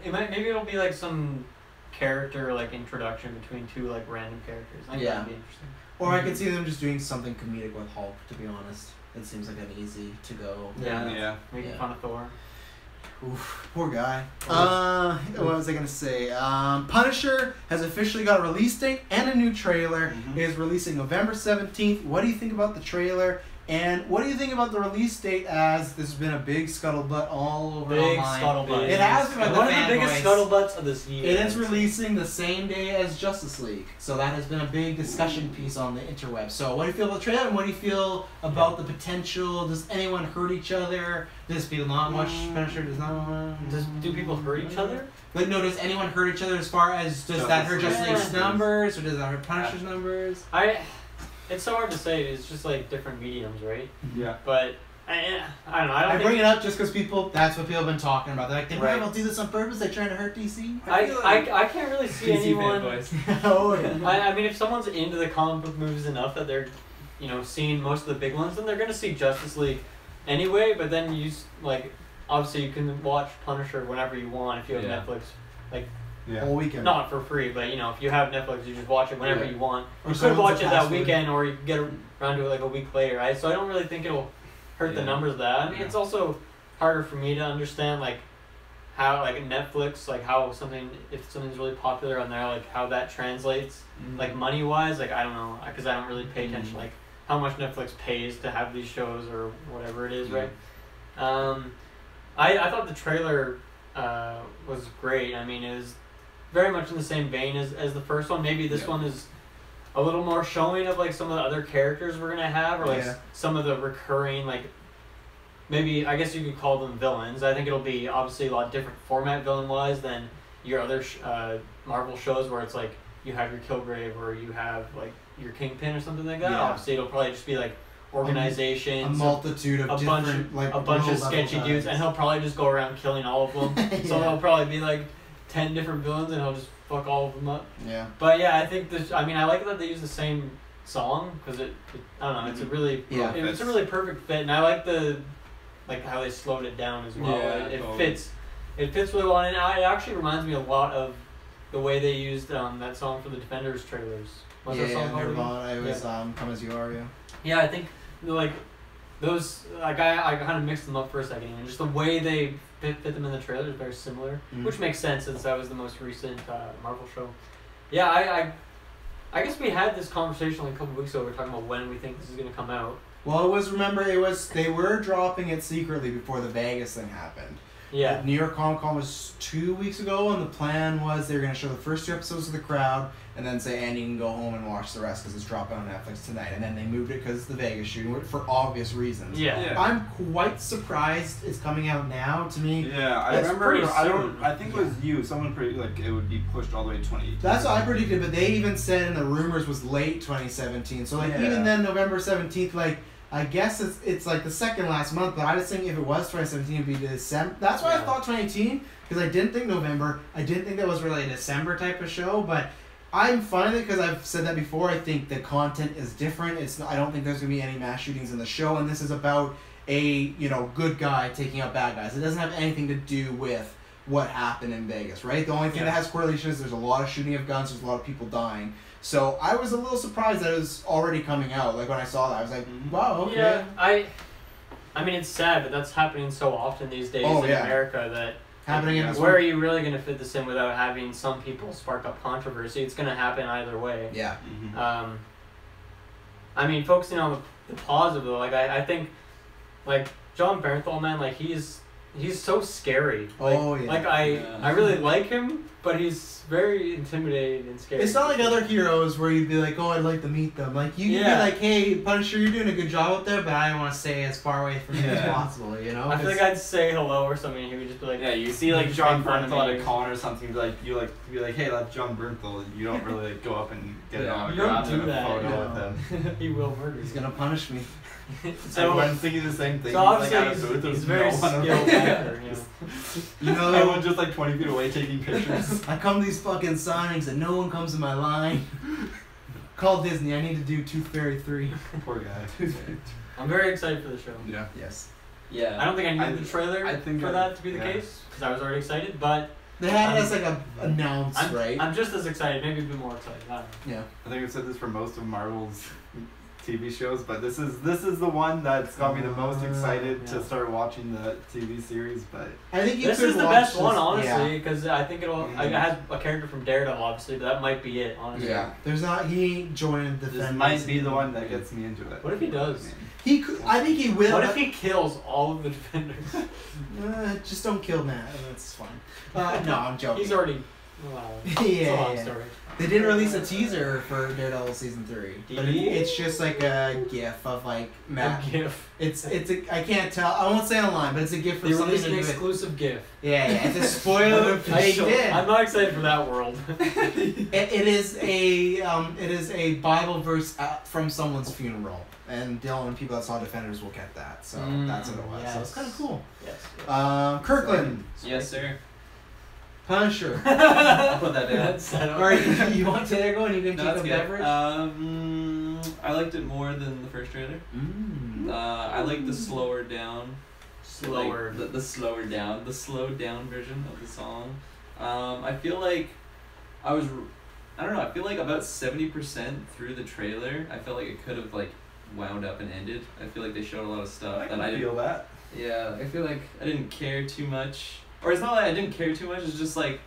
Maybe it'll be like some character like introduction between 2 like random characters. I think that'd be interesting. Or I could see them just doing something comedic with Hulk, to be honest. It seems like an easy to go. Making fun of Thor. Oof, poor guy. What was I gonna say? Punisher has officially got a release date and a new trailer. It is releasing November 17th. What do you think about the trailer? And what do you think about the release date, as this has been a big scuttlebutt all over online? Scuttlebutt. It has been one of the biggest scuttlebutts of this year. It is releasing the same day as Justice League. So that has been a big discussion piece on the interweb. So what do you feel about the trailer, and what do you feel about the potential? Does anyone hurt each other? Does people not watch Punisher? Do people hurt each other? Like, no, does anyone hurt each other as far as, does that hurt Justice League's numbers, or does that hurt Punisher's numbers? It's so hard to say. It's just like different mediums, right? Yeah. But I don't know. I bring it up just because that's what people have been talking about. They're like, they might do this on purpose. They're trying to hurt DC. I can't really see anyone. I mean, if someone's into the comic book movies enough that they're, seeing most of the big ones, then they're gonna see Justice League anyway. But then obviously you can watch Punisher whenever you want if you have Netflix. Whole weekend. Not for free, but if you have Netflix, you just watch it whenever you want. You could watch it that weekend, or you can get around to it like a week later, right? So I don't really think it'll hurt the numbers of that. I mean, it's also harder for me to understand how Netflix, how if something's really popular on there, how that translates money wise. I don't know, because I don't really pay attention how much Netflix pays to have these shows or whatever it is, right? I thought the trailer was great. I mean, it was very much in the same vein as the first one. Maybe this one is a little more showing of some of the other characters we're gonna have, or some of the recurring maybe I guess you could call them villains. I think it'll be obviously a lot different format villain wise than your other Marvel shows where it's you have your Kilgrave or you have your Kingpin or something like that. Obviously it'll probably just be organizations, a multitude of different a bunch of sketchy dudes, and he'll probably just go around killing all of them. So there'll probably be 10 different villains, and he'll just fuck all of them up. Yeah. But yeah, I think this. I mean, I like that they use the same song because I don't know. It's a really it's a really perfect fit, and I like the how they slowed it down as well. Yeah, it fits really well, and it actually reminds me a lot of the way they used that song for the Defenders trailers. What's that song called? Nirvana. It was Come As You Are. Yeah, I think those like I kind of mixed them up for a second, and just the way they fit them in the trailer is very similar, which makes sense since that was the most recent Marvel show. Yeah, I guess we had this conversation like a couple weeks ago. We were talking about when we think this is going to come out. Well, they were dropping it secretly before the Vegas thing happened. Yeah. New York Comic Con was 2 weeks ago, and the plan was they were going to show the first 2 episodes to the crowd, and then say, and you can go home and watch the rest because it's dropping on Netflix tonight. And then they moved it because the Vegas shooting, for obvious reasons. Yeah. I'm quite surprised it's coming out now. To me, Yeah, I That's remember. pretty I think it was you. Someone like it would be pushed all the way to 2018. that's what I predicted, but they even said in the rumors was late 2017. So like even then, November 17th, like. I guess it's like the second last month, but I just think if it was 2017, it'd be December. That's why I thought 2018, because I didn't think November. I didn't think that was really a December type of show, but I'm fine with it because I've said that before. I think the content is different. I don't think there's gonna be any mass shootings in the show, and this is about a good guy taking out bad guys. It doesn't have anything to do with what happened in Vegas, right? The only thing that has correlation is there's a lot of shooting of guns. There's a lot of people dying. So I was a little surprised that it was already coming out. Like when I saw that, I was like, wow, okay. Yeah, I mean, it's sad, but that's happening so often these days in America that where are you really going to fit this in without having some people spark up controversy? It's going to happen either way. Yeah. I mean, focusing on the positive though, like I think, like John Bernthal, man, like he's so scary. Like, I really like him, but he's very intimidating and scary. It's not like other heroes where you'd be like, oh, I'd like to meet them. Like, you could be like, hey, Punisher, you're doing a good job up there, but I want to stay as far away from you as possible, you know? I feel like I'd say hello or something, and he would just be like... Yeah, you see, like, John Bernthal at a con or something, you be like, hey, that's John Bernthal. You don't really go up and get an autograph and a photo with him. He will murder. He's going to punish me. So everyone's thinking the same thing. So obviously he's very skilled actor, you know. Everyone's just like 20 feet away taking pictures. I come to these fucking signings and no one comes in my line. Call Disney. I need to do Tooth Fairy 3. Poor guy. I'm very excited for the show. Yeah. Yes. Yeah. I don't think I need the trailer for that to be the case because I was already excited, but they had it as like a announce, right? I'm just as excited, maybe a bit more excited. I don't know. Yeah. I think I've said this for most of Marvel's TV shows, but this is the one that's got me the most excited to start watching the TV series. But I think this is the best one, honestly, because I think it has a character from Daredevil, obviously, but that might be it, honestly. Yeah, there's not. He joined the. This might be the one that gets me into it. What if he does? He could. I think he will. What if he kills all of the Defenders? Just don't kill Matt. That's fine. No, I'm joking. He's already. Wow. It's a long story. They didn't release a teaser for Daredevil season 3, but it's just like a GIF of like Matt. A GIF. It's I can't tell. I won't say online, but it's a GIF for something released to an do with. exclusive GIF. Yeah, it's a spoiler. They did. I'm not excited for that world. It is a Bible verse from someone's funeral, and Dylan and people that saw Defenders will get that. So that's what it was. Yes. So it's kind of cool. Yes. Kirkland. Yes, sir. Punisher. I'll put that down. Alright, you want to go and you can take a good. beverage? I liked it more than the first trailer. I like the slower down. Slower. Like the slower down. The slowed down version of the song. I feel like I don't know, I feel like about 70% through the trailer, I felt like it could have like wound up and ended. I feel like they showed a lot of stuff I didn't feel that. Yeah, I feel like I didn't care too much. Or it's not that I didn't care too much, it's just like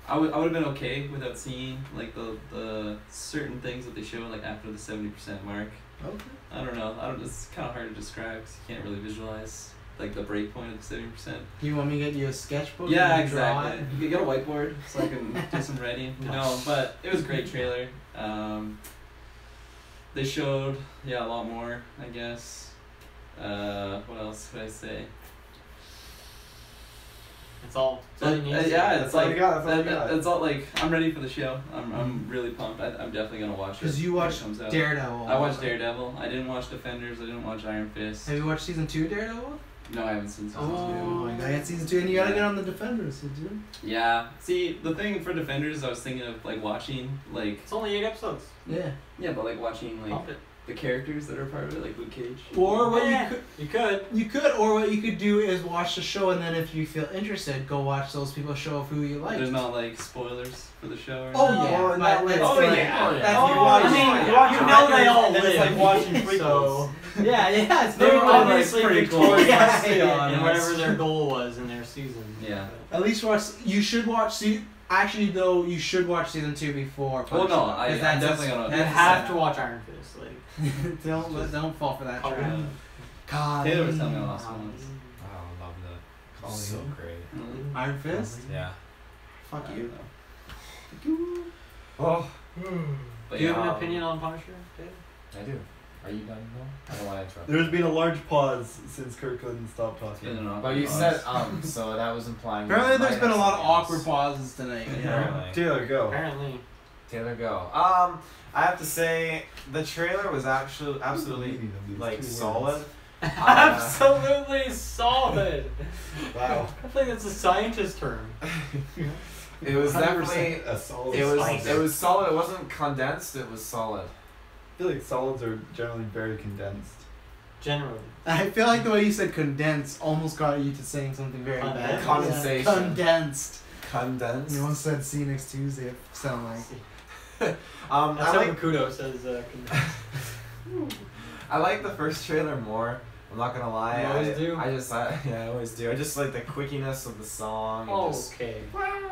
I would have been okay without seeing like the certain things that they show like after the 70% mark. Okay. I don't know. It's kind of hard to describe because you can't really visualize like the break point of the 70%. You want me to get you a sketchbook? Yeah, exactly. You can get a whiteboard so I can do some writing. No, but it was a great trailer. They showed a lot more, I guess. What else could I say? It's all you need. It's like it's all like I'm ready for the show. I'm really pumped. I'm definitely gonna watch it. Because you watched Daredevil. I watched Daredevil. I didn't watch Defenders. I didn't watch Iron Fist. Have you watched season 2 of Daredevil? No, I haven't seen season 2. Oh, you gotta get season 2 and you gotta get on the Defenders, did you? Yeah. See, the thing for Defenders, I was thinking of like watching like. It's only 8 episodes. Yeah. Yeah, but like watching like the characters that are part of it, like Luke Cage. Or what you could, or what you could do is watch the show and then if you feel interested, go watch those people show of who you like. There's not like spoilers for the show. Or yeah. They all live. It's like watching prequels. It's They were obviously pretty victorious close, in whatever their goal was in their season. Yeah. At least watch. You should watch. Actually, though, you should watch season 2 before. Well, no, Punisher, I'm 'cause that's definitely gonna. You have to watch Iron Fist. Like, don't fall for that trap. Yeah. God. Taylor was telling me last once. Oh, I love that. So great. Iron Fist. Yeah. Fuck you. Oh. But Do you have an yeah, opinion on Punisher, Dave? I do. Are you done though? I don't want to interrupt. There's been a large pause since Kirkland stopped talking. Been an awkward But you pause. said so that was implying. Apparently, you there's might been a have lot of something else. awkward pauses tonight. Apparently. Taylor, go. Apparently. Taylor, go. I have to say the trailer was actually absolutely like solid. Absolutely solid. Wow. I think that's a scientist term. It was 100% definitely. a solid. It was. spice. It was solid. It wasn't condensed. It was solid. I feel like solids are generally very condensed. Generally. I feel like the way you said condensed almost got you to saying something very bad. Condensation. Condensed. Condensed. You once said see you next Tuesday. It sounded like. That's I how like. Makudo says. I like the first trailer more. I'm not gonna lie. You always do? I always do. I just like the quickiness of the song. And just, Okay.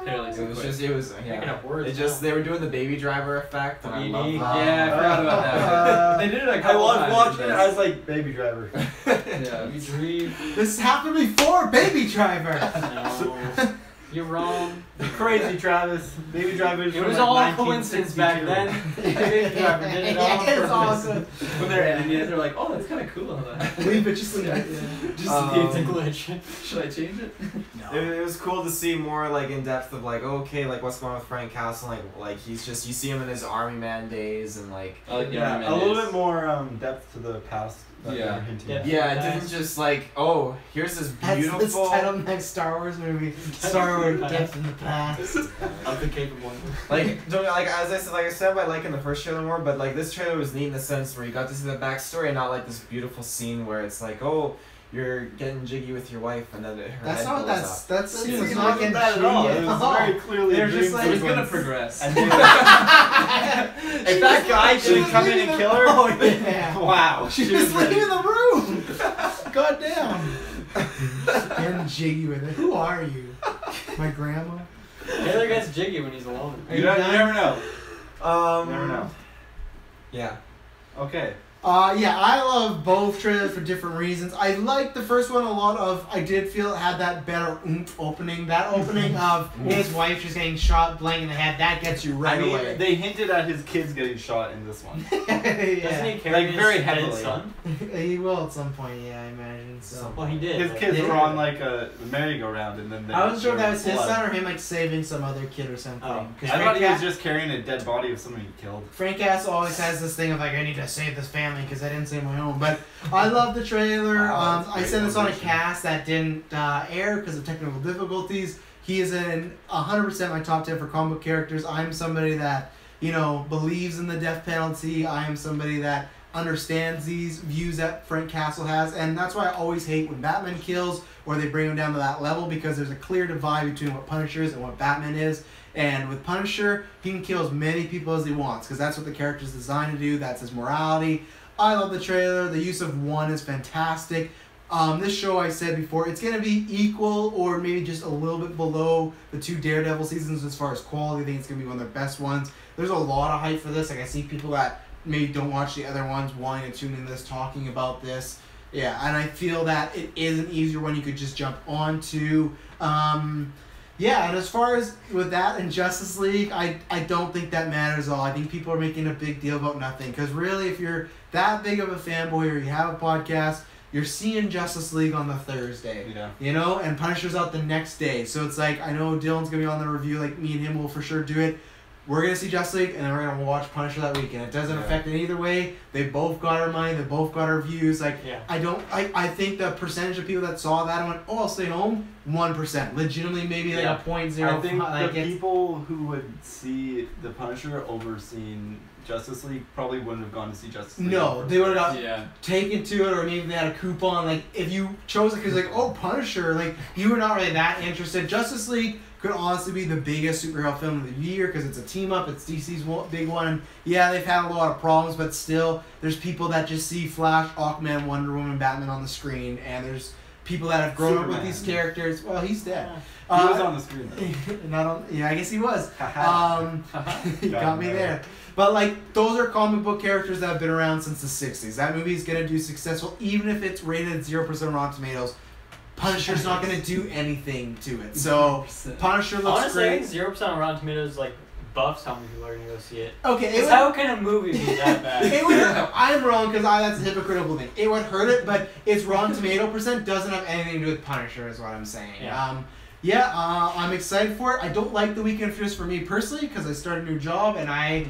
Taylor likes it was quick. just. It was. Picking Yeah. up words. It just. They were doing the Baby Driver effect, and I love BD. that. Yeah, I forgot about that. They did it a I couple was times. watching it. I was like, Baby Driver. Yeah. You dream. This happened before Baby Driver. No. You're wrong. Crazy Travis. Baby Driver. It was all coincidence back then. Baby Driver did it all on Yeah, it's purpose. awesome. When they're editing it, they're like, "Oh, that's kind of cool." Leave it, just leave it. Just it's a glitch. Should I change it? It was cool to see more like in depth of like okay like what's going on with Frank Castle like he's just you see him in his army man days and like I like the Yeah, Army a Man little days. bit more depth to the past. That Yeah. you're hinting Yeah. at. yeah it didn't just like oh here's this That's this beautiful title next Star Wars movie. Star Wars Death in the Past. Of the capable. like don't like as I said like I said by liking the first trailer more but like this trailer was neat in the sense where you got to see the backstory and not like this beautiful scene where it's like oh you're getting jiggy with your wife and then her That's head not blows that's up. that's It it's was not not getting that at all. It cheated. was very clearly They're a just dream like- It was gonna sequence. progress. And then- If that guy She didn't was come in leaving and the- kill her Oh yeah. wow She was leaving the room. God damn. Getting jiggy with it. Who are you? My grandma? Taylor gets jiggy when he's alone. You never know. Never know. Yeah. Okay. Yeah, I love both trailers for different reasons. I liked the first one a lot of, I did feel it had that better oomph opening. That opening of his wife just getting shot blank in the head, that gets you right I mean, away. they hinted at his kids getting shot in this one. Doesn't Yeah. he carry Like, very his dead heavily. son? He will at some point, yeah, I imagine. So. Well, he did. His but- kids Yeah. were on like a merry-go-round, and then they I wasn't sure if that was his blood. son or him like saving some other kid or something. Oh. 'Cause I thought he Frank was just carrying a dead body of someone he killed. Frank Castle always has this thing of like I need to save this family because I didn't save my own. But I love the trailer. Wow, that's I great said it's on a motivation. cast that didn't air because of technical difficulties. He is in 100% my top 10 for comic book characters. I'm somebody that believes in the death penalty. I am somebody that understands these views that Frank Castle has, and that's why I always hate when Batman kills or they bring him down to that level because there's a clear divide between what Punisher is and what Batman is. And with Punisher, he can kill as many people as he wants because that's what the character's designed to do. That's his morality. I love the trailer. The use of one is fantastic. This show, I said before, it's going to be equal or maybe just a little bit below the 2 Daredevil seasons as far as quality. I think it's going to be one of their best ones. There's a lot of hype for this. Like I see people that maybe don't watch the other ones wanting to tune in this, talking about this. Yeah, and I feel that it is an easier one you could just jump onto. Yeah, and as far as with that and Justice League, I don't think that matters at all. I think people are making a big deal about nothing. Because really, if you're that big of a fanboy or you have a podcast, you're seeing Justice League on the Thursday. Yeah. And Punisher's out the next day. So it's like, I know Dylan's going to be on the review, like me and him will for sure do it. We're going to see Justice League, and then we're going to watch Punisher that weekend. It doesn't affect it either way. They both got our money. They both got our views. Like, Yeah. I think the percentage of people that saw that and went, oh, I'll stay home, 1%. Legitimately, maybe like Yeah. a 0.05. I think like the it's- people who would see the Punisher over seeing Justice League probably wouldn't have gone to see Justice League. No, they would have got Yeah. taken to it, or maybe they had a coupon. Like, if you chose it because, like, oh, Punisher, like, you were not really that interested. Justice League, could honestly be the biggest superhero film of the year because it's a team up. It's DC's big one. And yeah, they've had a lot of problems, but still, there's people that just see Flash, Aquaman, Wonder Woman, Batman on the screen, and there's people that have grown up with these characters. Well, he's dead. He was on the screen though. Not on. Yeah, I guess he was. He got me there. But like, those are comic book characters that have been around since the '60s. That movie is gonna do successful, even if it's rated 0% Rotten Tomatoes. Punisher's not gonna do anything to it. So Punisher looks Honestly, great. I think 0% on Rotten Tomatoes like buffs how many people are gonna go see it. Okay, Because how can a movie be that bad? It would. I'm wrong because that's a hypocritical thing. It would hurt it, but its Rotten Tomato percent doesn't have anything to do with Punisher, is what I'm saying. Yeah. I'm excited for it. I don't like the weekend fears for me personally because I started a new job and I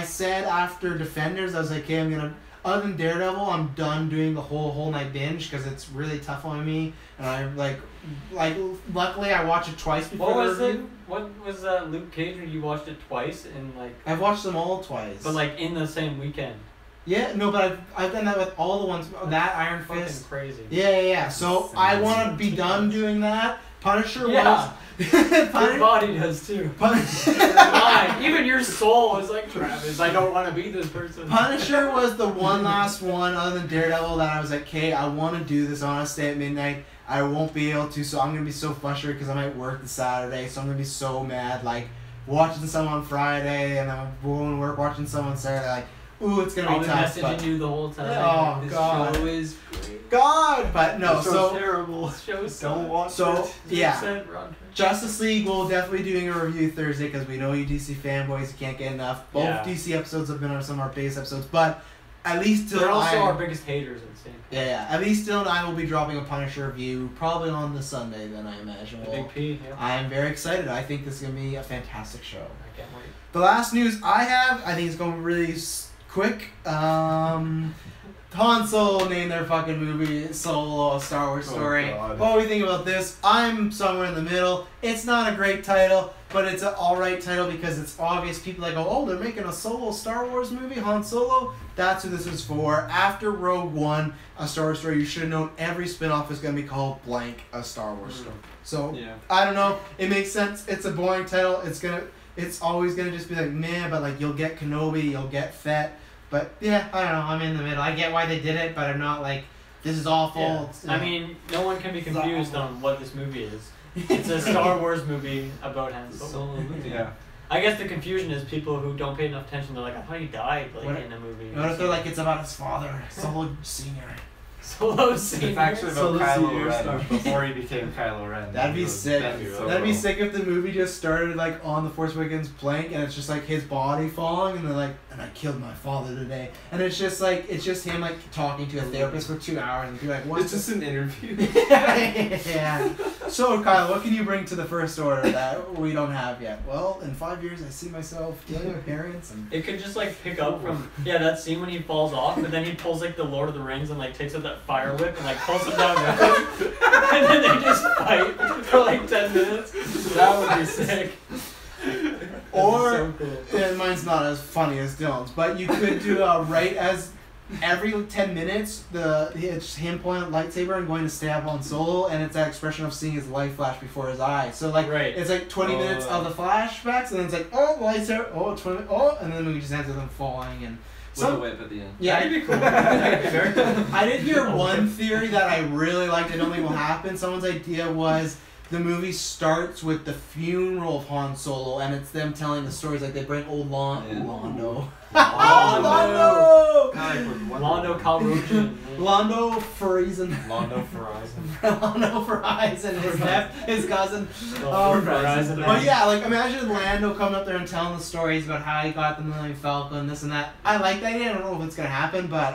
said after Defenders, I was like, okay, I'm gonna. Other than Daredevil, I'm done doing the whole night binge because it's really tough on me. And I luckily I watched it twice before. What was it? What was Luke Cage when you watched it twice and like? I've watched them all twice. But like in the same weekend. Yeah, no, but I've done that with all the ones. That Iron Fist. Crazy. Yeah. So I want to be done doing that. Punisher was. Your body does too. Even your soul is like, Travis, I don't want to be this person. Punisher was the one last one other than Daredevil that I was like, okay, I want to do this. I want to stay at midnight. I won't be able to, so I'm going to be so frustrated because I might work the Saturday, so I'm going to be so mad. Like, watching some on Friday and then going to work watching some on Saturday, like, ooh, it's going to be tough. I'll be messaging you the whole time. Oh, this God. show is great. God! But no, so terrible. This show don't watch so, it. Yeah. Justice League, we'll definitely be doing a review Thursday because we know you DC fanboys, you can't get enough. Both DC episodes have been on some of our biggest episodes, but at least they're also our biggest haters at the same time. Yeah. At least Dylan and I will be dropping a Punisher review probably on the Sunday. Then I imagine. Big P. Yeah. I am very excited. I think this is gonna be a fantastic show. I can't wait. The last news I have, I think it's going really quick. Han Solo named their fucking movie Solo, a Star Wars story. God. What do we think about this? I'm somewhere in the middle. It's not a great title, but it's an alright title because it's obvious. People that go, oh, they're making a Solo Star Wars movie, Han Solo? That's who this is for. After Rogue One, a Star Wars story, you should have known every spin-off is going to be called blank, a Star Wars story. So, I don't know. It makes sense. It's a boring title. It's always going to just be like, meh, but like you'll get Kenobi, you'll get Fett. But yeah, I don't know. I'm in the middle. I get why they did it, but I'm not like, this is awful. Yeah. I mean, no one can be confused on what this movie is. It's a Star Wars movie about Han Solo. Yeah. I guess the confusion is people who don't pay enough attention. They're like, I thought he died in a movie. What if they're like, it's about his father, Solo Senior? Solo Senior. It's actually about Kylo Ren before he became Kylo Ren. That'd be sick. That'd be sick if the movie just started like on The Force Awakens blank and it's just like his body falling and they're like, and I killed my father today. And it's just him like talking to a therapist for 2 hours and be like, what? It's just an interview. Yeah. So Kyle, what can you bring to the First Order that we don't have yet? Well, in 5 years I see myself killing my parents and it could just like pick up from that scene when he falls off, but then he pulls like the Lord of the Rings and like takes out that fire whip and like pulls him down with him. And then they just fight for like 10 minutes. That would be sick. Or, so cool. And mine's not as funny as Dylan's, but you could do right as every 10 minutes, it's him pulling a lightsaber and going to stab on Solo, and it's that expression of seeing his life flash before his eyes. So like, it's like 20 minutes of the flashbacks, and then it's like, oh, lightsaber, oh, 20, oh, and then the movie just ends with them falling and. With a whip at the end. Yeah, that'd be cool. Very cool. I did hear one theory that I really liked. I don't think will happen. Someone's idea was the movie starts with the funeral of Han Solo, and it's them telling the stories. Like they bring old Londo. Londo Calrissian. Londo Friesen. Londo Verizon. Londo Verizon, his cousin. Verizon. But yeah, like imagine Lando coming up there and telling the stories about how he got the Millennium Falcon, this and that. I like that idea. I don't know if it's gonna happen, but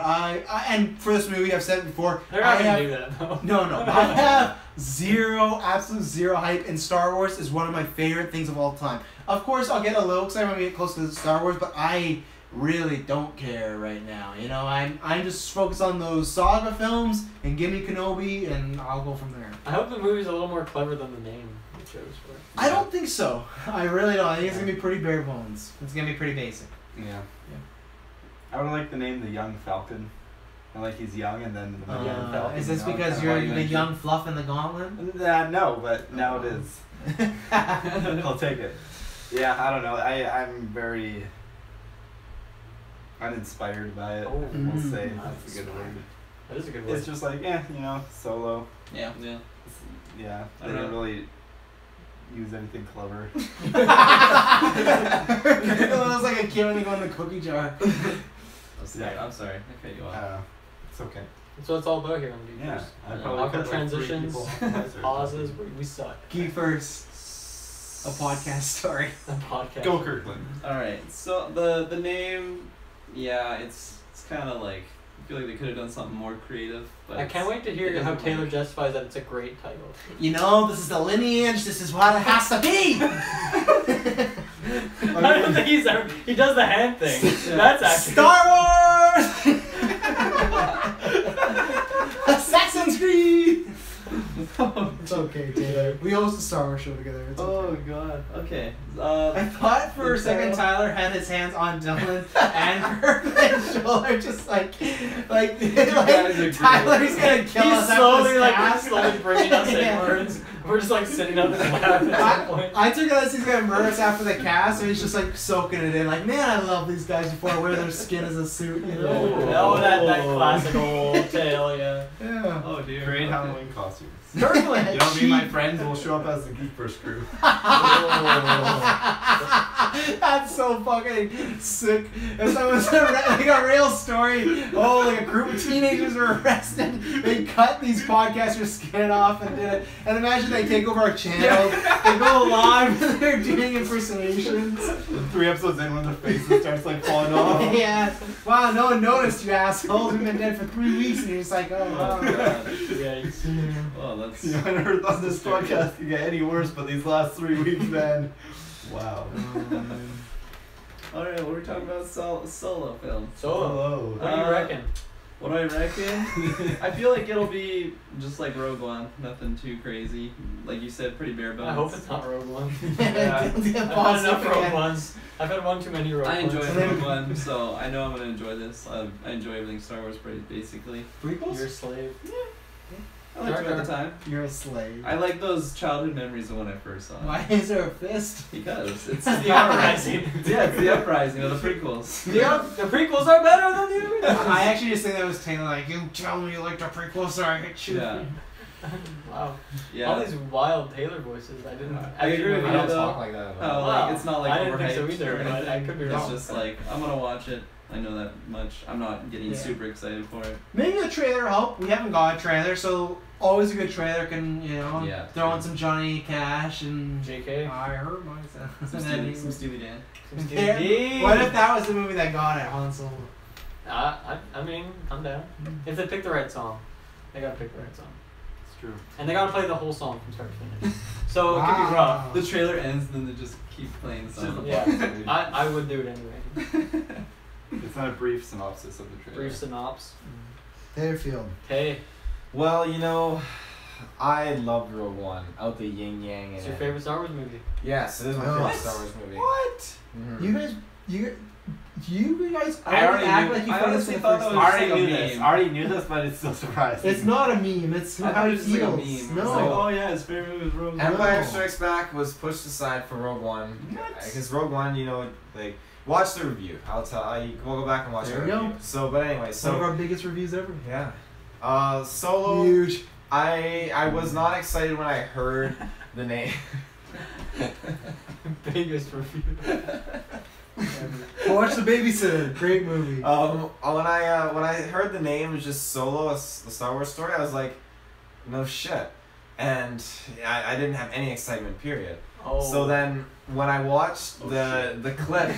and for this movie, I've said it before. They're not gonna do that. Though. No. I have absolute zero hype, and Star Wars is one of my favorite things of all time. Of course, I'll get a little excited when we get close to Star Wars, but I really don't care right now. You know, I'm just focused on those saga films and give me Kenobi, and I'll go from there. I hope the movie's a little more clever than the name it chose for. I don't think so. I really don't. I think it's gonna be pretty bare bones. It's gonna be pretty basic. Yeah. I would like the name the Young Falcon. And like he's young and then the Young Falcon. Is this because you're the young fluff in the gauntlet? No, but now it is. I'll take it. Yeah, I don't know. I'm very uninspired by it. Oh. We'll say That's that's a good word. That is a good word. It's just like, yeah, Solo. Yeah. Yeah, I they don't didn't know. really use anything clever. It was like a kid when they go in the cookie jar. I'm sorry. I cut you I off. don't know. It's okay. That's what it's all about here on GeekVerse. Yeah, I Yeah. probably Awkward cut, like, 3 transitions, people off my search. pauses, we suck. GeekVerse, a podcast story. The podcast. Go Kirkland. All right. So the name, yeah, it's kind of like I feel like they could have done something more creative. But I can't wait to hear it how doesn't Taylor work. justifies that it's a great title. You know, this is the lineage. This is what it has to be. I don't think he does the hand thing. Yeah. That's actually Star Wars. Assassin's Creed. It's okay, Taylor. We host a Star Wars show together. It's okay. Oh God. Okay. I thought for a second Tyler had his hands on Dylan and Kirkland's shoulder, just like guys are Tyler's gonna kill he's us. slowly after this slowly cast. bringing us in Yeah. words. We're just like sitting up and laughing at some point. I took it as he's gonna murder us after the cast, so he's just like soaking it in. Like, man, I love these guys before I wear their skin as a suit. You know? Oh, that classical tale, yeah. Yeah. Oh dear. Great Okay. Halloween costumes. Kirkland. You want to be my friends? We'll show up as the GeekVerse crew. That's so fucking sick. If someone's like a real story, oh, like a group of teenagers were arrested. They cut these podcasters' skin off and did it. And imagine they take over our channel. They go live and they're doing impersonations. 3 episodes in, when their faces starts like falling off. Yeah. Wow, no one noticed, you assholes. We've been dead for 3 weeks and you're just like, oh, Oh wow. God. Yikes. Oh, that's. You know, I never thought this podcast could get any worse, but these last 3 weeks, man. Wow. All right. What we're talking about solo film. Solo. Hello. What do you reckon? What do I reckon? I feel like it'll be just like Rogue One, nothing too crazy. Like you said, pretty bare bones. I hope it's not Rogue One. Yeah. I've had enough Rogue Ones. I've had one too many Rogue I Ones. enjoy Rogue One, so I know I'm gonna enjoy this. I enjoy everything Star Wars, basically. Prequels? You're a slave. I liked it at the time. You're a slave. I like those childhood memories of when I first saw it. Why is there a fist? Because it's The the uprising. Yeah, it's the uprising of the prequels. The prequels are better than the originals. I actually just think that was Taylor, like, you tell me you like the prequels or I hit you. Yeah. Wow. Yeah. All these wild Taylor voices. I didn't. I agree with I you, don't though. talk like that. at all. Oh, Wow. like it's not like I didn't think so overhyped either, or but anything. I could be It's wrong. just like I'm gonna watch it. I know that much. I'm not getting Yeah. super excited for it. Maybe a trailer help. We haven't got a trailer, so always a good trailer can, you know, Yeah, throw in true. some Johnny Cash and JK. I heard myself. Some Steely Dan. Yeah. What if that was the movie that got it, Han Solo? I mean, calm down. If they pick the right song, they gotta pick the right song, It's true. and they gotta play the whole song from start to finish. So it could be rough. The trailer ends, and then they just keep playing the song. Yeah, I would do it anyway. It's not a brief synopsis of the trailer. Brief synopsis. Taylorfield. Okay, Well, you know, I loved Rogue One. Out the yin yang. it's and your it. favorite Star Wars movie. Yes, it is my Oh. favorite What? Star Wars movie. What? Mhm. You guys, you guys I already act knew- like you I find this honestly the thought first that time. was I already just like knew a this. meme. I already knew this, but it's still surprising. It's not a meme. It's I how thought it it was just like a feels. meme. No. It's like, oh yeah, his favorite movie was Rogue One. Empire No. Strikes Back was pushed aside for Rogue One. What? Because Rogue One, you know, like, watch the review. We'll go back and watch There the you go. review. So, but anyway, Some of so our biggest reviews ever. yeah. Solo. Huge. I was not excited when I heard the name. Biggest review. Watch The Babysitter. Great movie. When I heard the name was just Solo, the Star Wars story, I was like, no shit, and I didn't have any excitement. Period. Oh. So then when I watched the clip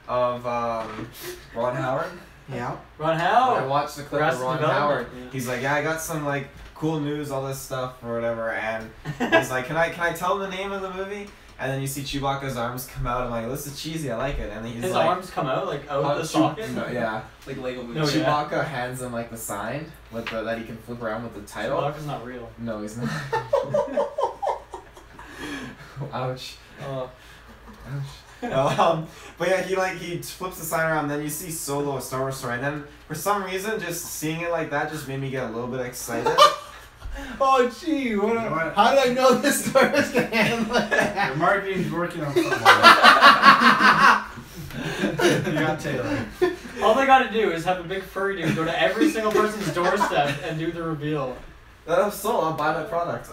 of Ron Howard, Yeah. Ron when I Howard. watched the clip Arrested of Ron Development, Howard, yeah. he's like, yeah, I got some like cool news, all this stuff or whatever, and he's like, can I tell the name of the movie? And then you see Chewbacca's arms come out. I'm like, this is cheesy. I like it. And then he's His like, arms come out like out of the Chew- socket. No, yeah. Like Lego movie. No, yeah. Chewbacca hands him like the sign with the that he can flip around with the title. Chewbacca's not real. No, he's not. Ouch. Oh. But yeah, he flips the sign around. Then you see Solo, a Star Wars story, and then for some reason, just seeing it like that just made me get a little bit excited. Oh, gee, know what? how did I know this story was going to handle that? Your marketing's working on something. You got Taylor. All they gotta do is have a big furry dude go to every single person's doorstep and do the reveal. I'm sold. I'll buy that product.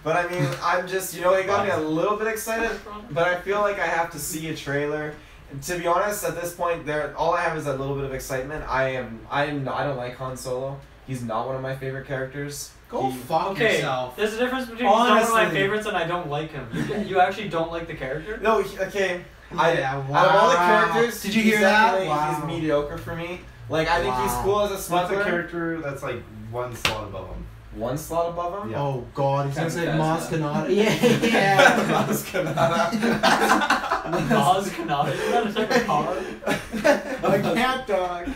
But I mean, I'm just, you know, it got me a little bit excited. But I feel like I have to see a trailer. And to be honest, at this point, all I have is that little bit of excitement. I don't like Han Solo. He's not one of my favorite characters. Go fuck yourself. There's a difference between he's not one of my Honestly. favorites and I don't like him. You actually don't like the character? No, okay. Yeah, Out of all the wow. characters, Did you he's hear that? definitely- Wow. He's mediocre for me. Like, I think he's Wow. cool as a What's the smuggler. character that's like one slot above him? One slot above him? Yeah. Oh god, he sounds like Fantastic. Maz Kanata. Yeah. Maz Kanata. Maz Kanata? Isn't that a type of car? A cat dog.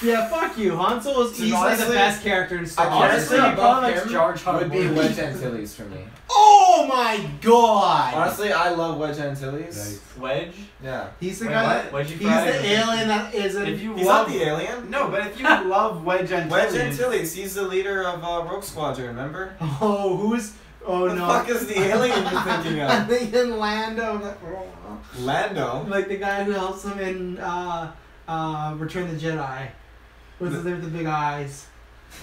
Yeah, fuck you. Han Solo's Dude, easily the honestly, best character in Star I Wars. can't Honestly, say he above probably likes him Jar Jar would be more. Wedge Antilles for me. Oh my god! Honestly, I love Wedge Antilles. Nice. Wedge? Yeah. He's the Wait, guy what? that, Wedgie he's fry? the alien that isn't. If you He's love not the alien. No, but if you love Wedge Antilles, Wedge Antilles, he's the leader of Rogue Squadron, remember? Oh, who's. Oh the no. fuck is the alien you're thinking I'm of? thinking Lando. Lando? Like the guy who helps him in Return of the Jedi. What's his name with the big eyes?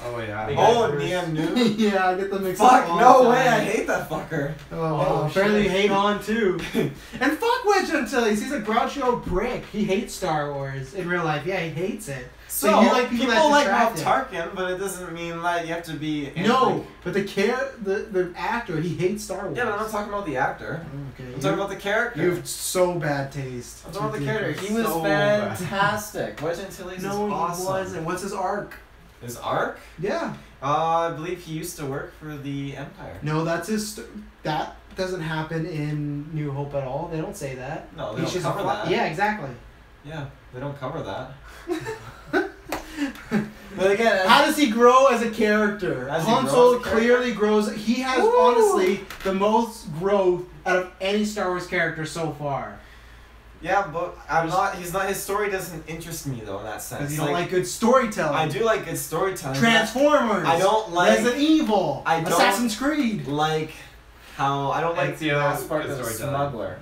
Oh yeah. Big Oh, Bruce. Liam Neeson? Yeah, I get them mixed up. Fuck, all no the way, I time. hate that fucker. Oh, apparently you hate Han too. And fuck Wedge Antilles, he's a groucho prick. He hates Star Wars in real life. Yeah, he hates it. So, you like people people like that Moff distract Tarkin, but it doesn't mean that you have to be... No, but the actor, he hates Star Wars. Yeah, but I'm not talking about the actor. Okay. I'm talking about the character. You have so bad taste. I'm talking about the character. He was So bad. fantastic. Wedge Antilles No, is he awesome. wasn't. What's his arc? His arc? Yeah. I believe he used to work for the Empire. No, that's his. That doesn't happen in New Hope at all. They don't say that. No, they He's don't just cover that. Yeah, exactly. Yeah, they don't cover that. But again, How does he grow as a character? As he Han grows Solo as a character? clearly grows. He has honestly the most growth out of any Star Wars character so far. yeah, but I'm not. He's not. His story doesn't interest me though in that sense. Because you don't like good storytelling. I do like good storytelling. Transformers. I don't like. Resident Evil. I don't Assassin's Creed. like how I don't like the NCO, last part good of the storytelling. smuggler.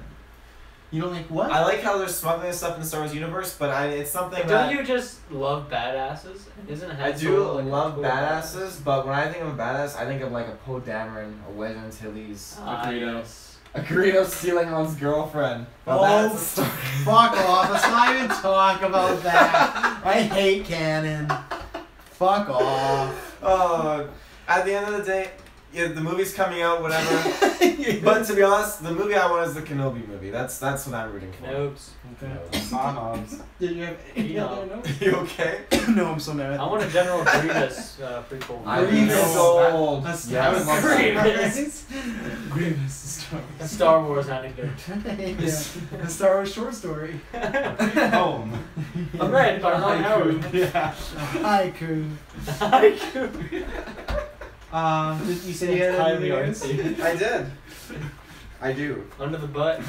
You don't like what? I like how they're smuggling stuff in the Star Wars universe, but it's something Don't that you just love badasses? Isn't Han I do Solo, like, a love cool badasses, but when I think of a badass, I think of like a Poe Dameron, a Wedge Antilles, Yes. a Greedo stealing Han's girlfriend. Well, Oh, that's a story. Fuck off. Let's not even talk about that. I hate canon. Fuck off. At the end of the day, yeah, the movie's coming out, whatever. But to be honest, the movie I want is the Kenobi movie. That's what I'm rooting for. Notes. Moms. Did you have any No. other notes? You okay? No, I'm so mad. I want a General Grievous prequel. Grievous. old. That's Yes. that was Grievous. Grievous is Star Wars. Star Wars anecdote. Yeah. A Star Wars short story. Home. I'm read by Ron Howard. Yeah. Haiku. You said you had Highly any news? artsy. I did. I do. Under the butt.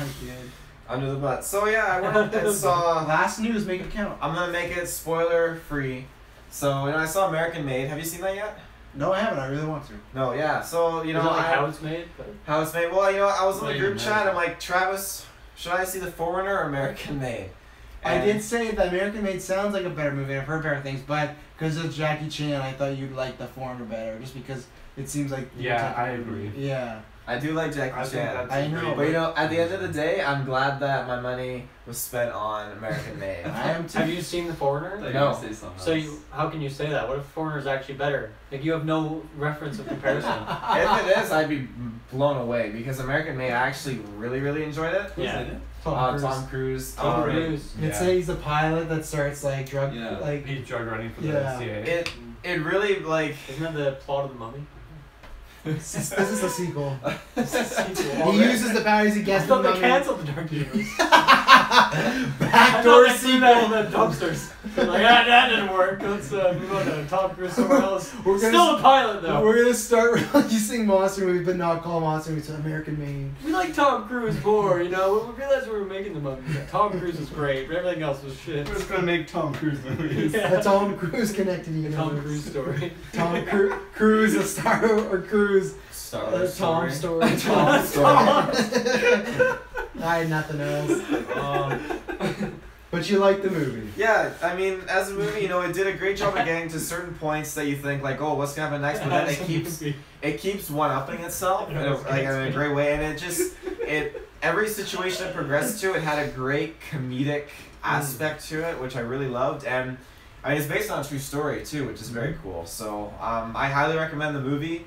Under the butt. So yeah, I went and saw. Last news, make it count. I'm gonna make it spoiler free. So I saw American Made. Have you seen that yet? No, I haven't. I really want to. No. Yeah. So You know like how it's made? But how it's made. Well, I was in the Made group in chat. I'm like, Travis, should I see The Foreigner or American Made? I And- did say that American Made sounds like a better movie. I've heard better things, but because of Jackie Chan, I thought you'd like The Foreigner better, just because it seems like. the Yeah, type of I movie. agree. Yeah. I do like Jackie I think Chan. that's I know, great. But at the end of the day, I'm glad that my money was spent on American Made. I am too. have you seen The Foreigner? No. So how can you say that? What if Foreigner is actually better? Like you have no reference of comparison. If it is, I'd be blown away because American Made, I actually really, really enjoyed it. Yeah. Tom Cruise. Tom um, Cruise. It's like he's the pilot that starts like drug, Yeah. like. He's drug running for the Yeah. CIA. It really like. Isn't that the plot of the Mummy? This is a sequel. Sequel He already. uses the powers he I gets from thought they Mummy. canceled the Dark Universe. Backdoor that in sequel. the dumpsters. Like, that didn't work. Let's move on to Tom Cruise somewhere else. We're gonna Still a pilot, though. We're gonna start releasing monster movies, but not call monster movies American made. We like Tom Cruise more, you know? We realized we were making the movie. Tom Cruise is great, but everything else was shit. We're just gonna make Tom Cruise movies. A Tom Cruise connected universe. Tom Cruise story. Tom Cruise, a star or Cruise. Star Wars Tom story. story. Tom story. I had nothing else. But you like the movie. Yeah, I mean, as a movie, you know, it did a great job of getting to certain points that you think like, oh, what's gonna happen next? But then it keeps one-upping itself in a great way, and every situation it progressed to, it had a great comedic aspect to it, which I really loved, and I mean, it's based on a true story too, which is very cool. So I highly recommend the movie.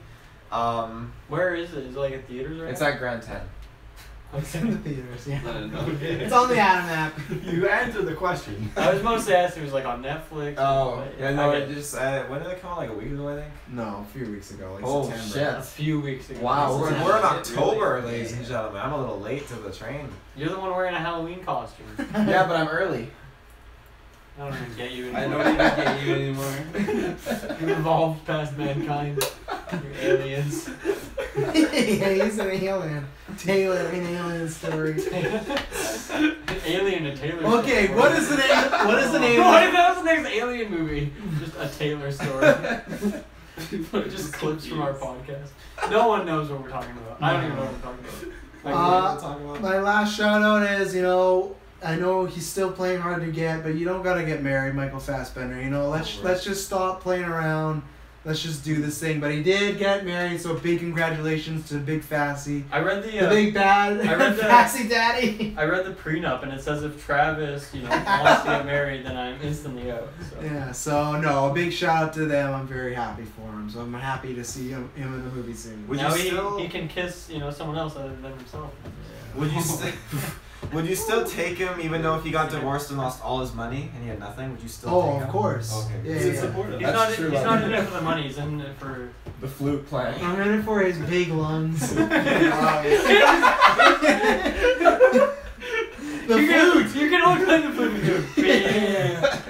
Where is it? Is it like at theaters right It's now? at Grand 10. It's in the theaters, yeah. Okay. It's on the Adam app. You answered the question. I was mostly asked if it was like on Netflix. Oh, but yeah, no, I it get just when did it come out? Like a week ago, I think. No, a few weeks ago, like Oh, September. a few weeks ago. Wow, This is we're in it, October, really. ladies and gentlemen. I'm a little late to the train. You're the one wearing a Halloween costume. Yeah, but I'm early. I don't even get you I anymore. don't even get you anymore. You've evolved past mankind. You're aliens. Yeah, he's an alien. Taylor, an alien story. Alien and Taylor. Okay, story. what is the name? What is the name? What if that was the next Alien movie? Just a Taylor story. Just clips from our podcast. No one knows what we're talking about. I don't even know what we're talking about. Like, what are we talking about? My last shout out is, you know, I know he's still playing hard to get, but you don't gotta get married, Michael Fassbender. You know, let's just stop playing around. Let's just do this thing. But he did get married, so big congratulations to Big Fassy. I read The big bad I read the- Fassy daddy. I read the prenup and it says if Travis, you know, wants to get married, then I'm instantly out. So. Yeah, so no, a big shout out to them. I'm very happy for him. So I'm happy to see him in the movie soon. Would now you still? he can kiss, you know, someone else other than himself. Would you still? Would you still take him even though if he got divorced and lost all his money and he had nothing? Would you still take him? Of course. Okay. Yeah, Is it yeah. supportive? He's That's not. true, He's I not mean. in it for the money. He's in it for. The flute playing. I'm in it for his big lungs. The flute. You can only play the flute with your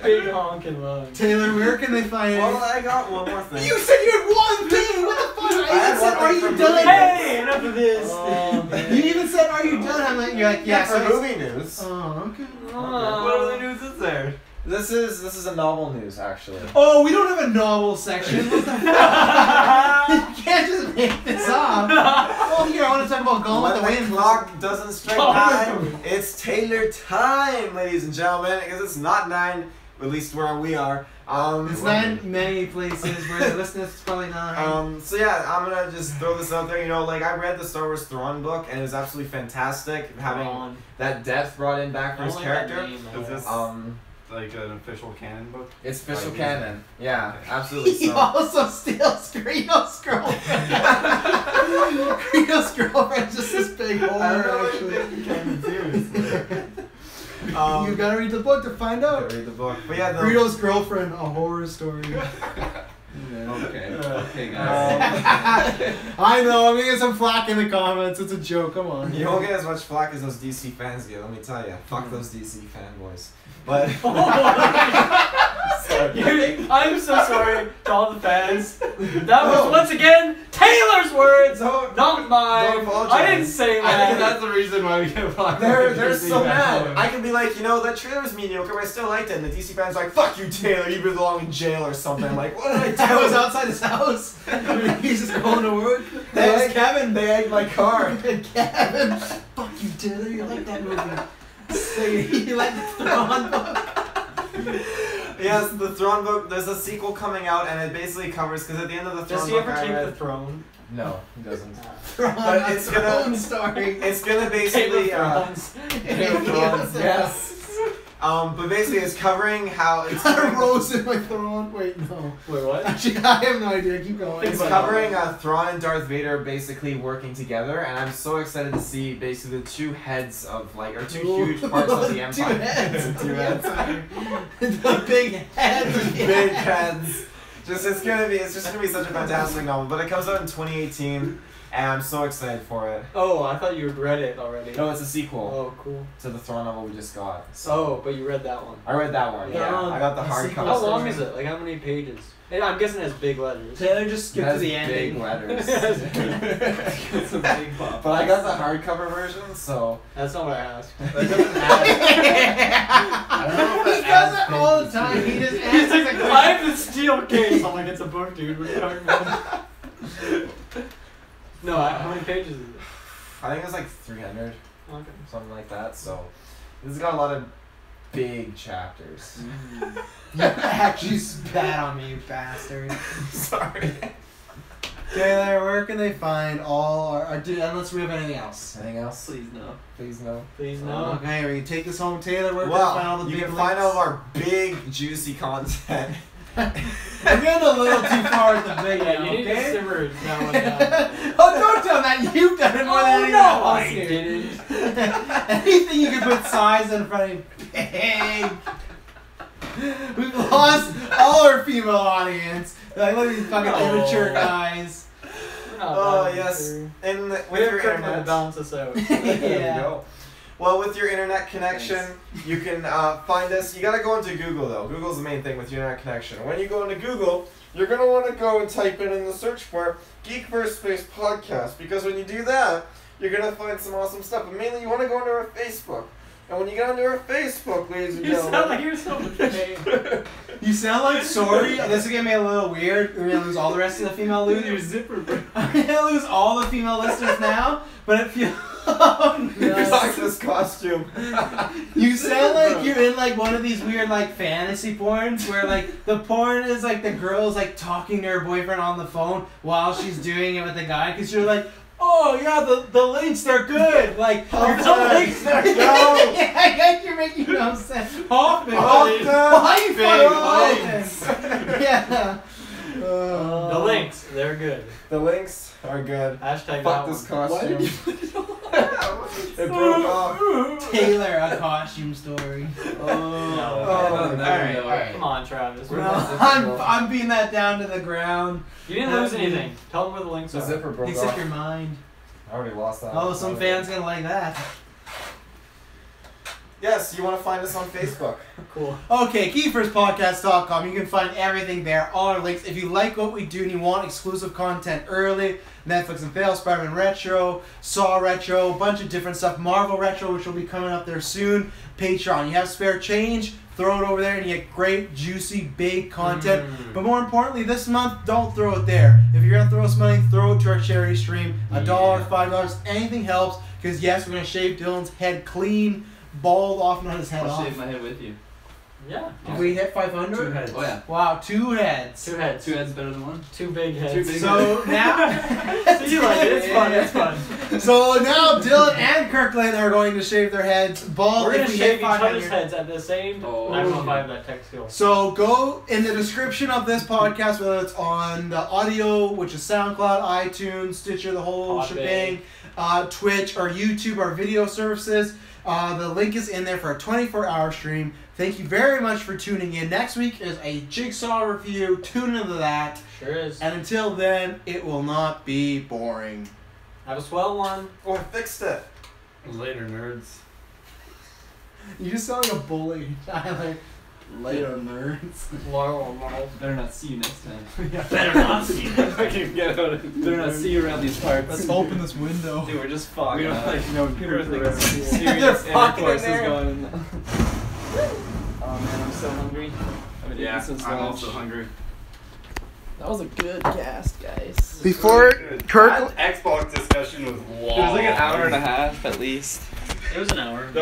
big honking lungs. Taylor, where can they find Well, it? I got one more thing. You said you had one thing. What the fuck? I had I even said, one "Are thing you from done?" Hey, enough of this. Oh, man. You even said, "Are you done?" I'm like, you're like, Yeah, yeah. for So movie news. oh, okay. What other news is there? This is a novel news actually. Oh, we don't have a novel section. What the fuck? You can't just make this up. Oh, here, I want to talk about Gone with the When the Wind. clock doesn't strike Gone with 9, it's Taylor time, ladies and gentlemen, because it's not 9, at least where we are. It's not in many places where the listeners is probably not. So yeah, I'm gonna just throw this out there. You know, like I read the Star Wars Thrawn book, and it was absolutely fantastic having that depth brought in back for his character. Is this like an official canon book? It's official Like, canon. Yeah, absolutely. He So. also steals Greedo's girlfriend. Greedo's girlfriend's just this big whore, actually. Canon, seriously. You gotta read the book to find out. Read the book. But yeah, the, Greedo's girlfriend, a horror story. Okay. Okay, guys. I know, I'm gonna get some flack in the comments. It's a joke, come on. you won't get as much flack as those DC fans get, let me tell you. Fuck those DC fanboys. But I'm so sorry to all the fans. That was once again Taylor's words, Don't- not mine. don't apologize. I didn't say I that. think that's the reason why we get blocked. they're so mad. I can be like, you know, that trailer was mediocre, but I still liked it. And the DC fans are like, fuck you, Taylor, you belong in jail or something. I'm like, what did I do? I was outside his house. He's just going to work. They Hey, Kevin. They egged my car. Kevin. Fuck you, Taylor. You like that movie. Say you like the Thrawn book. Yes, the Thrawn book. There's a sequel coming out, and it basically covers because at the end of the Thrawn Does he book, ever I take read- the throne? No, he doesn't. Thrawn, But it's gonna- Thrawn story. It's gonna Taylor basically. Thrones. Yes. But basically, it's covering how it's Got a covering, rose in my Thrawn. Wait, no. Wait, what? Actually, I have no idea. Keep going. it's covering Thrawn and Darth Vader basically working together, and I'm so excited to see basically the two heads of like, or two huge parts of the Empire. Two heads. Two heads. The big heads. Big heads. It's just gonna be such a fantastic novel. But it comes out in 2018. and I'm so excited for it. Oh, I thought you had read it already. No, it's a sequel Oh, cool. to the Thrawn novel we just got. Oh, but you read that one. I read that one. Yeah, I got the hardcover. How long is it? Like how many pages? I'm guessing it has big letters. Taylor just skipped to the Big ending. letters. It's a big pop. But I got the hardcover version, so That's not what I asked. that doesn't add. I don't know if He that does adds it all the pages. time. He just He's answers like, the I question. have the steel case. I'm like, it's a book, dude. What are you talking about? No, how many pages is it? I think it's like 300, Okay. something like that. So this has got a lot of big chapters. You actually spat on me, you bastard. Sorry. Taylor, where can they find all our unless we have anything else? Anything else? Please no. Please no. Please no. Okay, we can take this home, Taylor. Where can they find all Well, the you big can find links? all of our big juicy content. I'm getting a little too far at the big Yeah, now, you need to okay? simmer that one down. Oh, don't tell that. You've done it more than anyone else I here. didn't. Anything you can put size in front of you. Big. We've lost all our female audience. Like, look at these fucking immature guys. We're not Oh bad, yes, sir. with We're your trying to internet. balance us out. There we Yeah. go. Well, with your internet connection, you can find us. You gotta go into Google though. Google's the main thing with your internet connection. When you go into Google, you're gonna want to go and type in the search bar GeekVerse space podcast, because when you do that, you're gonna find some awesome stuff. But mainly, you want to go into our Facebook. And when you get onto our Facebook, ladies and You sound gentlemen, like you're so ashamed. You sound like sorry. This is gonna be a little weird. We're gonna lose all the rest of the female Your losers. zipper, bro. I'm gonna lose all the female listeners now, but it feels. you're like this costume. You sound like you're in like one of these weird like fantasy porns where like the porn is like the girl's like talking to her boyfriend on the phone while she's doing it with the guy, because you're like, oh yeah, the links, they're good. Like the links, they're good. Yeah, I guess you're making no sense. Hoffman. Why you fucking Yeah. The links, they're good. The links are good. Hashtag Fuck that this one. costume. It broke off. Taylor, a costume story. No. Alright. Come on, Travis. We're No, I'm beating that down to the ground. You didn't lose anything. Tell them where the links The are. zipper broke Except off. your mind. I already lost that. Oh, some fans gonna like that. Yes, you want to find us on Facebook. Cool. Okay, GeekVersePodcast.com. You can find everything there, all our links. If you like what we do and you want exclusive content early, Netflix and Fail, Spider-Man Retro, Saw Retro, a bunch of different stuff, Marvel Retro, which will be coming up there soon, Patreon. You have spare change, throw it over there and you get great, juicy, big content. But more importantly, this month, don't throw it there. If you're going to throw us money, throw it to our charity stream. $1, $5, anything helps. Because yes, we're going to shave Dylan's head clean, bald off, not his head I'll off. shave my head with you. Yeah. If we hit 500? 2 heads. Oh yeah. Wow, 2 heads. 2 heads. 2 heads better than 1. 2 big heads. 2 big So now, So you like it? It's fun. It's fun. so now Dylan and Kirkland are going to shave their heads bald. We're if gonna we shave hit each other's 500. heads at the same. Oh. I don't know if I have that tech skill. So go in the description of this podcast, whether it's on the audio, which is SoundCloud, iTunes, Stitcher, the whole Podbay. shebang, Twitch, or YouTube, our video services. The link is in there for a 24-hour stream. Thank you very much for tuning in. Next week is a Jigsaw review. Tune into that. Sure is. And until then, it will not be boring. Have a swell one. Oh, I fixed it. Later, nerds. You just sound like a bully, Tyler. Later, nerds. Better not see you next time. Better not see that. Fucking get out of Better not see you around these parts. Let's open this window. Dude, we're just fucking. We don't up. like no Everything computer. is They're serious fucking intercourse in is there. going on. Oh man, I'm so hungry. I've been eating since I'm lunch. also hungry. That was a good cast, guys. Before Kirk. That Xbox discussion was long. It was like an hour and a half at least. It was an hour.